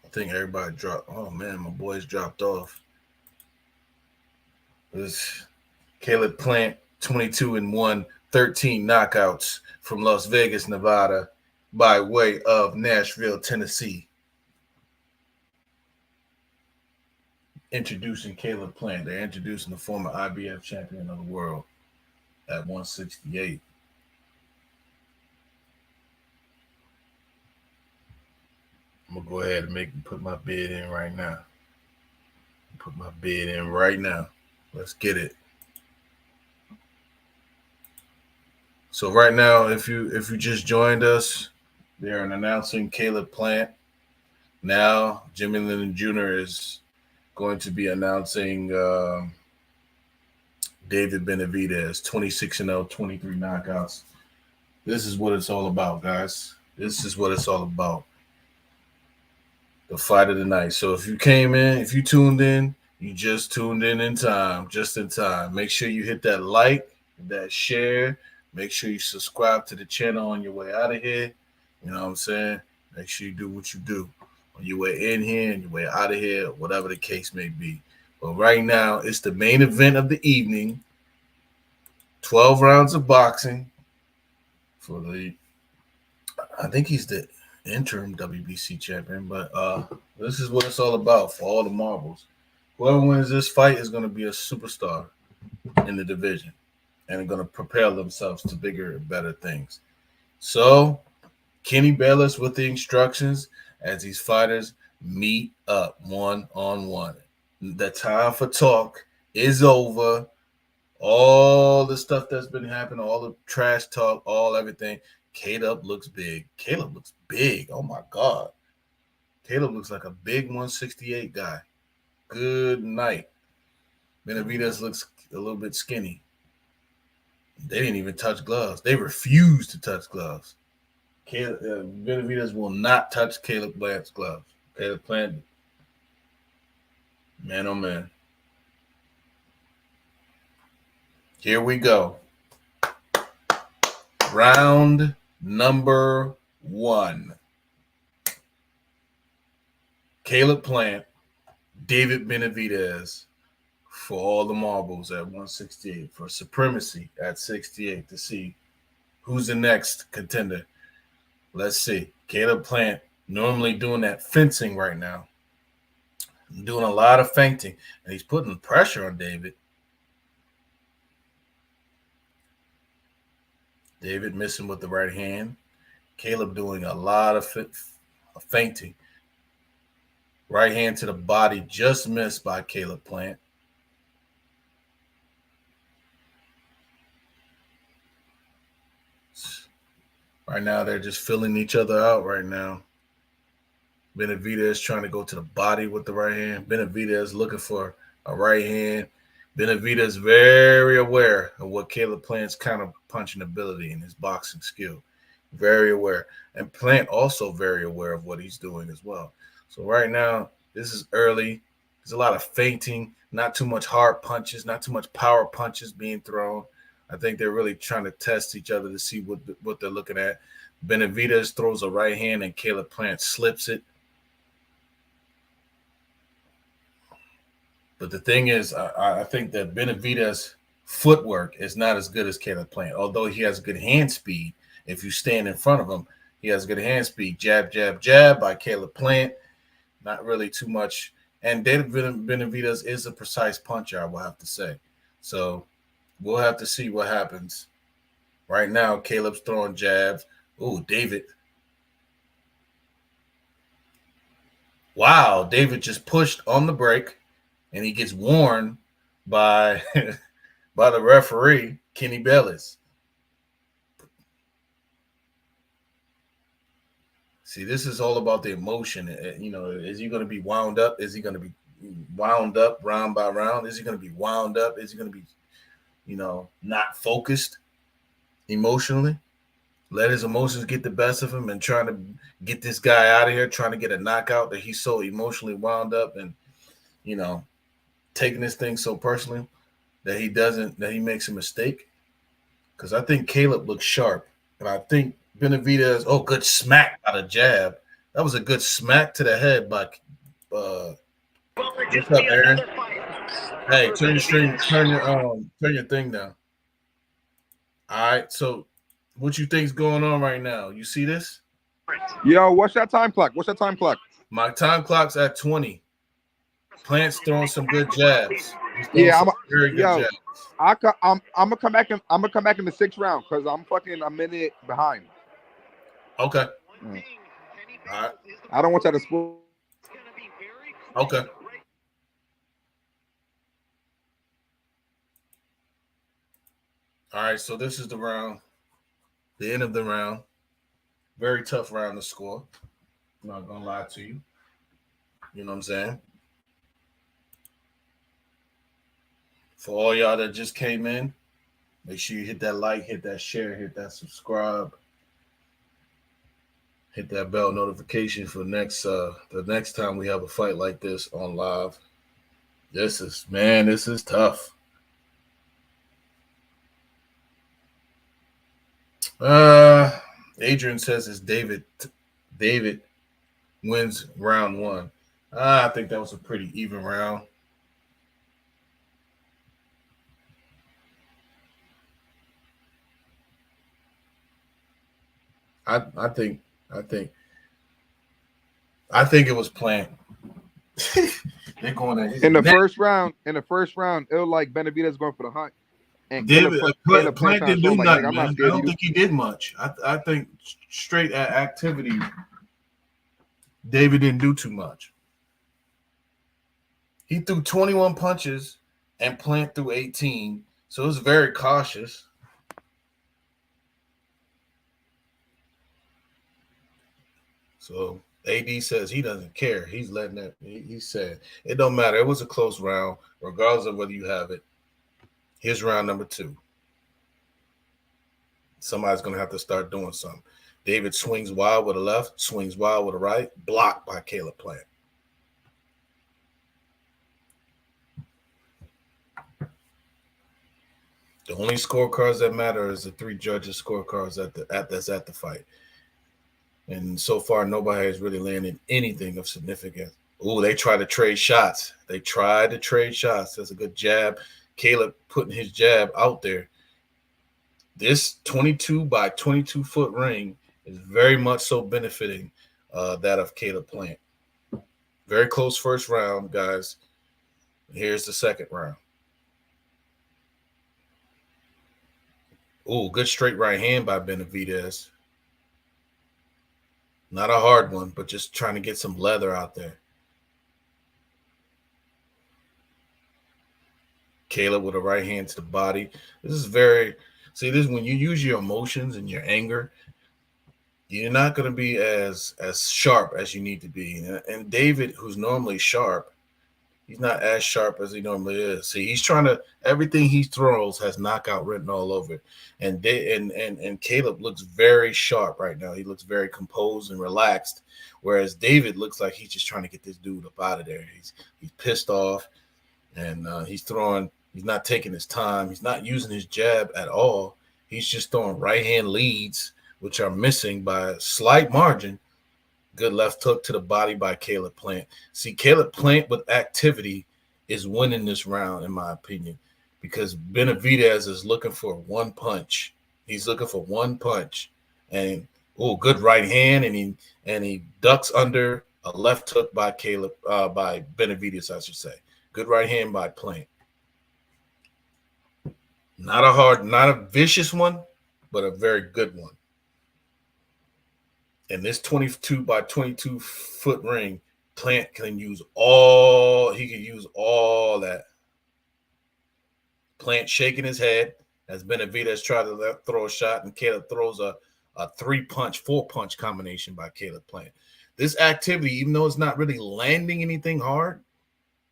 I think everybody dropped. Oh man, my boys dropped off. It was Caleb Plant 22-1 13 knockouts from Las Vegas, Nevada, by way of Nashville, Tennessee. Introducing Caleb Plant. They're introducing the former IBF champion of the world at 168. I'm gonna go ahead and put my bid in right now. Put my bid in right now. Let's get it. So right now, if you just joined us, they're announcing Caleb Plant. Now Jimmy Lennon Jr. is going to be announcing David Benavidez, 26-0, 23 knockouts. This is what it's all about, guys. This is what it's all about. The fight of the night. So if you came in, if you tuned in, you just tuned in time, just in time. Make sure you hit that like, that share. Make sure you subscribe to the channel on your way out of here. You know what I'm saying? Make sure you do what you do on your way in here and your way out of here, whatever the case may be. But right now, it's the main event of the evening. 12 rounds of boxing for the, I think he's the interim WBC champion, but this is what it's all about for all the marbles. Whoever wins this fight is going to be a superstar in the division and are going to propel themselves to bigger and better things. So, Kenny Bayless with the instructions as these fighters meet up one-on-one. The time for talk is over. All the stuff that's been happening, all the trash talk, all everything. Caleb looks big. Caleb looks big. Oh, my God. Caleb looks like a big 168 guy. Good night. Benavidez looks a little bit skinny. They didn't even touch gloves. They refused to touch gloves. Benavidez will not touch Caleb Plant's gloves. Caleb Plant, man, oh, man. Here we go. Round number 1. Caleb Plant, David Benavidez for all the marbles at 168, for supremacy at 68 to see who's the next contender. Let's see. Caleb Plant normally doing that fencing right now. Doing a lot of feinting, and he's putting pressure on David. David missing with the right hand. Caleb doing a lot of feinting. Right hand to the body, just missed by Caleb Plant. Right now, they're just filling each other out right now. Benavidez trying to go to the body with the right hand. Benavidez looking for a right hand. Benavidez very aware of what Caleb Plant's counter punching ability and his boxing skill. Very aware. And Plant also very aware of what he's doing as well. So right now, this is early. There's a lot of feinting, not too much hard punches, not too much power punches being thrown. I think they're really trying to test each other to see what they're looking at. Benavidez throws a right hand and Caleb Plant slips it. But the thing is, I think that Benavidez' footwork is not as good as Caleb Plant, although he has good hand speed. If you stand in front of him, he has good hand speed. Jab, jab, jab by Caleb Plant. Not really too much. And David Benavidez is a precise puncher, I will have to say. So we'll have to see what happens. Right now, Caleb's throwing jabs. Ooh, David. Wow, David just pushed on the break, and he gets warned by, by the referee, Kenny Bayless. See, this is all about the emotion. You know, is he going to be wound up? Is he going to be wound up round by round? Is he going to be wound up? Is he going to be, you know, not focused emotionally? Let his emotions get the best of him and trying to get this guy out of here, trying to get a knockout that he's so emotionally wound up and, you know, taking this thing so personally that he makes a mistake. Because I think Caleb looks sharp. And I think Benavidez, good smack out of jab. That was a good smack to the head by what's up, Aaron? Hey, turn your thing down. All right. So, what you think's going on right now? You see this? Yo, what's that time clock? What's that time clock? My time clock's at 20. Plant's throwing some good jabs. He's throwing Yeah, some very good yo, jabs. I'm gonna come back in the 6th round because I'm fucking a minute behind. Okay. Mm. All right. I don't want y'all to spoil. Okay. All right. So this is the round, the end of the round. Very tough round to score. I'm not gonna lie to you. You know what I'm saying? For all y'all that just came in, make sure you hit that like, hit that share, hit that subscribe, hit that bell notification for the next time we have a fight like this on live. This is tough. Uh Adrian says it's David. David wins round one. I think that was a pretty even round. I I think I think I think it was Plant. They're going at his In the neck. first round, it was like Benavidez going for the hunt, and David Caleb Plant Plant trying to didn't show do him like, nothing, I'm not man. scared I of don't you. think he did much. I think straight at activity, David didn't do too much. He threw 21 punches and Plant threw 18, so it was very cautious. So AD says he doesn't care. He's letting that. He said it don't matter. It was a close round, regardless of whether you have it. Here's round number two. Somebody's gonna have to start doing something. David swings wild with a left, swings wild with a right, blocked by Caleb Plant. The only scorecards that matter is the three judges' scorecards that's at the fight. And so far, nobody has really landed anything of significance. Ooh, they try to trade shots. They tried to trade shots. That's a good jab. Caleb putting his jab out there. This 22 by 22 foot ring is very much so benefiting that of Caleb Plant. Very close first round, guys. Here's the second round. Ooh, good straight right hand by Benavidez. Not a hard one, but just trying to get some leather out there. Caleb with a right hand to the body. This is very this when you use your emotions and your anger, you're not going to be as sharp as you need to be. And David, who's normally sharp, he's not as sharp as he normally is. See, he's trying to everything he throws has knockout written all over it. And Caleb looks very sharp right now. He looks very composed and relaxed, whereas David looks like he's just trying to get this dude up out of there. He's pissed off, and he's throwing. He's not taking his time. He's not using his jab at all. He's just throwing right hand leads, which are missing by a slight margin. Good left hook to the body by Caleb Plant. See, Caleb Plant with activity is winning this round, in my opinion, because Benavidez is looking for one punch. He's looking for one punch, and good right hand, and he ducks under a left hook by by Benavidez, I should say. Good right hand by Plant. Not a vicious one, but a very good one. And this 22 by 22 foot ring, Plant can use all that. Plant shaking his head as Benavidez tried to throw a shot, and Caleb throws a 4-punch combination by Caleb Plant. This activity, even though it's not really landing anything hard,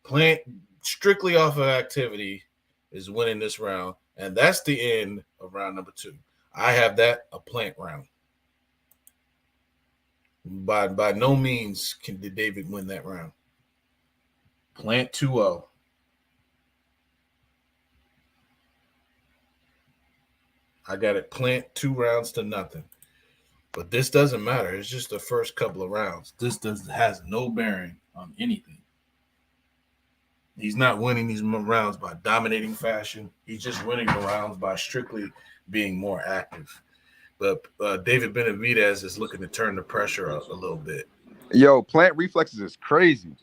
Plant strictly off of activity is winning this round. And that's the end of round number 2. I have that a Plant round. By no means did David win that round. Plant 2-0. I got it Plant 2 rounds to nothing. But this doesn't matter. It's just the first couple of rounds. This has no bearing on anything. He's not winning these rounds by dominating fashion. He's just winning the rounds by strictly being more active. But David Benavidez is looking to turn the pressure up a little bit. Yo, Plant reflexes is crazy.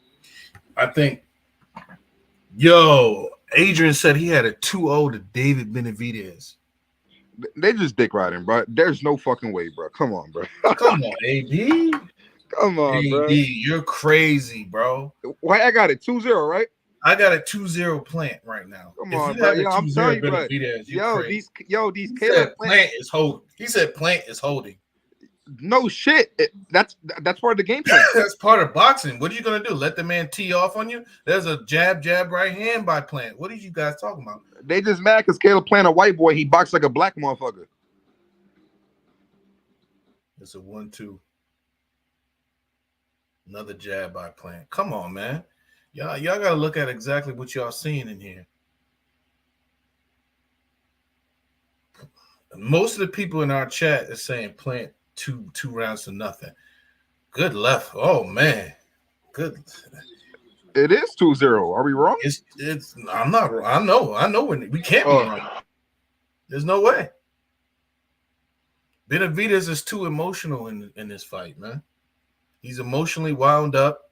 I think, Adrian said he had a 2-0 to David Benavidez. They just dick riding, bro. There's no fucking way, bro. Come on, bro. Come on, AD. Come on, AD, bro. you're crazy, bro. Why I got it 2-0, right? I got a 2-0 Plant right now. Come If on, you bro. have a Yo, I'm 2-0 telling you, bro. Benavidez, you're crazy. These He Caleb said Plant is holding. He said Plant is holding. No shit. That's part of the game plan. That's part of boxing. What are you gonna do? Let the man tee off on you? There's a jab, right hand by Plant. What are you guys talking about? They just mad because Caleb Plant a white boy. He boxed like a black motherfucker. It's a 1-2. Another jab by Plant. Come on, man. Y'all gotta look at exactly what y'all seeing in here. Most of the people in our chat are saying Plant two rounds to nothing. Good left. Oh man. Good. It is 2-0. Are we wrong? It's I'm not wrong. I know when we can't be wrong. There's no way. Benavidez is too emotional in this fight, man. He's emotionally wound up,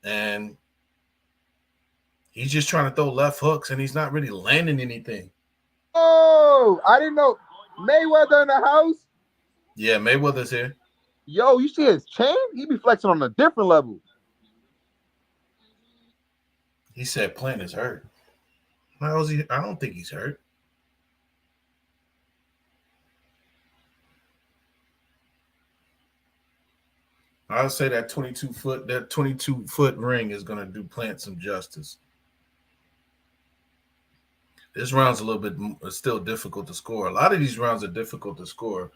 and he's just trying to throw left hooks, and he's not really landing anything. Oh, I didn't know. Mayweather in the house? Yeah, Mayweather's here. Yo, you see his chain? He be flexing on a different level. He said Plant is hurt. How is he? I don't think he's hurt. I'll say that 22-foot ring is going to do Plant some justice. This round's a little bit still difficult to score. A lot of these rounds are difficult to score.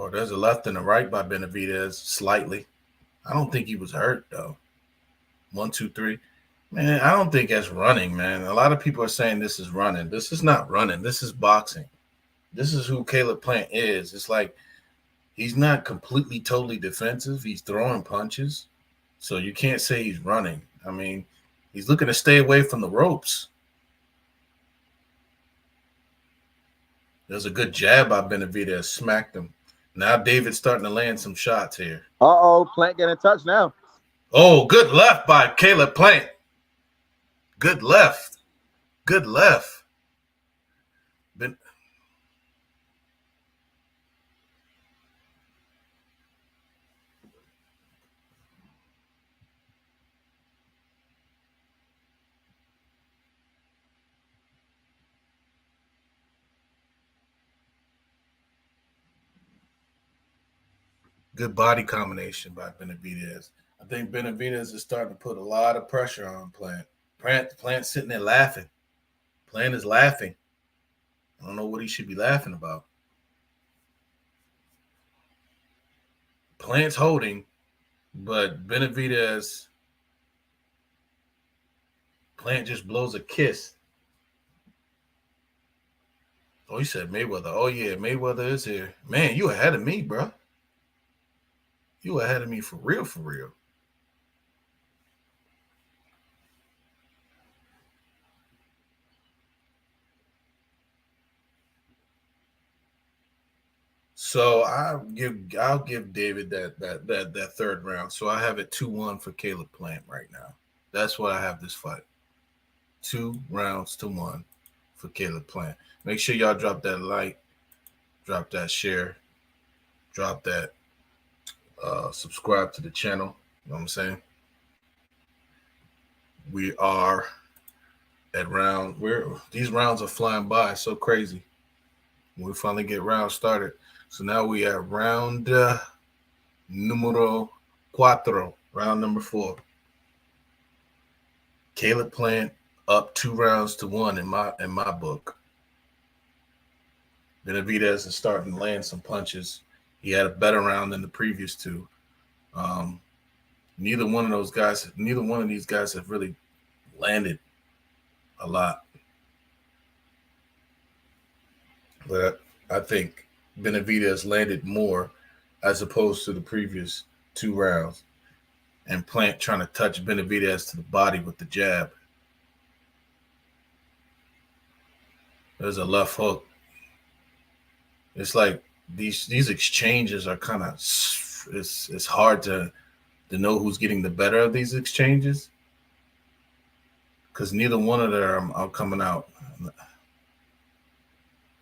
There's a left and a right by Benavidez, slightly. I don't think he was hurt, though. 1, 2, 3. Man, I don't think that's running, man. A lot of people are saying this is running. This is not running. This is boxing. This is who Caleb Plant is. It's like he's not completely, totally defensive. He's throwing punches. So you can't say he's running. I mean, he's looking to stay away from the ropes. There's a good jab by Benavidez. Smacked him. Now David's starting to land some shots here. Uh-oh, Plant getting in touch now. Oh, good left by Caleb Plant. Good left. Good body combination by Benavidez. I think Benavidez is starting to put a lot of pressure on Plant. Plant's sitting there laughing. Plant is laughing. I don't know what he should be laughing about. Plant's holding, but Benavidez, Plant just blows a kiss. Oh, he said Mayweather. Oh, yeah, Mayweather is here. Man, you ahead of me, bro. You ahead of me for real, for real. So I'll give David that third round. So I have it 2-1 for Caleb Plant right now. That's what I have this fight. 2 rounds to 1 for Caleb Plant. Make sure y'all drop that like, drop that share, drop that subscribe to the channel. You know what I'm saying? We are at these rounds are flying by. So crazy. We finally get rounds started. So now we at round numero 4, round number 4. Caleb Plant up 2 rounds to 1 in my book. Benavidez is starting to land some punches. He had a better round than the previous 2. Neither one of these guys have really landed a lot. But I think Benavidez landed more as opposed to the previous 2 rounds. And Plant trying to touch Benavidez to the body with the jab. There's a left hook. It's like these exchanges are kind of it's hard to know who's getting the better of these exchanges because neither one of them are coming out.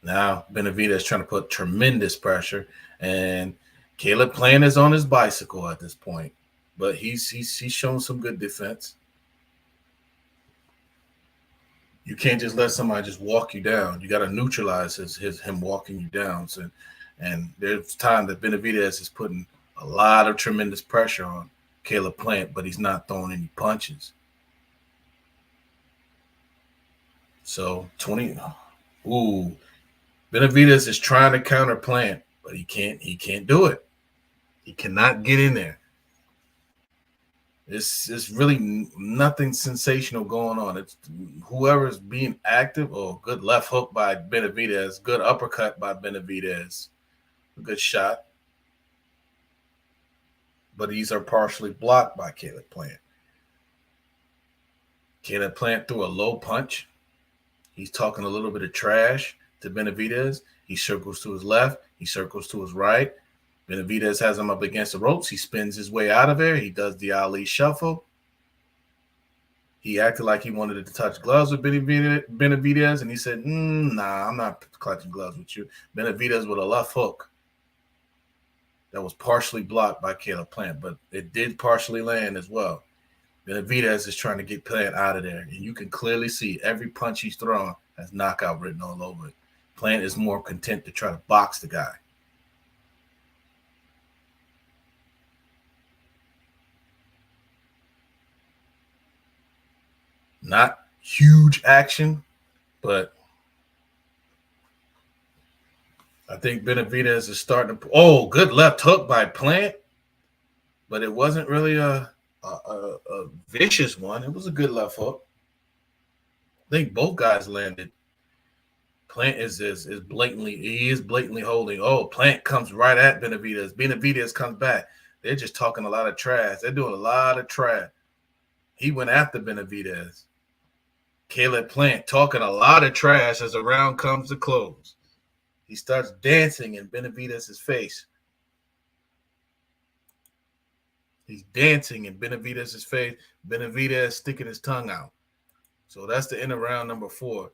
Now Benavidez trying to put tremendous pressure, and Caleb Plant is on his bicycle at this point, but he's shown some good defense. You can't just let somebody just walk you down. You got to neutralize him walking you down. So, and there's time that Benavidez is putting a lot of tremendous pressure on Caleb Plant, but he's not throwing any punches. So 20. Ooh, Benavidez is trying to counter Plant, but he can't. He can't do it. He cannot get in there. It's really nothing sensational going on. It's whoever's being active. Oh, good left hook by Benavidez. Good uppercut by Benavidez. A good shot. But these are partially blocked by Caleb Plant. Caleb Plant threw a low punch. He's talking a little bit of trash to Benavidez. He circles to his left. He circles to his right. Benavidez has him up against the ropes. He spins his way out of there. He does the Ali shuffle. He acted like he wanted to touch gloves with Benavidez, and he said, nah, I'm not clutching gloves with you. Benavidez with a left hook that was partially blocked by Caleb Plant, but it did partially land as well. Benavidez is trying to get Plant out of there, and you can clearly see every punch he's throwing has knockout written all over it. Plant is more content to try to box the guy. Not huge action, but I think Benavidez is starting to. Oh, good left hook by Plant, but it wasn't really a vicious one. It was a good left hook. I think both guys landed. Plant is blatantly holding. Oh, Plant comes right at Benavidez. Benavidez comes back. They're just talking a lot of trash. They're doing a lot of trash. He went after Benavidez. Caleb Plant talking a lot of trash as the round comes to close. He starts dancing in Benavidez's face. He's dancing in Benavidez's face. Benavidez sticking his tongue out. So that's the end of round number 4.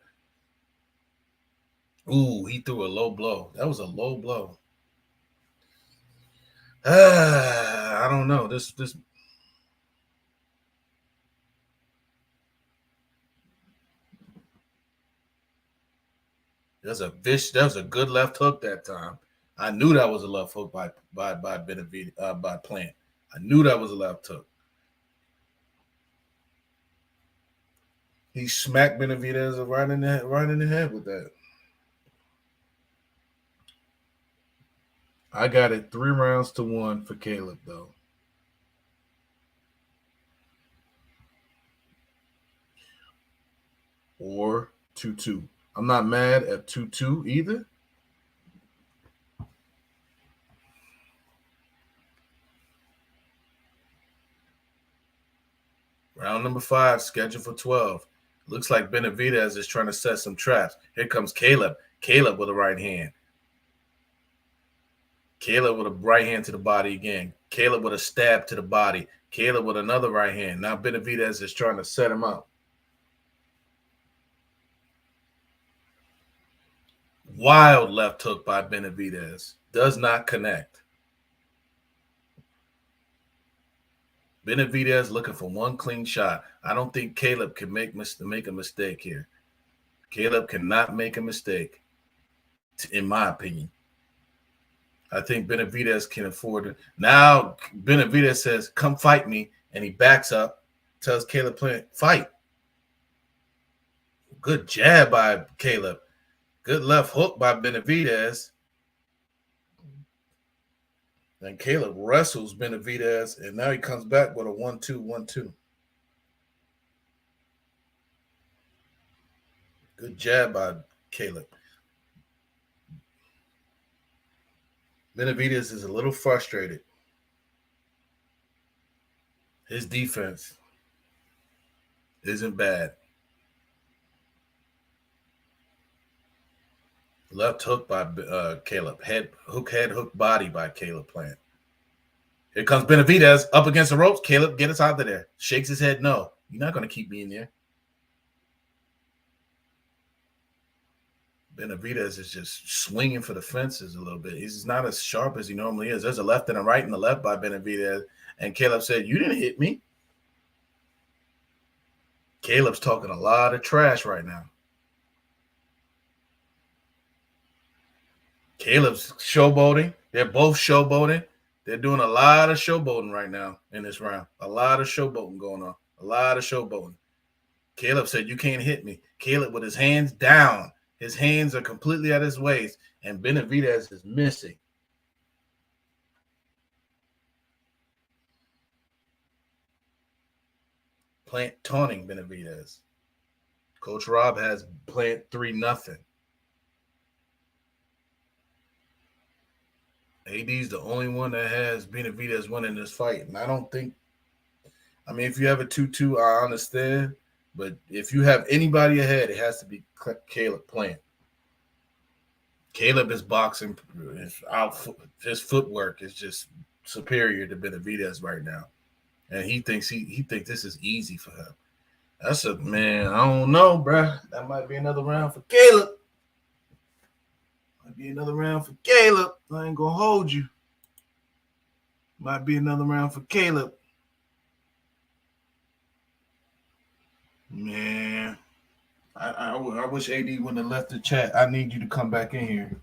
Ooh, he threw a low blow. That was a low blow. I don't know. This that was a good left hook that time. I knew that was a left hook by Benavidez by Plant. I knew that was a left hook. He smacked Benavidez right in the head with that. I got it 3-1 for Caleb though. Or 2-2. I'm not mad at 2-2 either. Round number 5, scheduled for 12. Looks like Benavidez is trying to set some traps. Here comes Caleb. Caleb with a right hand. Caleb with a right hand to the body again. Caleb with a stab to the body. Caleb with another right hand. Now Benavidez is trying to set him up. Wild left hook by Benavidez. Does not connect. Benavidez looking for one clean shot. I don't think Caleb can make a mistake here. Caleb cannot make a mistake, in my opinion. I think Benavidez can afford it. Now Benavidez says, come fight me, and he backs up, tells Caleb Plant, fight. Good jab by Caleb. Good left hook by Benavidez. And Caleb wrestles Benavidez, and now he comes back with a 1-2. Good jab by Caleb. Benavidez is a little frustrated. His defense isn't bad. Left hook by Caleb. Head hook body by Caleb Plant. Here comes Benavidez up against the ropes. Caleb, get us out of there. Shakes his head. No, you're not going to keep me in there. Benavidez is just swinging for the fences a little bit. He's not as sharp as he normally is. There's a left and a right and a left by Benavidez. And Caleb said, you didn't hit me. Caleb's talking a lot of trash right now. Caleb's showboating. They're both showboating. They're doing a lot of showboating right now in this round. A lot of showboating going on. A lot of showboating. Caleb said, you can't hit me. Caleb with his hands down. His hands are completely at his waist, and Benavidez is missing. Plant taunting Benavidez. Coach Rob has Plant 3-0. AD's the only one that has Benavidez winning this fight, and I don't think – I mean, if you have a 2-2, I understand, but if you have anybody ahead, it has to be Caleb Plant. Caleb is boxing. His footwork is just superior to Benavidez right now, and he thinks this is easy for him. That's a man. I don't know, bro. That might be another round for Caleb. Might be another round for Caleb. I ain't gonna hold you. Might be another round for Caleb. Man. I wish AD wouldn't have left the chat. I need you to come back in here.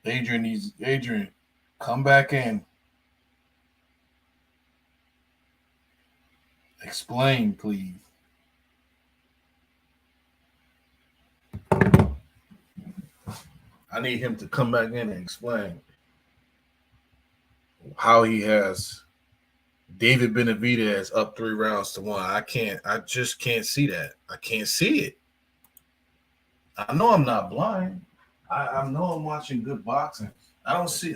Adrian, come back in. Explain, please. I need him to come back in and explain how he has David Benavidez up 3-1. I just can't see that. I can't see it. I know I'm not blind. I know I'm watching good boxing. He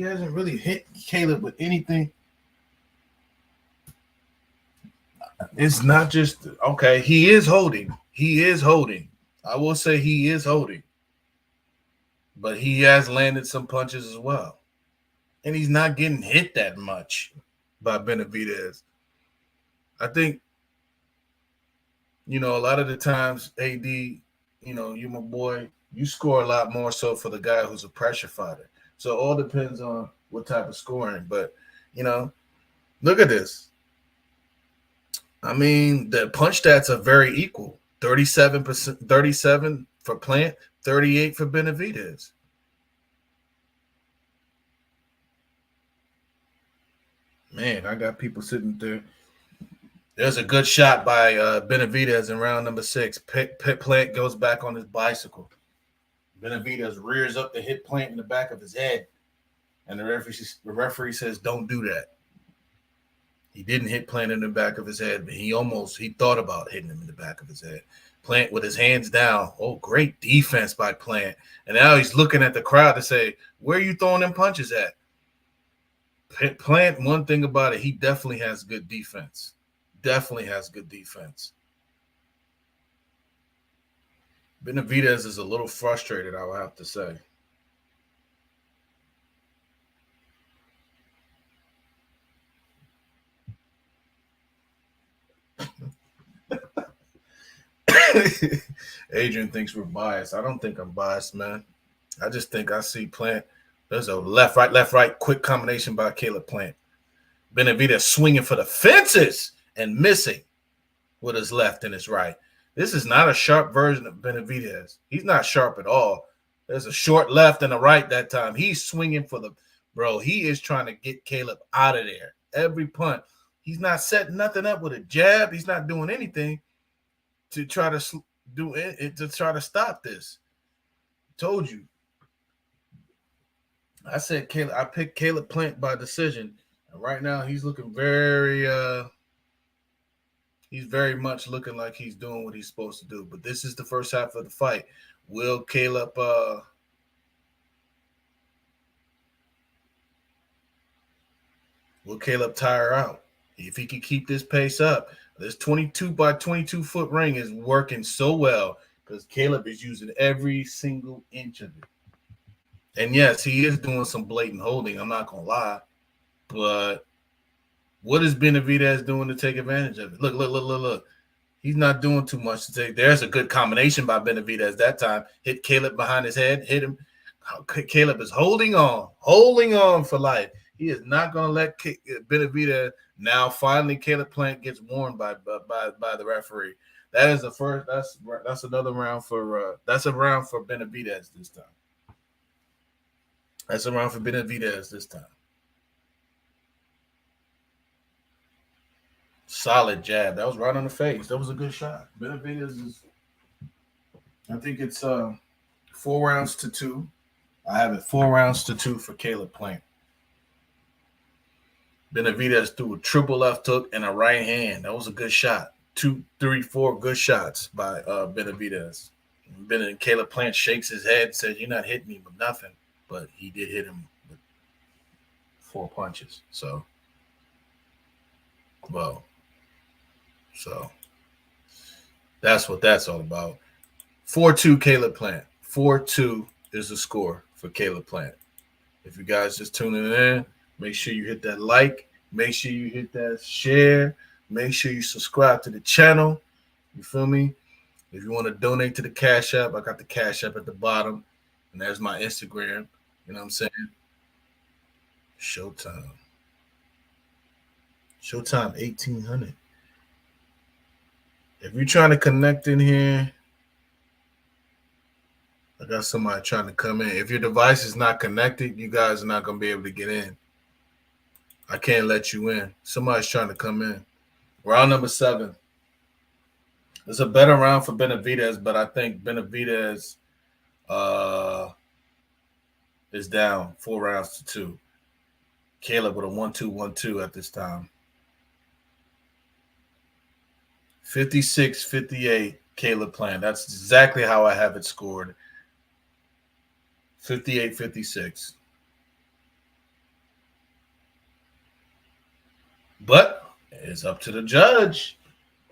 hasn't really hit Caleb with anything. It's not just, okay, he is holding. I will say he is holding. But he has landed some punches as well. And he's not getting hit that much by Benavidez. I think, a lot of the times, AD, you my boy, you score a lot more so for the guy who's a pressure fighter. So it all depends on what type of scoring. But, look at this. I mean, the punch stats are very equal. 37 for Plant, 38 for Benavidez. Man, I got people sitting there. There's a good shot by Benavidez in round number 6. Plant goes back on his bicycle. Benavidez rears up to hit Plant in the back of his head. And the referee says, don't do that. He didn't hit Plant in the back of his head, but he thought about hitting him in the back of his head. Plant with his hands down. Oh, great defense by Plant. And now he's looking at the crowd to say, where are you throwing them punches at? Plant, one thing about it, he definitely has good defense. Benavidez is a little frustrated, I would have to say. Adrian thinks we're biased. I don't think I'm biased, man. I just think I see Plant. There's a left, right, quick combination by Caleb Plant. Benavidez swinging for the fences and missing with his left and his right. This is not a sharp version of Benavidez. He's not sharp at all. There's a short left and a right that time. He's swinging for the – bro, he is trying to get Caleb out of there. Every punt. He's not setting nothing up with a jab. He's not doing anything to try to do it, to try to stop this. Told you. I said Caleb. I picked Caleb Plant by decision. And right now he's looking very he's very much looking like he's doing what he's supposed to do. But this is the first half of the fight. Will Caleb will Caleb tire out? If he can keep this pace up, this 22 by 22 foot ring is working so well because Caleb is using every single inch of it. And yes, he is doing some blatant holding. I'm not gonna lie, but what is Benavidez doing to take advantage of it? Look. He's not doing too much to take. There's a good combination by Benavidez that time. Hit Caleb behind his head, hit him. Caleb is holding on for life. He is not going to let Benavidez. Now, finally, Caleb Plant gets warned by the referee. That is the first. That's another round for. That's a round for Benavidez this time. That's a round for Benavidez this time. Solid jab. That was right on the face. That was a good shot. Benavidez is. I think it's 4 rounds to 2. I have it 4 rounds to 2 for Caleb Plant. Benavidez threw a triple left hook and a right hand. That was a good shot. 2, 3, 4 good shots by Benavidez. Caleb Plant shakes his head and says, "You're not hitting me with nothing," but he did hit him with 4 punches. So that's what that's all about. 4-2 Caleb Plant. 4-2 is the score for Caleb Plant. If you guys just tuning in, make sure you hit that like. Make sure you hit that share. Make sure you subscribe to the channel. You feel me? If you want to donate to the Cash App, I got the Cash App at the bottom. And there's my Instagram. You know what I'm saying? Showtime. Showtime 1800. If you're trying to connect in here, I got somebody trying to come in. If your device is not connected, you guys are not going to be able to get in. I can't let you in. Somebody's trying to come in. Round number 7. It's a better round for Benavidez, but I think Benavidez is down 4 rounds to 2. Caleb with a 1-2-1-2 at this time. 56-58, Caleb Plant. That's exactly how I have it scored. 58-56. But it's up to the judge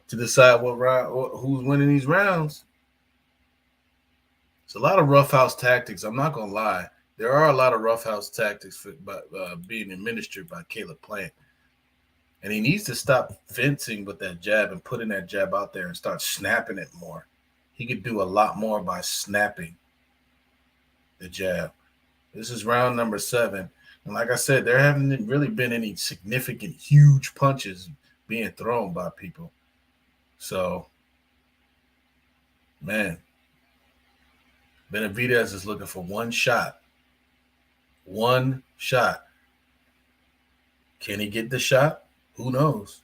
to decide what round, who's winning these rounds. It's a lot of roughhouse tactics. I'm not gonna lie. There are a lot of roughhouse tactics being administered by Caleb Plant. And he needs to stop fencing with that jab and putting that jab out there and start snapping it more. He could do a lot more by snapping the jab. This is round number 7. And like I said, there haven't really been any significant, huge punches being thrown by people. So, man, Benavidez is looking for one shot. One shot. Can he get the shot? Who knows?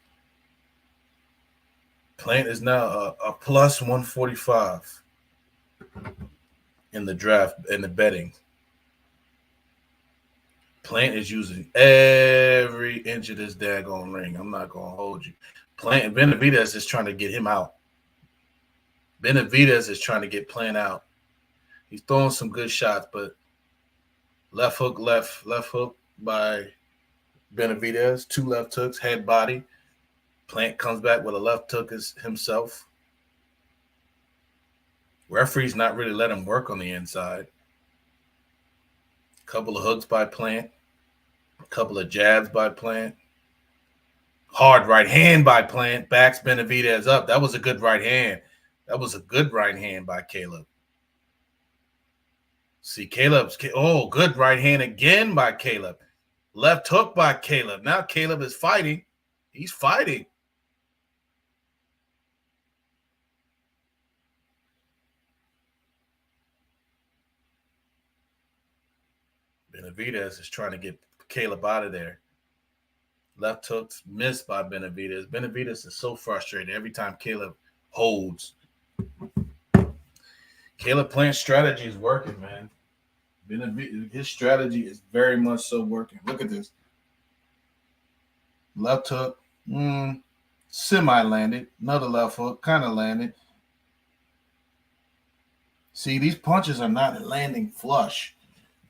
Plant is now a plus 145 in the draft, in the betting. Plant is using every inch of this daggone ring. I'm not going to hold you. Benavidez is trying to get him out. Benavidez is trying to get Plant out. He's throwing some good shots, but left hook by Benavidez, 2 left hooks, head body. Plant comes back with a left hook himself. Referee's not really letting him work on the inside. A couple of hooks by Plant. A couple of jabs by Plant. Hard right hand by Plant. Backs Benavidez up. That was a good right hand. That was a good right hand by Caleb. See, good right hand again by Caleb. Left hook by Caleb. Now Caleb is fighting. He's fighting. Benavidez is trying to get Caleb out of there. Left hooks missed by Benavidez. Benavidez is so frustrated every time Caleb holds. Caleb Plant's strategy is working, man. His strategy is very much so working. Look at this. Left hook, semi-landed. Another left hook, kind of landed. See, these punches are not landing flush.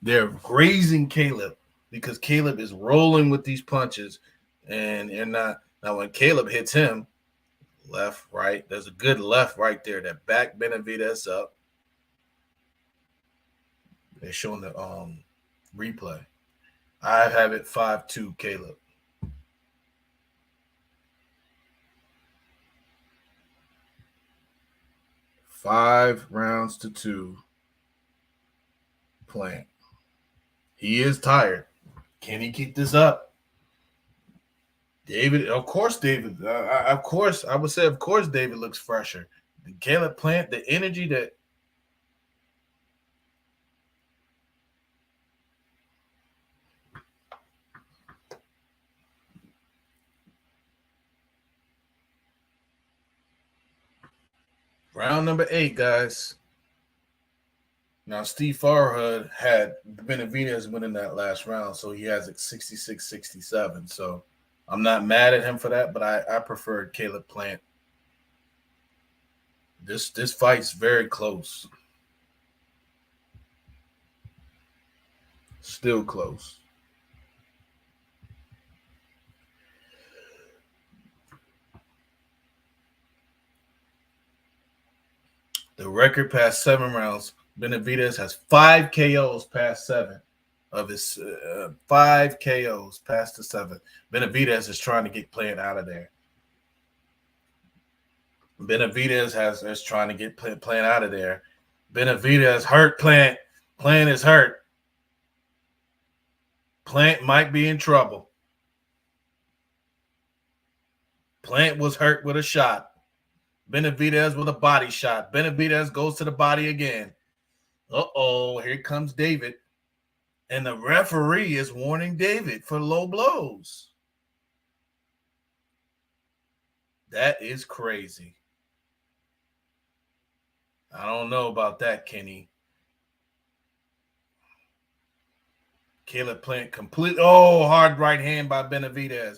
They're grazing Caleb because Caleb is rolling with these punches And you're not now when Caleb hits him left, right, there's a good left right there that back Benavidez up. They're showing the replay. I have it 5-2 Caleb. Five rounds to 2. Plant. He is tired. Can he keep this up? David, of course, David. Of course, I would say, of course, David looks fresher. The Caleb Plant, the energy that. Round number 8, guys. Now, Steve Farhood had Benavidez winning that last round, so he has it 66-67. So I'm not mad at him for that, but I preferred Caleb Plant. This fight's very close. Still close. The record past 7 rounds, Benavidez has 5 KOs past 7 of his 5 KOs past the 7. Benavidez is trying to get Plant out of there. Benavidez is trying to get Plant out of there. Benavidez hurt Plant. Plant is hurt. Plant might be in trouble. Plant was hurt with a shot. Benavidez with a body shot. Benavidez goes to the body again. Uh-oh, here comes David. And the referee is warning David for low blows. That is crazy. I don't know about that, Kenny. Caleb Plant complete. Oh, hard right hand by Benavidez.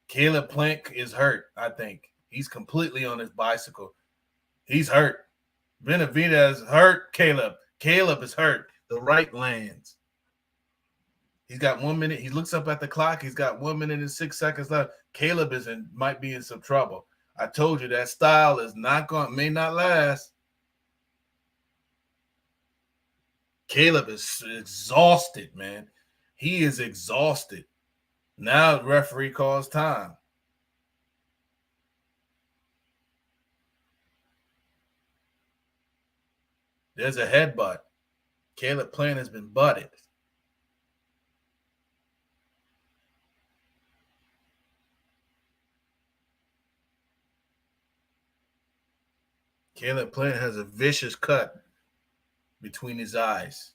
Caleb Plant is hurt, I think. He's completely on his bicycle. He's hurt. Benavidez hurt Caleb. Caleb is hurt. The right lands. He's got 1 minute. He looks up at the clock. He's got 1 minute and 6 seconds left. Caleb might be in some trouble. I told you that style is may not last. Caleb is exhausted, man. He is exhausted. Now the referee calls time. There's a headbutt. Caleb Plant has been butted. Caleb Plant has a vicious cut between his eyes.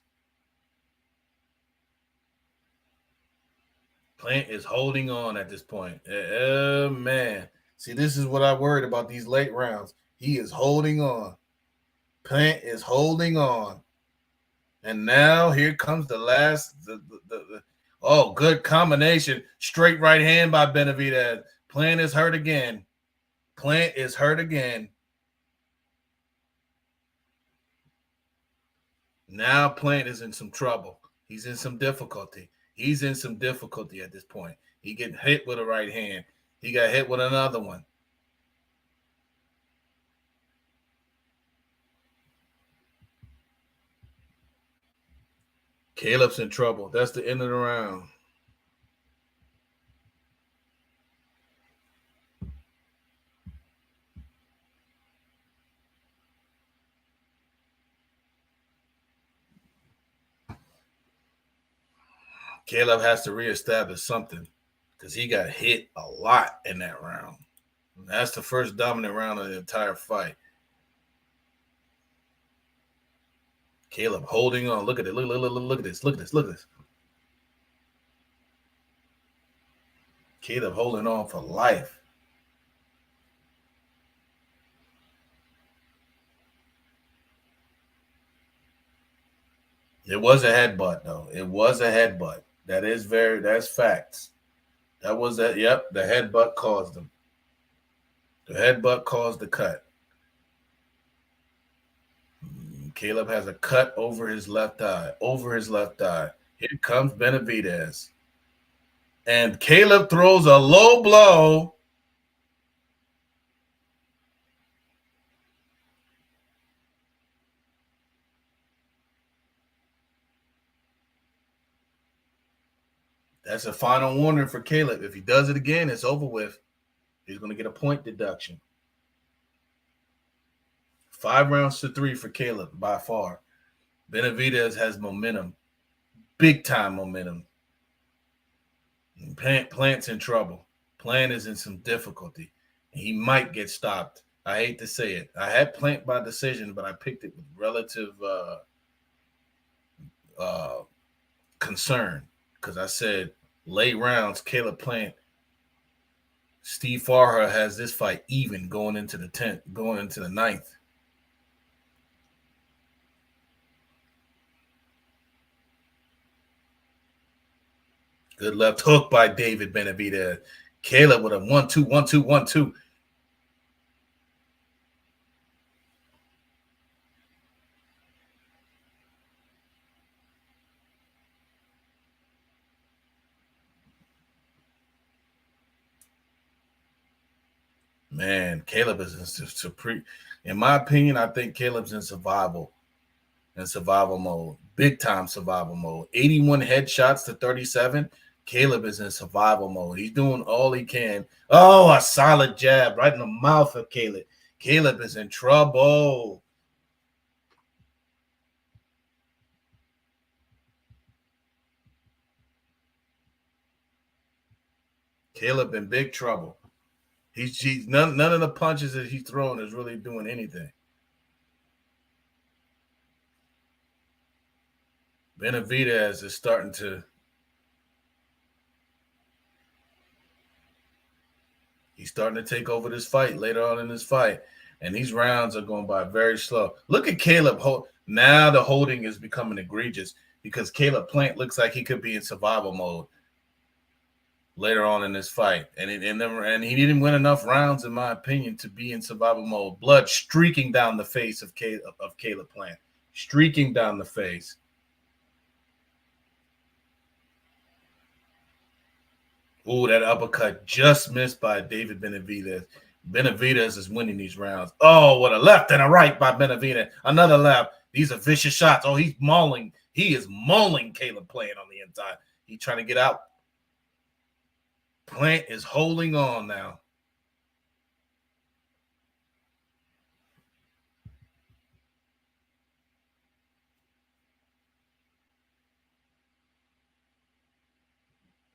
Plant is holding on at this point. Man. See, this is what I worried about these late rounds. He is holding on. Plant is holding on. And now here comes the last. Oh, good combination. Straight right hand by Benavidez. Plant is hurt again. Plant is hurt again. Now Plant is in some trouble. He's in some difficulty. He's in some difficulty at this point. He getting hit with a right hand. He got hit with another one. Caleb's in trouble. That's the end of the round. Caleb has to reestablish something because he got hit a lot in that round. That's the first dominant round of the entire fight. Caleb holding on. Look at it. Look at this. Look at this. Look at this. Caleb holding on for life. It was a headbutt, though. It was a headbutt. That's facts. That was that. Yep, the headbutt caused them. The headbutt caused the cut. Caleb has a cut over his left eye. Over his left eye. Here comes Benavidez. And Caleb throws a low blow. That's a final warning for Caleb. If he does it again, it's over with. He's going to get a point deduction. 5 rounds to 3 for Caleb by far. Benavidez has momentum. Big time momentum. Plant's in trouble. Plant is in some difficulty. He might get stopped. I hate to say it. I had Plant by decision, but I picked it with relative concern because I said late rounds, Caleb Plant. Steve Farha has this fight even going into the 10th, going into the 9th. Good left hook by David Benavidez. Caleb with a 1-2, 1-2, 1-2. Man, Caleb is in my opinion, I think Caleb's in survival mode. Big time survival mode. 81 headshots to 37. Caleb is in survival mode. He's doing all he can. Oh, a solid jab right in the mouth of Caleb. Caleb is in trouble. Caleb in big trouble. He's none of the punches that he's throwing is really doing anything. Benavidez is starting to. He's starting to take over this fight later on in this fight. And these rounds are going by very slow. Look at Caleb. Now the holding is becoming egregious because Caleb Plant looks like he could be in survival mode later on in this fight. And he didn't win enough rounds, in my opinion, to be in survival mode. Blood streaking down the face of Caleb Plant. Streaking down the face. Ooh, that uppercut just missed by David Benavidez. Benavidez is winning these rounds. Oh, what a left and a right by Benavidez. Another left. These are vicious shots. Oh, he's mauling. He is mauling Caleb Plant on the inside. He's trying to get out. Plant is holding on now.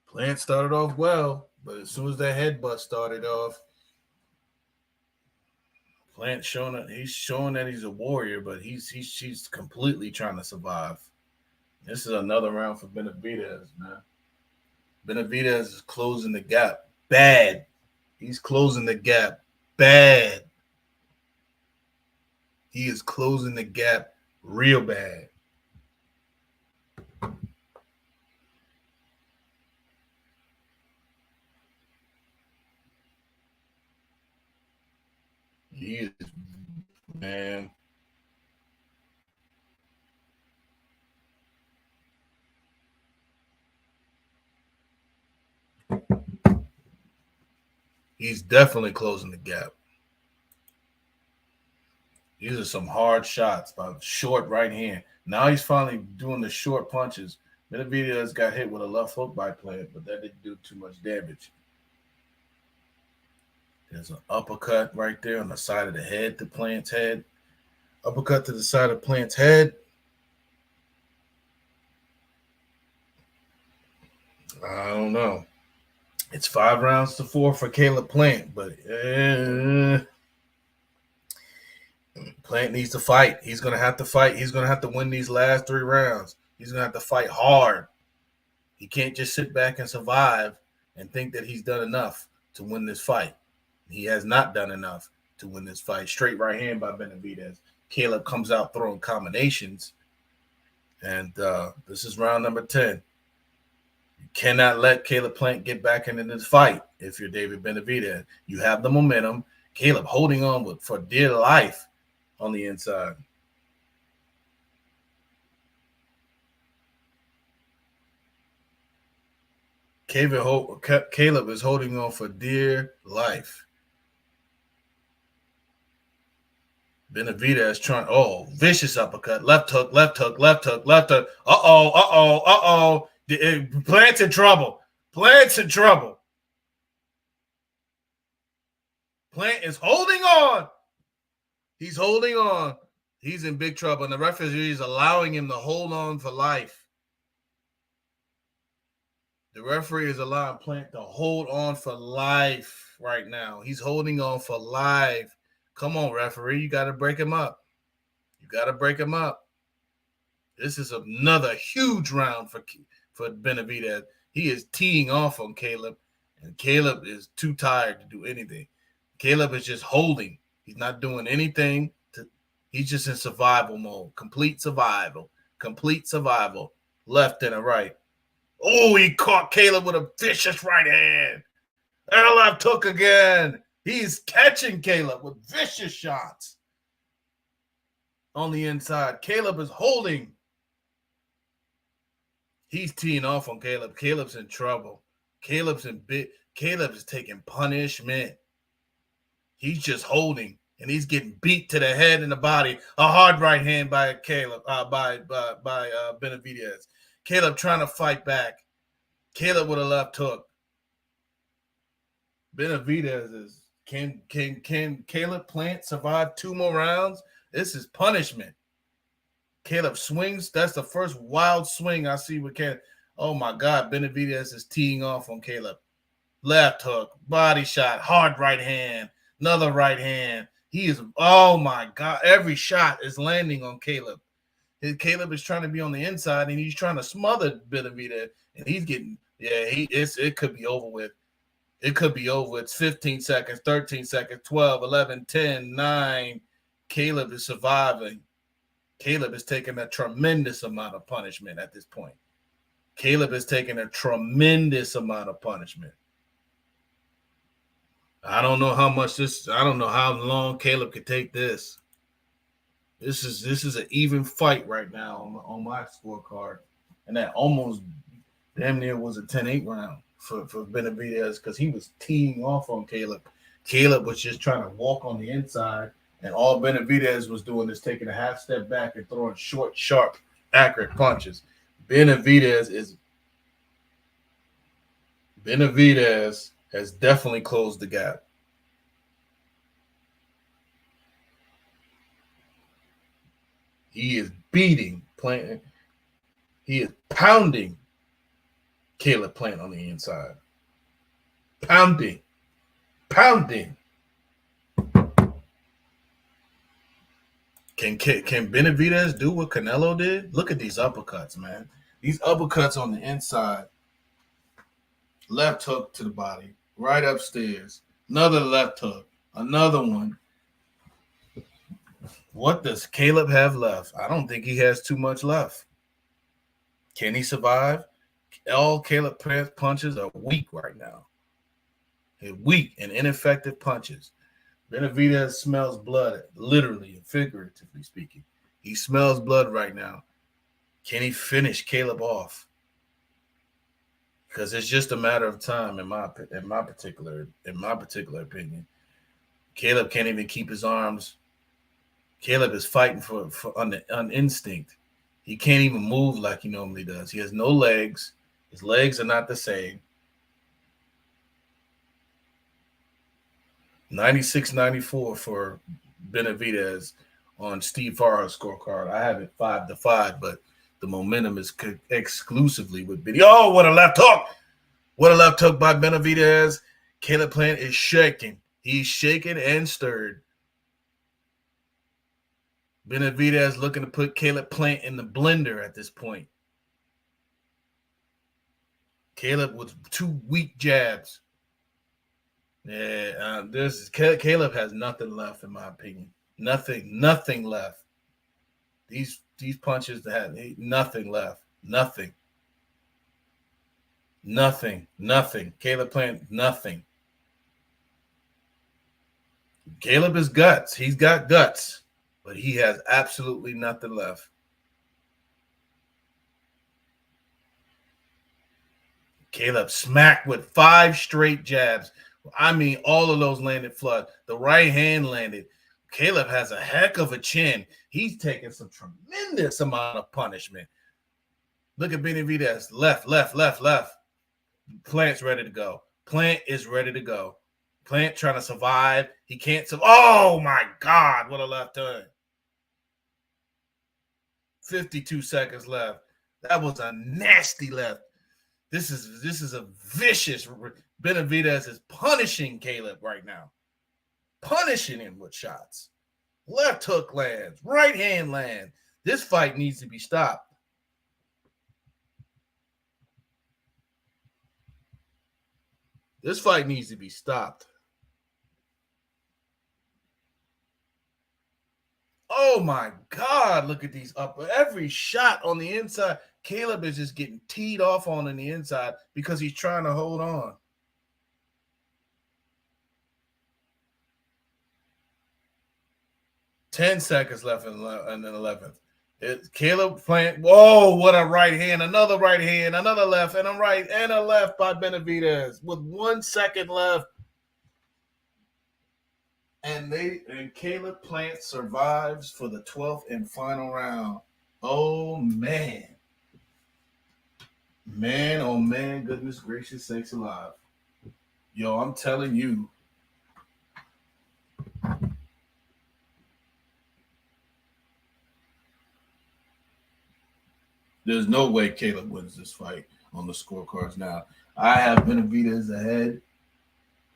Plant started off well, but as soon as that headbutt started off, Plant showing that he's a warrior, but he's completely trying to survive. This is another round for Benavidez, man. Benavidez is closing the gap bad. He's closing the gap bad. He is closing the gap real bad. He is, man. He's definitely closing the gap. These are some hard shots by short right hand. Now he's finally doing the short punches. Benavidez got hit with a left hook by Plant, but that didn't do too much damage. There's an uppercut right there on the side of the head to Plant's head. Uppercut to the side of Plant's head. I don't know. It's 5 rounds to 4 for Caleb Plant, but Plant needs to fight. He's going to have to fight. He's going to have to win these last 3 rounds. He's going to have to fight hard. He can't just sit back and survive and think that he's done enough to win this fight. He has not done enough to win this fight. Straight right hand by Benavidez. Caleb comes out throwing combinations. And this is round number 10. You cannot let Caleb Plant get back into this fight if you're David Benavidez. You have the momentum. Caleb holding on for dear life on the inside. Caleb is holding on for dear life. Benavidez trying. Oh, vicious uppercut. Left hook, left hook, left hook, left hook. Uh-oh. Plant's in trouble. Plant's in trouble. Plant is holding on. He's holding on. He's in big trouble, and the referee is allowing him to hold on for life. The referee is allowing Plant to hold on for life right now. He's holding on for life. Come on, referee. You got to break him up. You got to break him up. This is another huge round for Benavidez. He is teeing off on Caleb, and Caleb is too tired to do anything. Caleb is just holding. He's not doing anything. He's just in survival mode. Complete survival. Left and a right. Oh, he caught Caleb with a vicious right hand. And left hook again. He's catching Caleb with vicious shots on the inside. Caleb is holding. He's teeing off on Caleb. Caleb's in trouble. Caleb is taking punishment. He's just holding, and he's getting beat to the head and the body. A hard right hand by Caleb, by Benavidez. Caleb trying to fight back. Caleb with a left hook. Benavidez is can Caleb Plant survive 2 more rounds? This is punishment. Caleb swings. That's the first wild swing I see with Caleb. Oh my God, Benavidez is teeing off on Caleb. Left hook, body shot, hard right hand, another right hand. He is, oh my God, every shot is landing on Caleb. Caleb is trying to be on the inside, and he's trying to smother Benavidez, and he's getting, it could be over with. It could be over. It's 15 seconds, 13 seconds, 12, 11, 10, 9. Caleb is surviving. Caleb is taking a tremendous amount of punishment at this point. Caleb is taking a tremendous amount of punishment. I don't know how long Caleb could take this. This is an even fight right now on my scorecard. And that almost damn near was a 10-8 round for Benavidez because he was teeing off on Caleb. Caleb was just trying to walk on the inside, and all Benavidez was doing is taking a half step back and throwing short, sharp, accurate punches. Benavidez has definitely closed the gap. He is beating Plant. He is pounding Caleb Plant on the inside. Pounding. Can Benavidez do what Canelo did? Look at these uppercuts, man. These uppercuts on the inside. Left hook to the body. Right upstairs. Another left hook. Another one. What does Caleb have left? I don't think he has too much left. Can he survive? All Caleb punches are weak right now. They're weak and ineffective punches. Benavidez smells blood, literally and figuratively speaking. He smells blood right now. Can he finish Caleb off? Because it's just a matter of time, in my particular opinion. Caleb can't even keep his arms. Caleb is fighting on instinct. He can't even move like he normally does. He has no legs. His legs are not the same. 96-94 for Benavidez on Steve Farrar's scorecard. I have it 5-5, but the momentum is exclusively with Benavidez. Oh, what a left hook! What a left hook by Benavidez. Caleb Plant is shaking. He's shaken and stirred. Benavidez looking to put Caleb Plant in the blender at this point. Caleb with 2 weak jabs. Yeah, Caleb has nothing left, in my opinion. Nothing left. These punches have nothing left. Nothing. Caleb Plant, nothing. Caleb is guts. He's got guts, but he has absolutely nothing left. Caleb smacked with 5 straight jabs. I mean, all of those landed flush. The right hand landed. Caleb has a heck of a chin. He's taking some tremendous amount of punishment. Look at Benavidez. Left. Plant's ready to go. Plant is ready to go. Plant trying to survive. He can't survive. Oh, my God. What a left turn. 52 seconds left. That was a nasty left. This is a vicious. Benavidez is punishing Caleb right now. Punishing him with shots. Left hook lands. Right hand lands. This fight needs to be stopped. This fight needs to be stopped. Oh my God, look at these upper. Every shot on the inside, Caleb is just getting teed off on the inside because he's trying to hold on. Ten seconds left in the 11th. Caleb Plant. Whoa, what a right hand. Another right hand, another left, and a right and a left by Benavidez with 1 second left. And Caleb Plant survives for the 12th and final round. Oh man. Man, oh man, goodness gracious sakes alive. Yo, I'm telling you. There's no way Caleb wins this fight on the scorecards now. I have Benavidez ahead.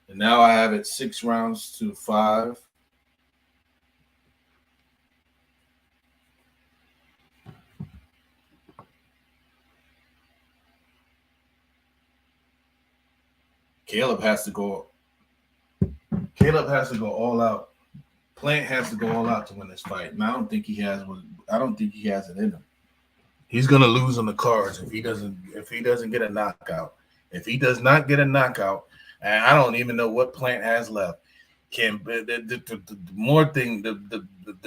And now I have it 6 rounds to 5. Caleb has to go all out. Plant has to go all out to win this fight. And I don't think he has it in him. He's gonna lose on the cards if he doesn't get a knockout. If he does not get a knockout, and I don't even know what Plant has left. The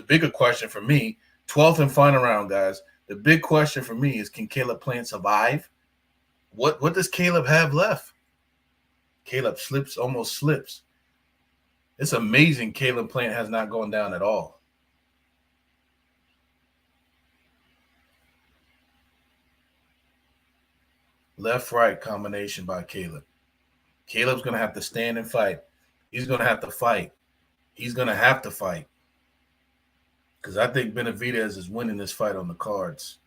bigger question for me, 12th and final round, guys. The big question for me is, can Caleb Plant survive? What does Caleb have left? Caleb almost slips. It's amazing Caleb Plant has not gone down at all. Left-right combination by Caleb. Caleb's going to have to stand and fight. He's going to have to fight. Because I think Benavidez is winning this fight on the cards.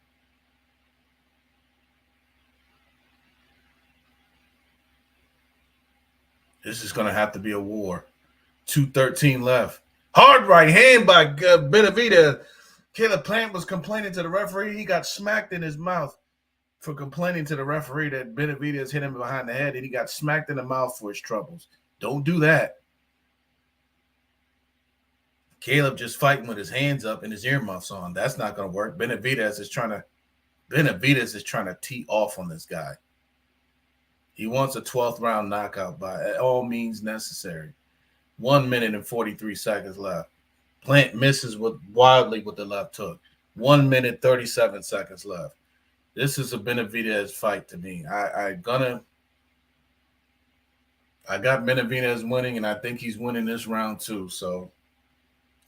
This is going to have to be a war. 2:13 left. Hard right hand by Benavidez. Caleb Plant was complaining to the referee. He got smacked in his mouth for complaining to the referee that Benavidez hit him behind the head, and he got smacked in the mouth for his troubles. Don't do that. Caleb just fighting with his hands up and his earmuffs on. That's not going to work. Benavidez is trying to tee off on this guy. He wants a 12th round knockout by all means necessary. 1 minute and 43 seconds left. Plant misses wildly with the left hook. 1 minute, 37 seconds left. This is a Benavidez fight to me. I got Benavidez winning, and I think he's winning this round too. So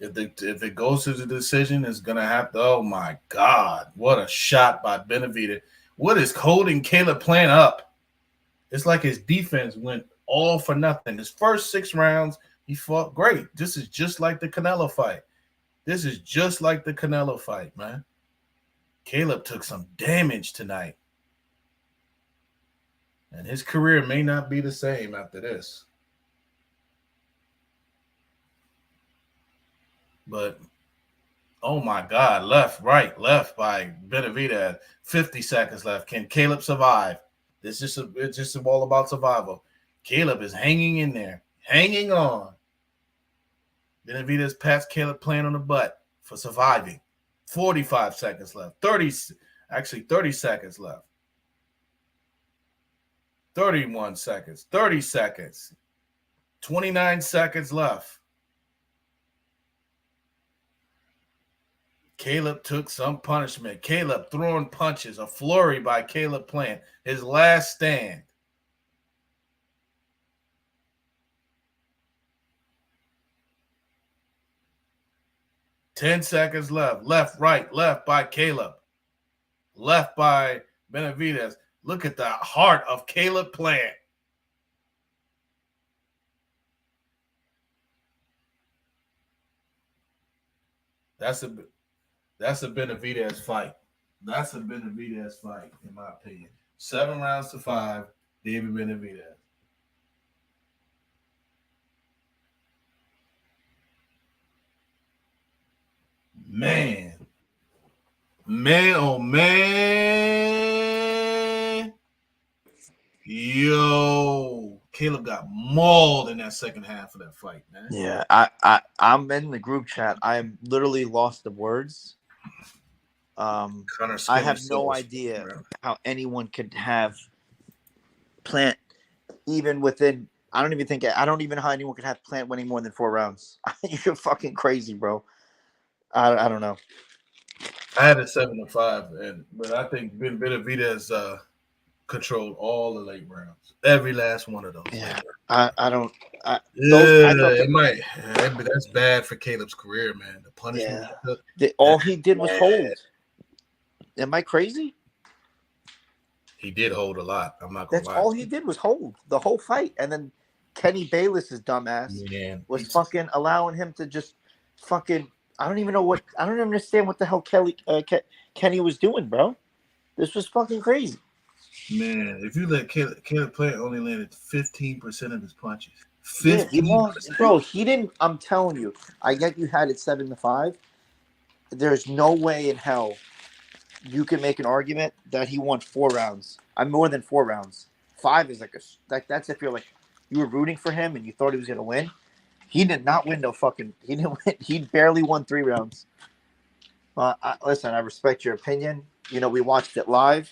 if it goes to the decision, it's gonna have to. Oh my God, what a shot by Benavidez! What is holding Caleb Plant up? It's like his defense went all for nothing. His first 6 rounds, he fought great. This is just like the Canelo fight. Man. Caleb took some damage tonight. And his career may not be the same after this. But, oh my God, left by Benavidez. 50 seconds left. Can Caleb survive? It's just all about survival. Caleb is hanging in there, hanging on. Benavidez pats Caleb Plant on the butt for surviving. 45 seconds left. 30 seconds left. 31 seconds. 30 seconds. 29 seconds left. Caleb took some punishment. Caleb throwing punches. A flurry by Caleb Plant. His last stand. 10 seconds left. Left, right, left by Caleb. Left by Benavidez. Look at the heart of Caleb Plant. That's a Benavidez fight. That's a Benavidez fight, in my opinion. 7 rounds to 5, David Benavidez. Man. Man, oh man. Yo. Caleb got mauled in that second half of that fight, man. Yeah, I'm in the group chat. I'm literally lost of words. I have no idea how anyone could have Plant even within. I don't even know how anyone could have Plant winning more than 4 rounds. You're fucking crazy, bro. I don't know. I had it 7-5, but I think Benavidez controlled all the late rounds, every last one of those. Yeah, I don't. It might. But that's bad for Caleb's career, man. The punishment. Yeah. All he did was hold. Am I crazy? He did hold a lot. I'm not gonna lie. That's all he did was hold the whole fight, and then Kenny Bayless's dumbass was fucking allowing him to just fucking. I don't even understand what the hell Kenny was doing, bro. This was fucking crazy. Man, if you let Caleb Plant only landed 15% of his punches. 15%. Yeah, he lost, bro. He didn't. I'm telling you. I get you had it 7-5. There's no way in hell you can make an argument that he won 4 rounds. I'm more than 4 rounds. 5 is that's if you're like you were rooting for him and you thought he was gonna win. He did not win he didn't win. He barely won 3 rounds. Listen, I respect your opinion. You know, we watched it live.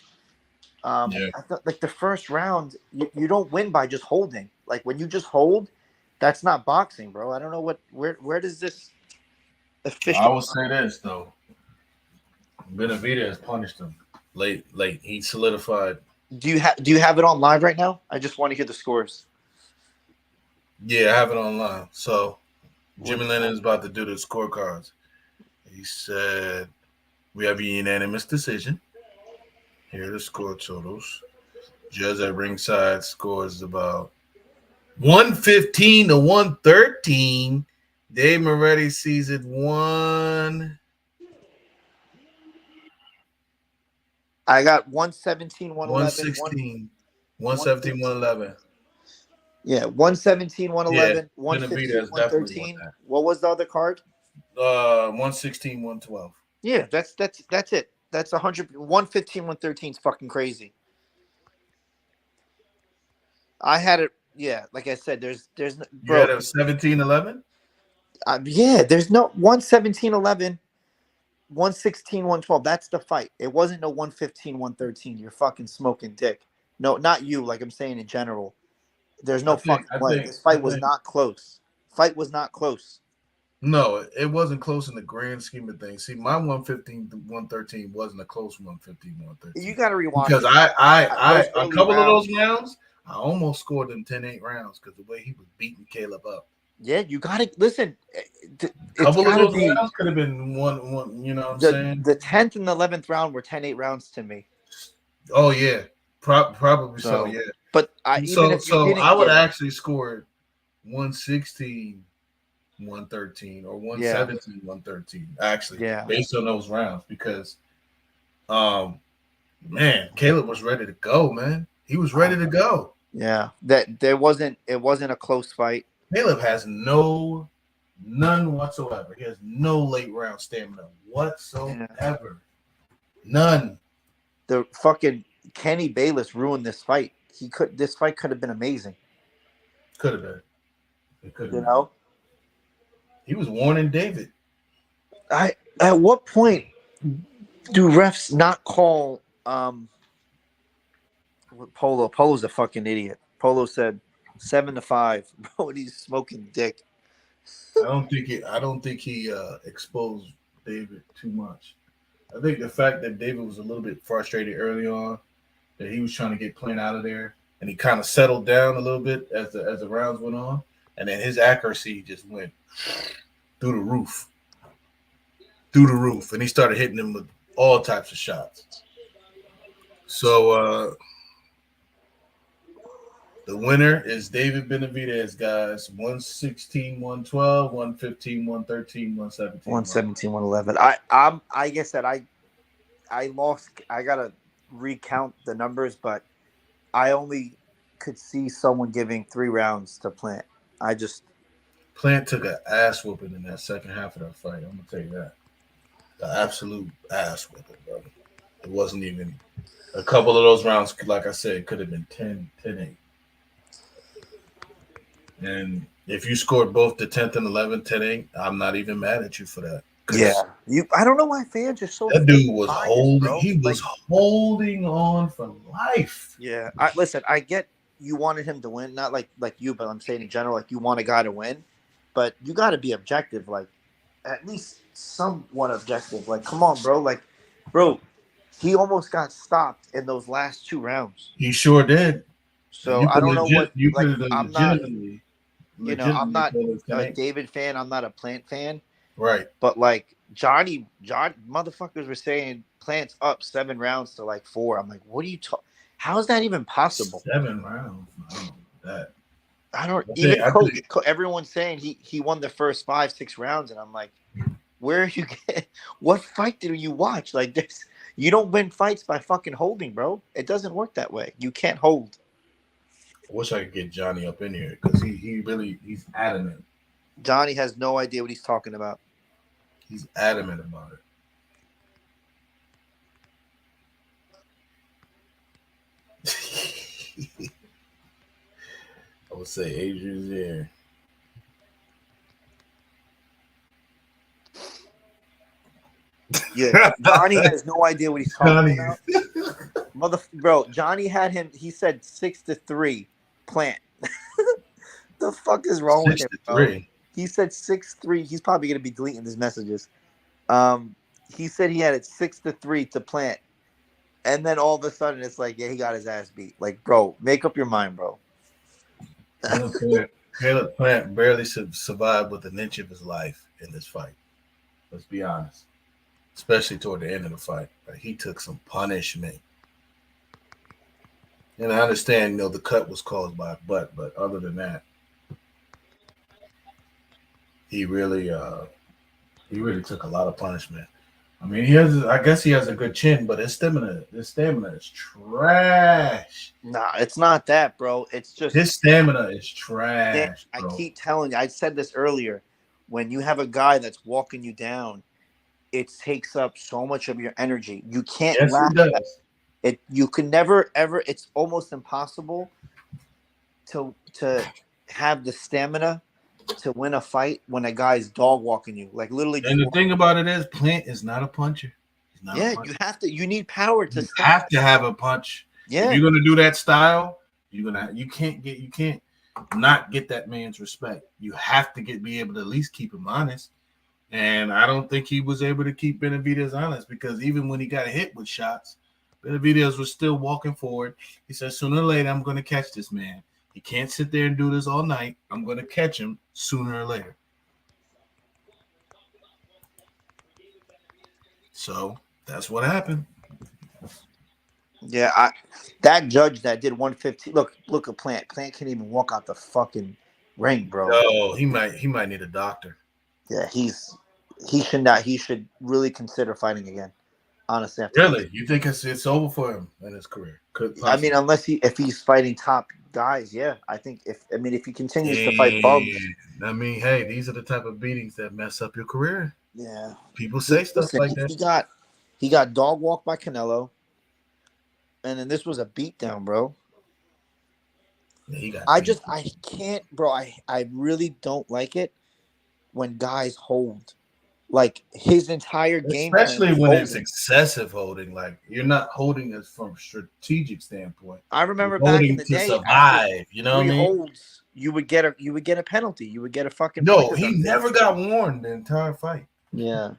I thought like the first round, you don't win by just holding. Like when you just hold, that's not boxing, bro. I don't know where does this official. I will say this though. Benavidez punished him late. He solidified. Do you have it on live right now? I just want to hear the scores. Yeah, I have it online. So Jimmy Lennon is about to do the scorecards. He said we have a unanimous decision. Here are the score totals. Judge at ringside scores about 115 to 113. Dave Moretti sees it 1. I got 117, 116, 117, 111. Yeah, 117, 111, Yeah, 115, 113. What was the other card? 116, 112. Yeah, that's it. That's 100. 115, 113 is fucking crazy. I had it. Yeah, like I said, there's bro. You had a 17, 11? Yeah, there's no 117, 11. 116, 112. That's the fight. It wasn't no 115, 113. You're fucking smoking dick. No, not you. Like I'm saying in general. There's no fucking way. This fight was not close. Fight was not close. No, it wasn't close in the grand scheme of things. See, my 115 to 113 wasn't a close 115, 113. You got to rewatch because I a couple of those rounds, I almost scored them 10-8 rounds because the way he was beating Caleb up. Yeah, you got to listen. A couple of those rounds could have been one. You know what I'm saying? The 10th and 11th round were 10-8 rounds to me. Oh yeah, probably so. Yeah, but I would actually scored 116, 113 or 117, 113. Actually, based on those rounds because, man, Caleb was ready to go. Man, he was ready to go. Yeah, it wasn't a close fight. Caleb has none whatsoever. He has no late round stamina whatsoever. Yeah. None. The fucking Kenny Bayless ruined this fight. This fight could have been amazing. Could have been. It could have. You know? He was warning David. At what point do refs not call Polo? Polo's a fucking idiot. Polo said 7-5. Bro, he's smoking dick. I don't think he exposed David too much. I think the fact that David was a little bit frustrated early on, that he was trying to get Plant out of there, and he kind of settled down a little bit as the rounds went on, and then his accuracy just went through the roof. through the roof, and he started hitting him with all types of shots. So the winner is David Benavidez, guys. 116, 112, 115, 113, 117. 117, 111. I'm like I said, I lost. I gotta recount the numbers, but I only could see someone giving 3 rounds to Plant. I just Plant took an ass whooping in that second half of that fight. I'm gonna tell you that. The absolute ass whooping, bro. It wasn't even a couple of those rounds, like I said, could have been 10-8. And if you scored both the 10th and 11th, 10-8, I'm not even mad at you for that. I don't know why fans are so. That dude was biased, holding. bro. He was holding on for life. Yeah, listen. I get you wanted him to win, not like you, but I'm saying in general, like you want a guy to win, but you got to be objective, like at least somewhat objective. Like, come on, bro. Like, bro, he almost got stopped in those last 2 rounds. He sure did. So I don't know what. You Like, could I'm not. legitimately. I'm not call it a 10-8. David fan. I'm not a Plant fan. Right. But like John, motherfuckers were saying Plant's up 7 rounds to like 4. I'm like, what are you talking? How is that even possible? 7 rounds. That. I don't I even. think- Everyone's saying he won the first 5-6 rounds, and I'm like, where are you? What fight did you watch? Like this, you don't win fights by fucking holding, bro. It doesn't work that way. You can't hold. I wish I could get Johnny up in here because he's adamant. Johnny has no idea what he's talking about. He's adamant about it. I would say Adrian's here. Yeah, Johnny has no idea what he's talking about. Bro, Johnny had him. He said 6-3 Plant. The fuck is wrong with him, bro? He said 6-3. He's probably gonna be deleting his messages. He said he had it 6-3 to Plant, and then all of a sudden it's like, yeah, he got his ass beat. Like, bro, make up your mind, bro. Caleb Plant barely survived with an inch of his life in this fight. Let's be honest. Especially toward the end of the fight. Like, he took some punishment. And I understand, the cut was caused by a butt, but other than that, he really took a lot of punishment. I mean, I guess he has a good chin, but his stamina is trash. Nah, it's not that, bro. It's just his stamina is trash. I keep telling you, I said this earlier. When you have a guy that's walking you down, it takes up so much of your energy. You can't laugh at it. You can never ever. It's almost impossible to have the stamina to win a fight when a guy's dog walking you, like literally. And the thing about it is, Plant is not a puncher. He's not a puncher. You have to. You need power to. You have to have a punch. Yeah, if you're gonna do that style, you can't not get that man's respect. You have to be able to at least keep him honest. And I don't think he was able to keep Benavidez honest, because even when he got hit with shots, Benavidez was still walking forward. He said, sooner or later, I'm going to catch this man. He can't sit there and do this all night. I'm going to catch him sooner or later. So that's what happened. Yeah, that judge that did 115. Look at Plant. Plant can't even walk out the fucking ring, bro. Oh, he might need a doctor. Yeah, he should not. He should really consider fighting again. Honestly, really, you think it's over for him in his career? I mean, if he's fighting top guys, yeah. I think if he continues to fight bums. I mean, hey, these are the type of beatings that mess up your career. Yeah, people say stuff like that. He got dog walked by Canelo, and then this was a beatdown, bro. Yeah, I can't, bro. I really don't like it when guys hold. Like his entire game, especially when it's excessive holding. Like, you're not holding it from a strategic standpoint. I remember back in the day, survive. You know what I mean? Holds, you would get a penalty. You would get a fucking. No, he never got warned the entire fight. Yeah,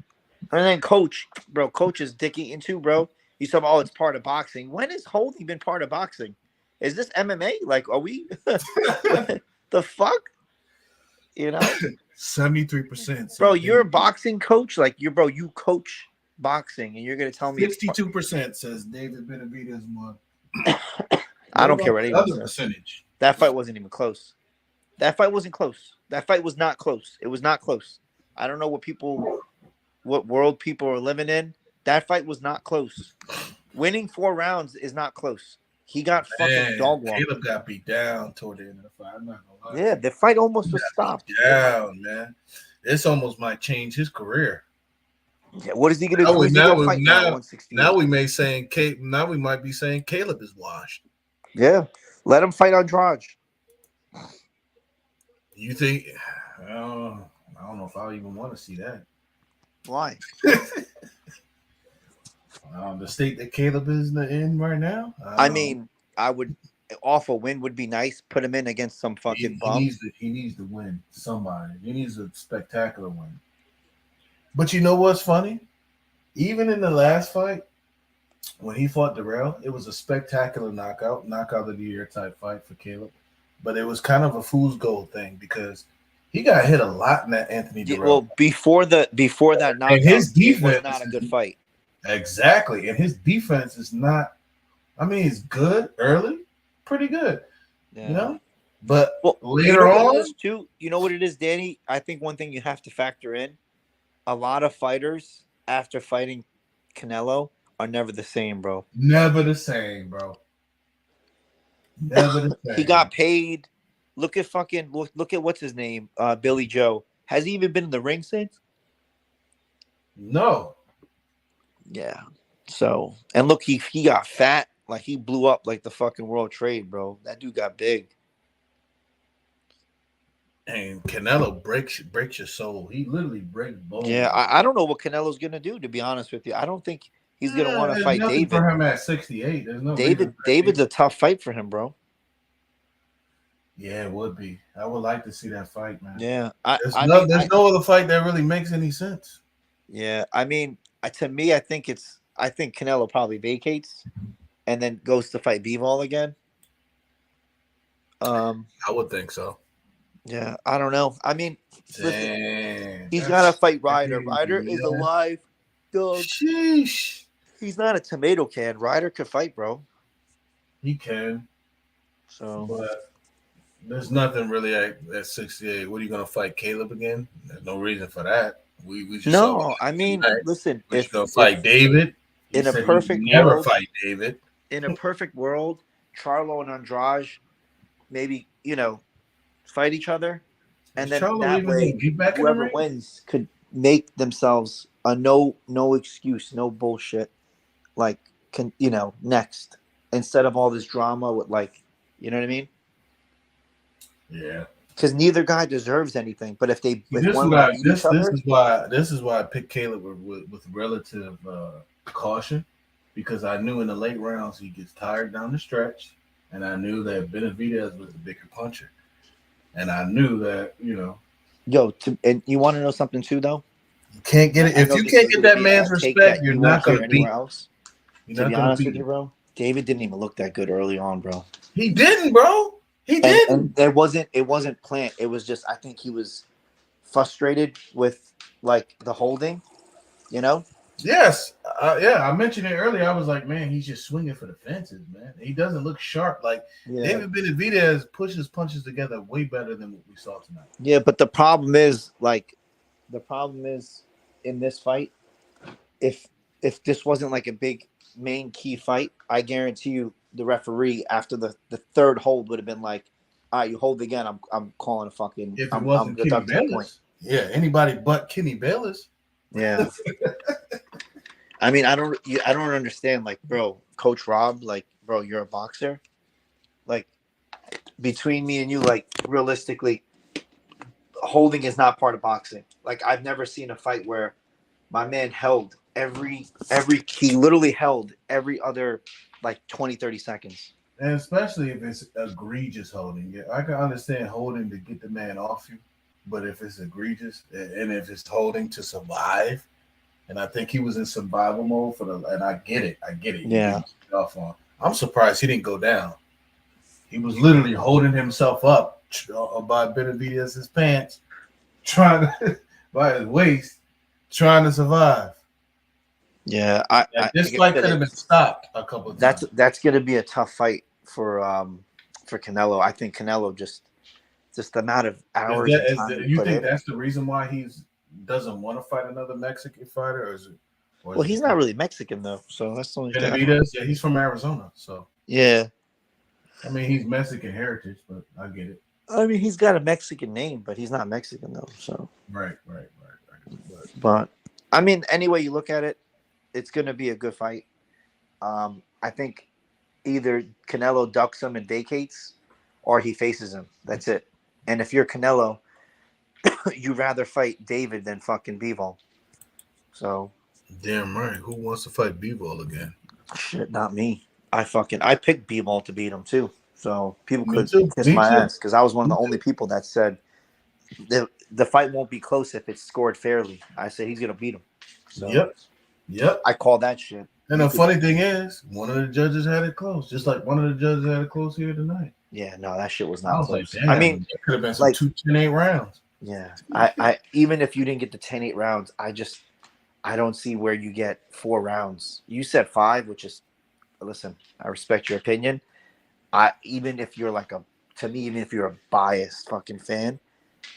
and then coach is dicking into, bro. He's talking, it's part of boxing. When has holding been part of boxing? Is this MMA? Like, are we? The fuck? You know. 73%. Bro, you're a boxing coach. Like you coach boxing, and you're gonna tell me 62% says David Benavidez won. I don't care what anyone other says. percentage. That fight wasn't even close. That fight wasn't close. That fight was not close. It was not close. I don't know what world people are living in. That fight was not close. Winning 4 rounds is not close. He got fucking dog walked. Caleb got beat down toward the end of the fight. I'm not gonna lie. Yeah, the fight almost was stopped. Down, man. This almost might change his career. Yeah, what is he gonna do? Now we may saying now we might be saying Caleb is washed. Yeah, let him fight Andrade. You think? I don't know if I even want to see that. Why? The state that Caleb is in right now. I mean, I would. Awful win would be nice. Put him in against some fucking bum. He needs to win somebody. He needs a spectacular win. But you know what's funny? Even in the last fight, when he fought Darrell, it was a spectacular knockout of the year type fight for Caleb. But it was kind of a fool's gold thing because he got hit a lot in that Anthony Darrell. Well, before that knockout, and his defense was not a good fight. Exactly, and his defense is not. I mean, it's good early, pretty good. Yeah. You know, but later on, too. You know what it is, Danny? I think one thing you have to factor in: a lot of fighters after fighting Canelo are never the same, bro. Never the same, bro. Never the same. He got paid. Look at what's his name, Billy Joe. Has he even been in the ring since? No. Yeah. So, and look, he got fat. Like he blew up like the fucking World Trade, bro. That dude got big. And Canelo breaks your soul. He literally breaks bones. Yeah, I don't know what Canelo's gonna do. To be honest with you, I don't think he's gonna want to fight David. For him at 68, there's no David's a tough fight for him, bro. Yeah, it would be. I would like to see that fight, man. Yeah, there's no other fight that really makes any sense. Yeah, I mean, to me, I think Canelo probably vacates and then goes to fight Bivol again. I would think so. Yeah, I don't know. I mean, listen, he's got to fight Ryder. Ryder is alive, dog. Sheesh. He's not a tomato can. Ryder could fight, bro. He can. So, but there's nothing really at 68. What are you gonna fight Caleb again? There's no reason for that. We just listen. If gonna fight David, in a perfect never fight David. In a perfect world, Charlo and Andrade, maybe fight each other, and then that way, whoever wins could make themselves a no excuse, no bullshit, like next instead of all this drama with you know what I mean? Yeah. Because neither guy deserves anything. But if they, this is why I picked Caleb with relative caution, because I knew in the late rounds he gets tired down the stretch, and I knew that Benavidez was the bigger puncher, and I knew that and you want to know something too, though? You can't get it if you can't get that man's respect. You're not going to beat else. To be honest with you, bro, David didn't even look that good early on, bro. He didn't, bro. He didn't. And it wasn't Plant. It was just I think he was frustrated with the holding, Yes, I mentioned it earlier. I was like, man, he's just swinging for the fences, man. He doesn't look sharp. David Benavidez pushes punches together way better than what we saw tonight. Yeah, but the problem is in this fight, if this wasn't a big main key fight, I guarantee you the referee after the third hold would have been like, all right, you hold again. I'm calling a fucking. If it wasn't Kenny Bayless, yeah, anybody but Kenny Bayless. Yeah. I mean, I don't understand. Bro, Coach Rob, bro, you're a boxer. Between me and you, realistically, holding is not part of boxing. I've never seen a fight where my man held he literally held every other 20, 30 seconds. And especially if it's egregious holding. Yeah, I can understand holding to get the man off you, but if it's egregious and if it's holding to survive, and I think he was in survival mode and I get it. Yeah. I'm surprised he didn't go down. He was literally holding himself up by Benavidez's pants, trying to by his waist, trying to survive. Yeah, This fight could have been stopped a couple of times. that's gonna be a tough fight for Canelo. I think Canelo just the amount of hours and time he You put think in. that's the reason why he's doesn't want to fight another Mexican fighter, or is it? Or is Well, he's not really Mexican though, so that's the only thing. Benavidez, yeah, he's from Arizona, so Yeah, I mean he's Mexican heritage, but I get it. I mean he's got a Mexican name, but he's not Mexican though. So Right. but I mean, any way you look at it, it's gonna be a good fight. I think either Canelo ducks him and vacates, or he faces him. That's it. And if you're Canelo, you rather fight David than fucking Bivol. So Damn right. Who wants to fight B-Ball again? shit, not me. I picked Bivol to beat him too. So people Me could too. kiss Me my too. ass because I was one of Me the only people that said the fight won't be close if it's scored fairly. I said he's gonna beat him. So Yep. I call that shit. And the funny thing is, one of the judges had it close, just like one of the judges had it close here tonight. Yeah, no, that shit was I not was close. like, damn, I mean, it could have been some like 2 10-8 rounds. yeah, I even if you didn't get the 10-8 rounds, I don't see where you get 4 rounds. You said 5, which is listen, I respect your opinion. Even if you're even if you're a biased fucking fan,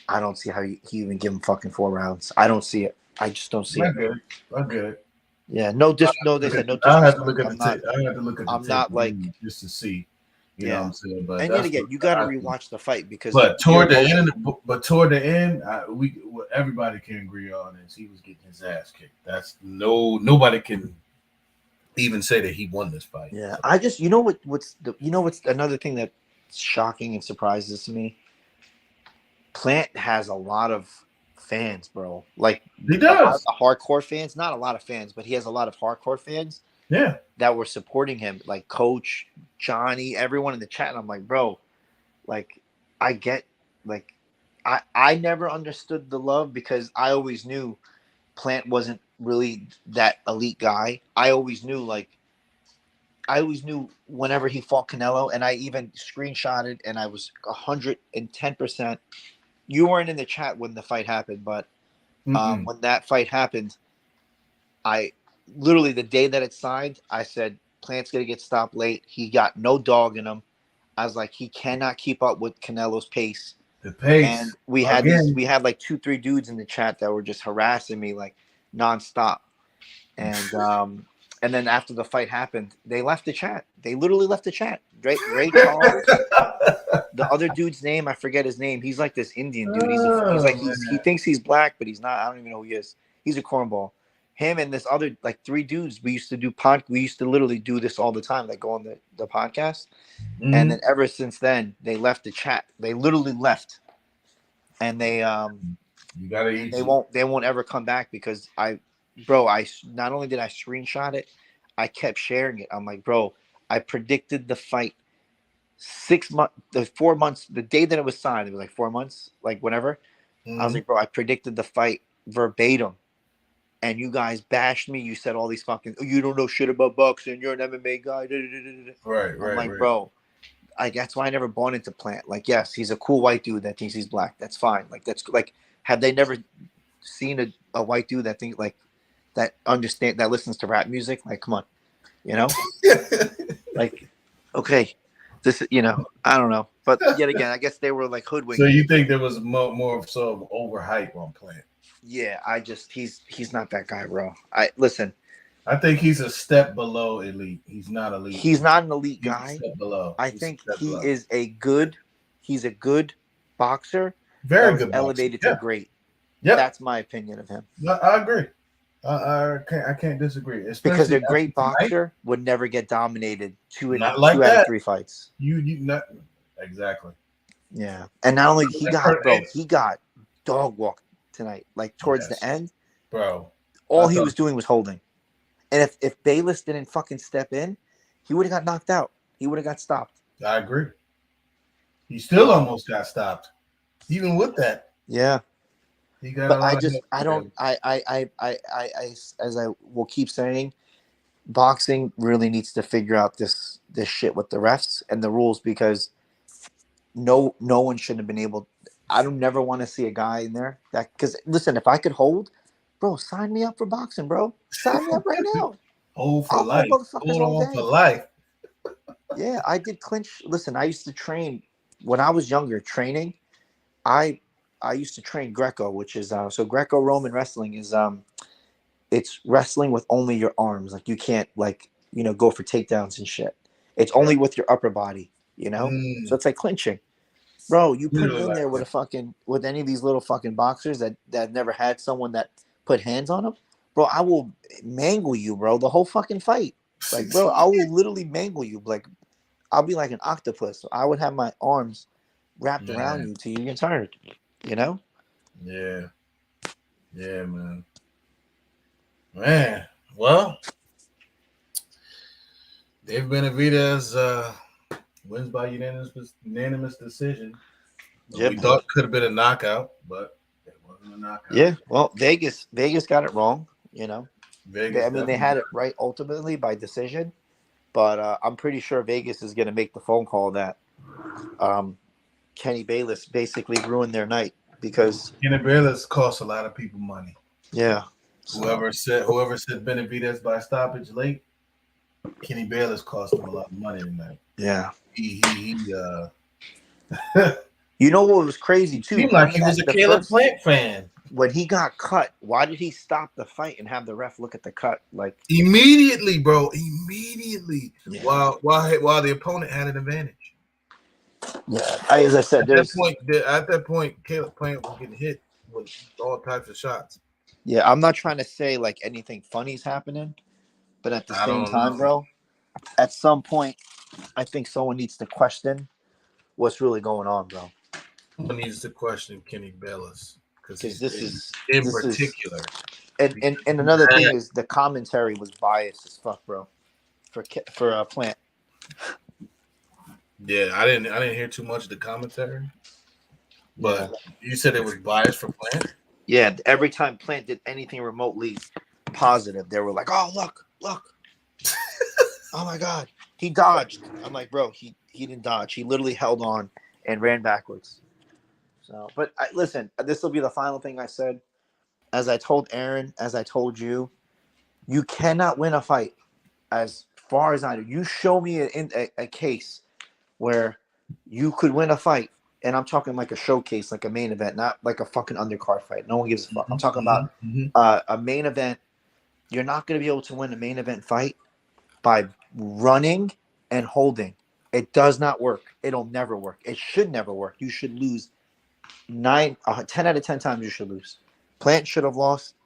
I don't see how you even give him fucking 4 rounds. I don't see it. I just don't see it. I get it. Yeah, they said no disrespect. I have to look at the tape. I'm not like just to see. You know what I'm saying? But and yet again, you got to rewatch the fight because. But toward the end, everybody can agree on this. He was getting his ass kicked. That's nobody can even say that he won this fight. Yeah, I just what's another thing that's shocking and surprises me. Plant has a lot of fans, bro. Like he does. A hardcore fans, not a lot of fans, but he has a lot of hardcore fans. Yeah, that were supporting him, like Coach Johnny, everyone in the chat. And I'm like, bro, like I get, like I never understood the love because I always knew Plant wasn't really that elite guy. I always knew whenever he fought Canelo, and I even screenshotted, and I was 110%. You weren't in the chat when the fight happened, but when that fight happened, I literally the day that it signed, I said Plant's gonna get stopped late. He got no dog in him. I was like, he cannot keep up with Canelo's pace. The pace. And we had like 2-3 dudes in the chat that were just harassing me like nonstop. And then after the fight happened, they left the chat. They literally left the chat. Ray Charles, the other dude's name, I forget his name. He's like this Indian dude. He thinks he's black, but he's not. I don't even know who he is. He's a cornball. Him and this other like 3 dudes. We used to literally do this all the time, like go on the podcast. Mm-hmm. And then ever since then, they left the chat. They literally left, and they you gotta eat. They won't ever come back because I not only did I screenshot it, I kept sharing it. I'm like, bro, I predicted the fight 4 months, the day that it was signed. It was like 4 months, like whenever. Mm-hmm. I was like, bro, I predicted the fight verbatim. And you guys bashed me. You said all these fucking, you don't know shit about boxing. You're an MMA guy. Right. I'm like, bro, that's why I never bought into Plant. Like, yes, he's a cool white dude that thinks he's black. That's fine. Like, that's like, have they never seen a white dude that think like that listens to rap music? Like, come on, you know, like, okay, this, I don't know. But yet again, I guess they were like hoodwinked. So you think there was more of some overhype on Plant? Yeah, he's not that guy, bro. I think he's a step below elite. He's not elite. He's not an elite guy. He's a step below. I think he's a good boxer. Very good boxer. Elevated to great. Yeah. That's my opinion of him. I agree. I can't disagree. Especially because a great boxer would never get dominated two out of 3 fights. You not exactly. Yeah. And not only he got dog walked tonight, like towards the end, bro. All he was doing was holding, and if Bayless didn't fucking step in, he would have got knocked out. He would have got stopped. I agree. He still almost got stopped, even with that. Yeah, he got. But as I will keep saying, boxing really needs to figure out this shit with the refs and the rules because no one should have been able. I don't never want to see a guy in there that because listen, if I could hold, bro, sign me up for boxing, bro. Sign me up right now. Hold for I'll hold life. motherfuckers Hold all on for day. life. Yeah, I did clinch. Listen, I used to train when I was younger. Training, I used to train Greco, which is so Greco-Roman wrestling is it's wrestling with only your arms. Like you can't like go for takedowns and shit. It's only with your upper body. So it's like clinching. Bro, you put me Literally in like there with with any of these little fucking boxers that never had someone that put hands on them, bro. I will mangle you, bro. The whole fucking fight, like, bro, I will literally mangle you. Like, I'll be like an octopus. I would have my arms wrapped around Man. you till you get tired. You know? Yeah. Yeah, man. Man. Well, Dave Benavidez wins by unanimous decision. Yep. We thought could have been a knockout, but it wasn't a knockout. Yeah. Well, Vegas got it wrong. Vegas They had it right ultimately by decision, but I'm pretty sure Vegas is going to make the phone call that Kenny Bayless basically ruined their night because Kenny Bayless cost a lot of people money. yeah. Whoever said Benavidez by stoppage late, Kenny Bayless cost him a lot of money tonight. Yeah. He You know what was crazy too? seemed like he was a Caleb Plant fan. When he got cut, why did he stop the fight and have the ref look at the cut? Like Immediately, bro. Immediately. Yeah. While the opponent had an advantage. Yeah. As I said, At that point, Caleb Plant was getting hit with all types of shots. Yeah, I'm not trying to say like anything funny's happening, but at the same time, bro, at some point, I think someone needs to question what's really going on, bro. Someone needs to question Kenny Bayless because particular. And another thing is the commentary was biased as fuck, bro. For Plant. Yeah, I didn't hear too much of the commentary, but you said it was biased for Plant. Yeah, every time Plant did anything remotely positive, they were like, "Oh, look, oh my god, he dodged." I'm like, bro, he didn't dodge. He literally held on and ran backwards. So, but listen, this will be the final thing I said. As I told Aaron, as I told you, you cannot win a fight. As far as I know, you show me a case where you could win a fight, and I'm talking like a showcase, like a main event, not like a fucking undercard fight. No one gives a fuck. I'm talking about a main event. You're not going to be able to win a main event fight by running and holding. It does not work. It'll never work. It should never work. You should lose 10 out of 10 times. You should lose. Plant should have lost.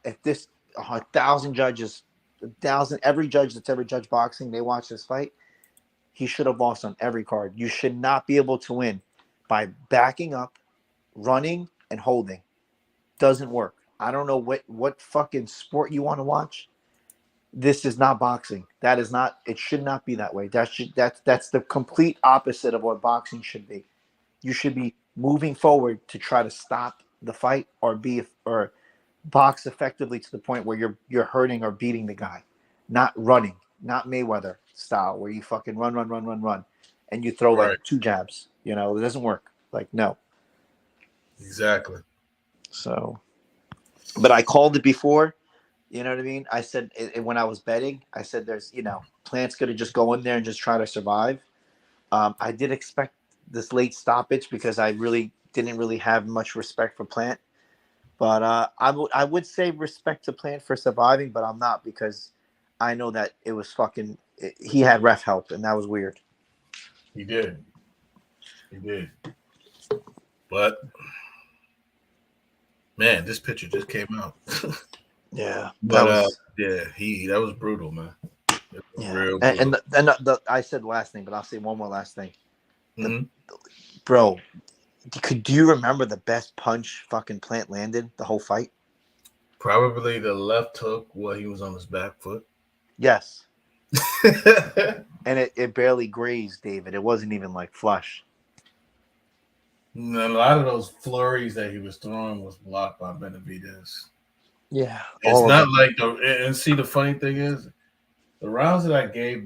If this 1,000 judges, 1,000 every judge that's ever judged boxing, they watch this fight. He should have lost on every card. You should not be able to win by backing up, running, and holding. Doesn't work. I don't know what fucking sport you want to watch. This is not boxing. That is not. It should not be that way. That's the complete opposite of what boxing should be. You should be moving forward to try to stop the fight or box effectively to the point where you're hurting or beating the guy, not running, not Mayweather style where you fucking run, and you throw like 2 jabs. It doesn't work. Like no. Exactly. So, but I called it before. You know what I mean? I said when I was betting, I said there's Plant's gonna just go in there and just try to survive. I did expect this late stoppage because I really didn't really have much respect for Plant. But I would say respect to Plant for surviving, but I'm not because I know that it was he had ref help, and that was weird. He did. But man, this picture just came out. Yeah. But that was brutal, man. Yeah. Real and I said last thing, but I'll say one more last thing. Bro, do you remember the best punch fucking Plant landed the whole fight? Probably the left hook while he was on his back foot. Yes. And it barely grazed David. It wasn't even like flush. And a lot of those flurries that he was throwing was blocked by Benavidez. Yeah. It's not like and see, the funny thing is, the rounds that I gave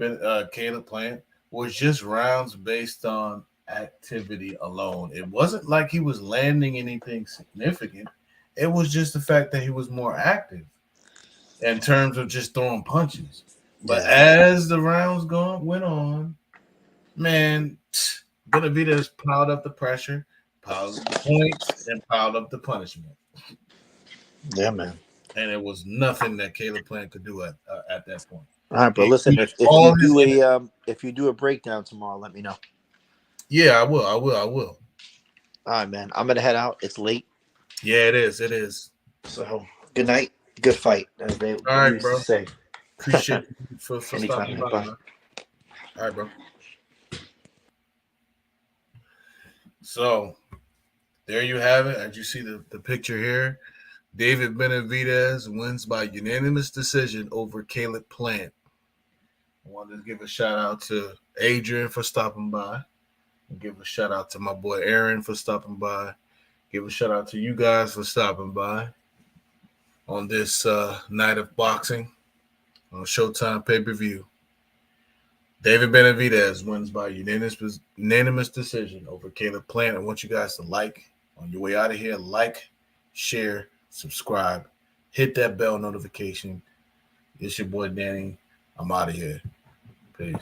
Caleb Plant was just rounds based on activity alone. It wasn't like he was landing anything significant. It was just the fact that he was more active in terms of just throwing punches. But Yeah. as the rounds went on, man, Benavidez piled up the pressure, piled up the points, and piled up the punishment. Yeah, man. And it was nothing that Caleb Plant could do at that point. All right, bro. He Listen, used if all you his do energy. if you do a breakdown tomorrow, let me know. Yeah, I will. All right, man. I'm gonna head out. It's late. Yeah, it is. It is. So good night. Good fight, as they All right, used to bro. say. Appreciate you for Anytime, stopping man. by, Bye. man. All right, bro. So there you have it. As you see the picture here, David Benavidez wins by unanimous decision over Caleb Plant. I wanted to give a shout out to Adrian for stopping by. Give a shout out to my boy Aaron for stopping by. Give a shout out to you guys for stopping by on this night of boxing on Showtime pay-per-view. David Benavidez wins by unanimous decision over Caleb Plant. I want you guys to on your way out of here, share, subscribe, hit that bell notification. It's your boy Danny. I'm out of here. Peace.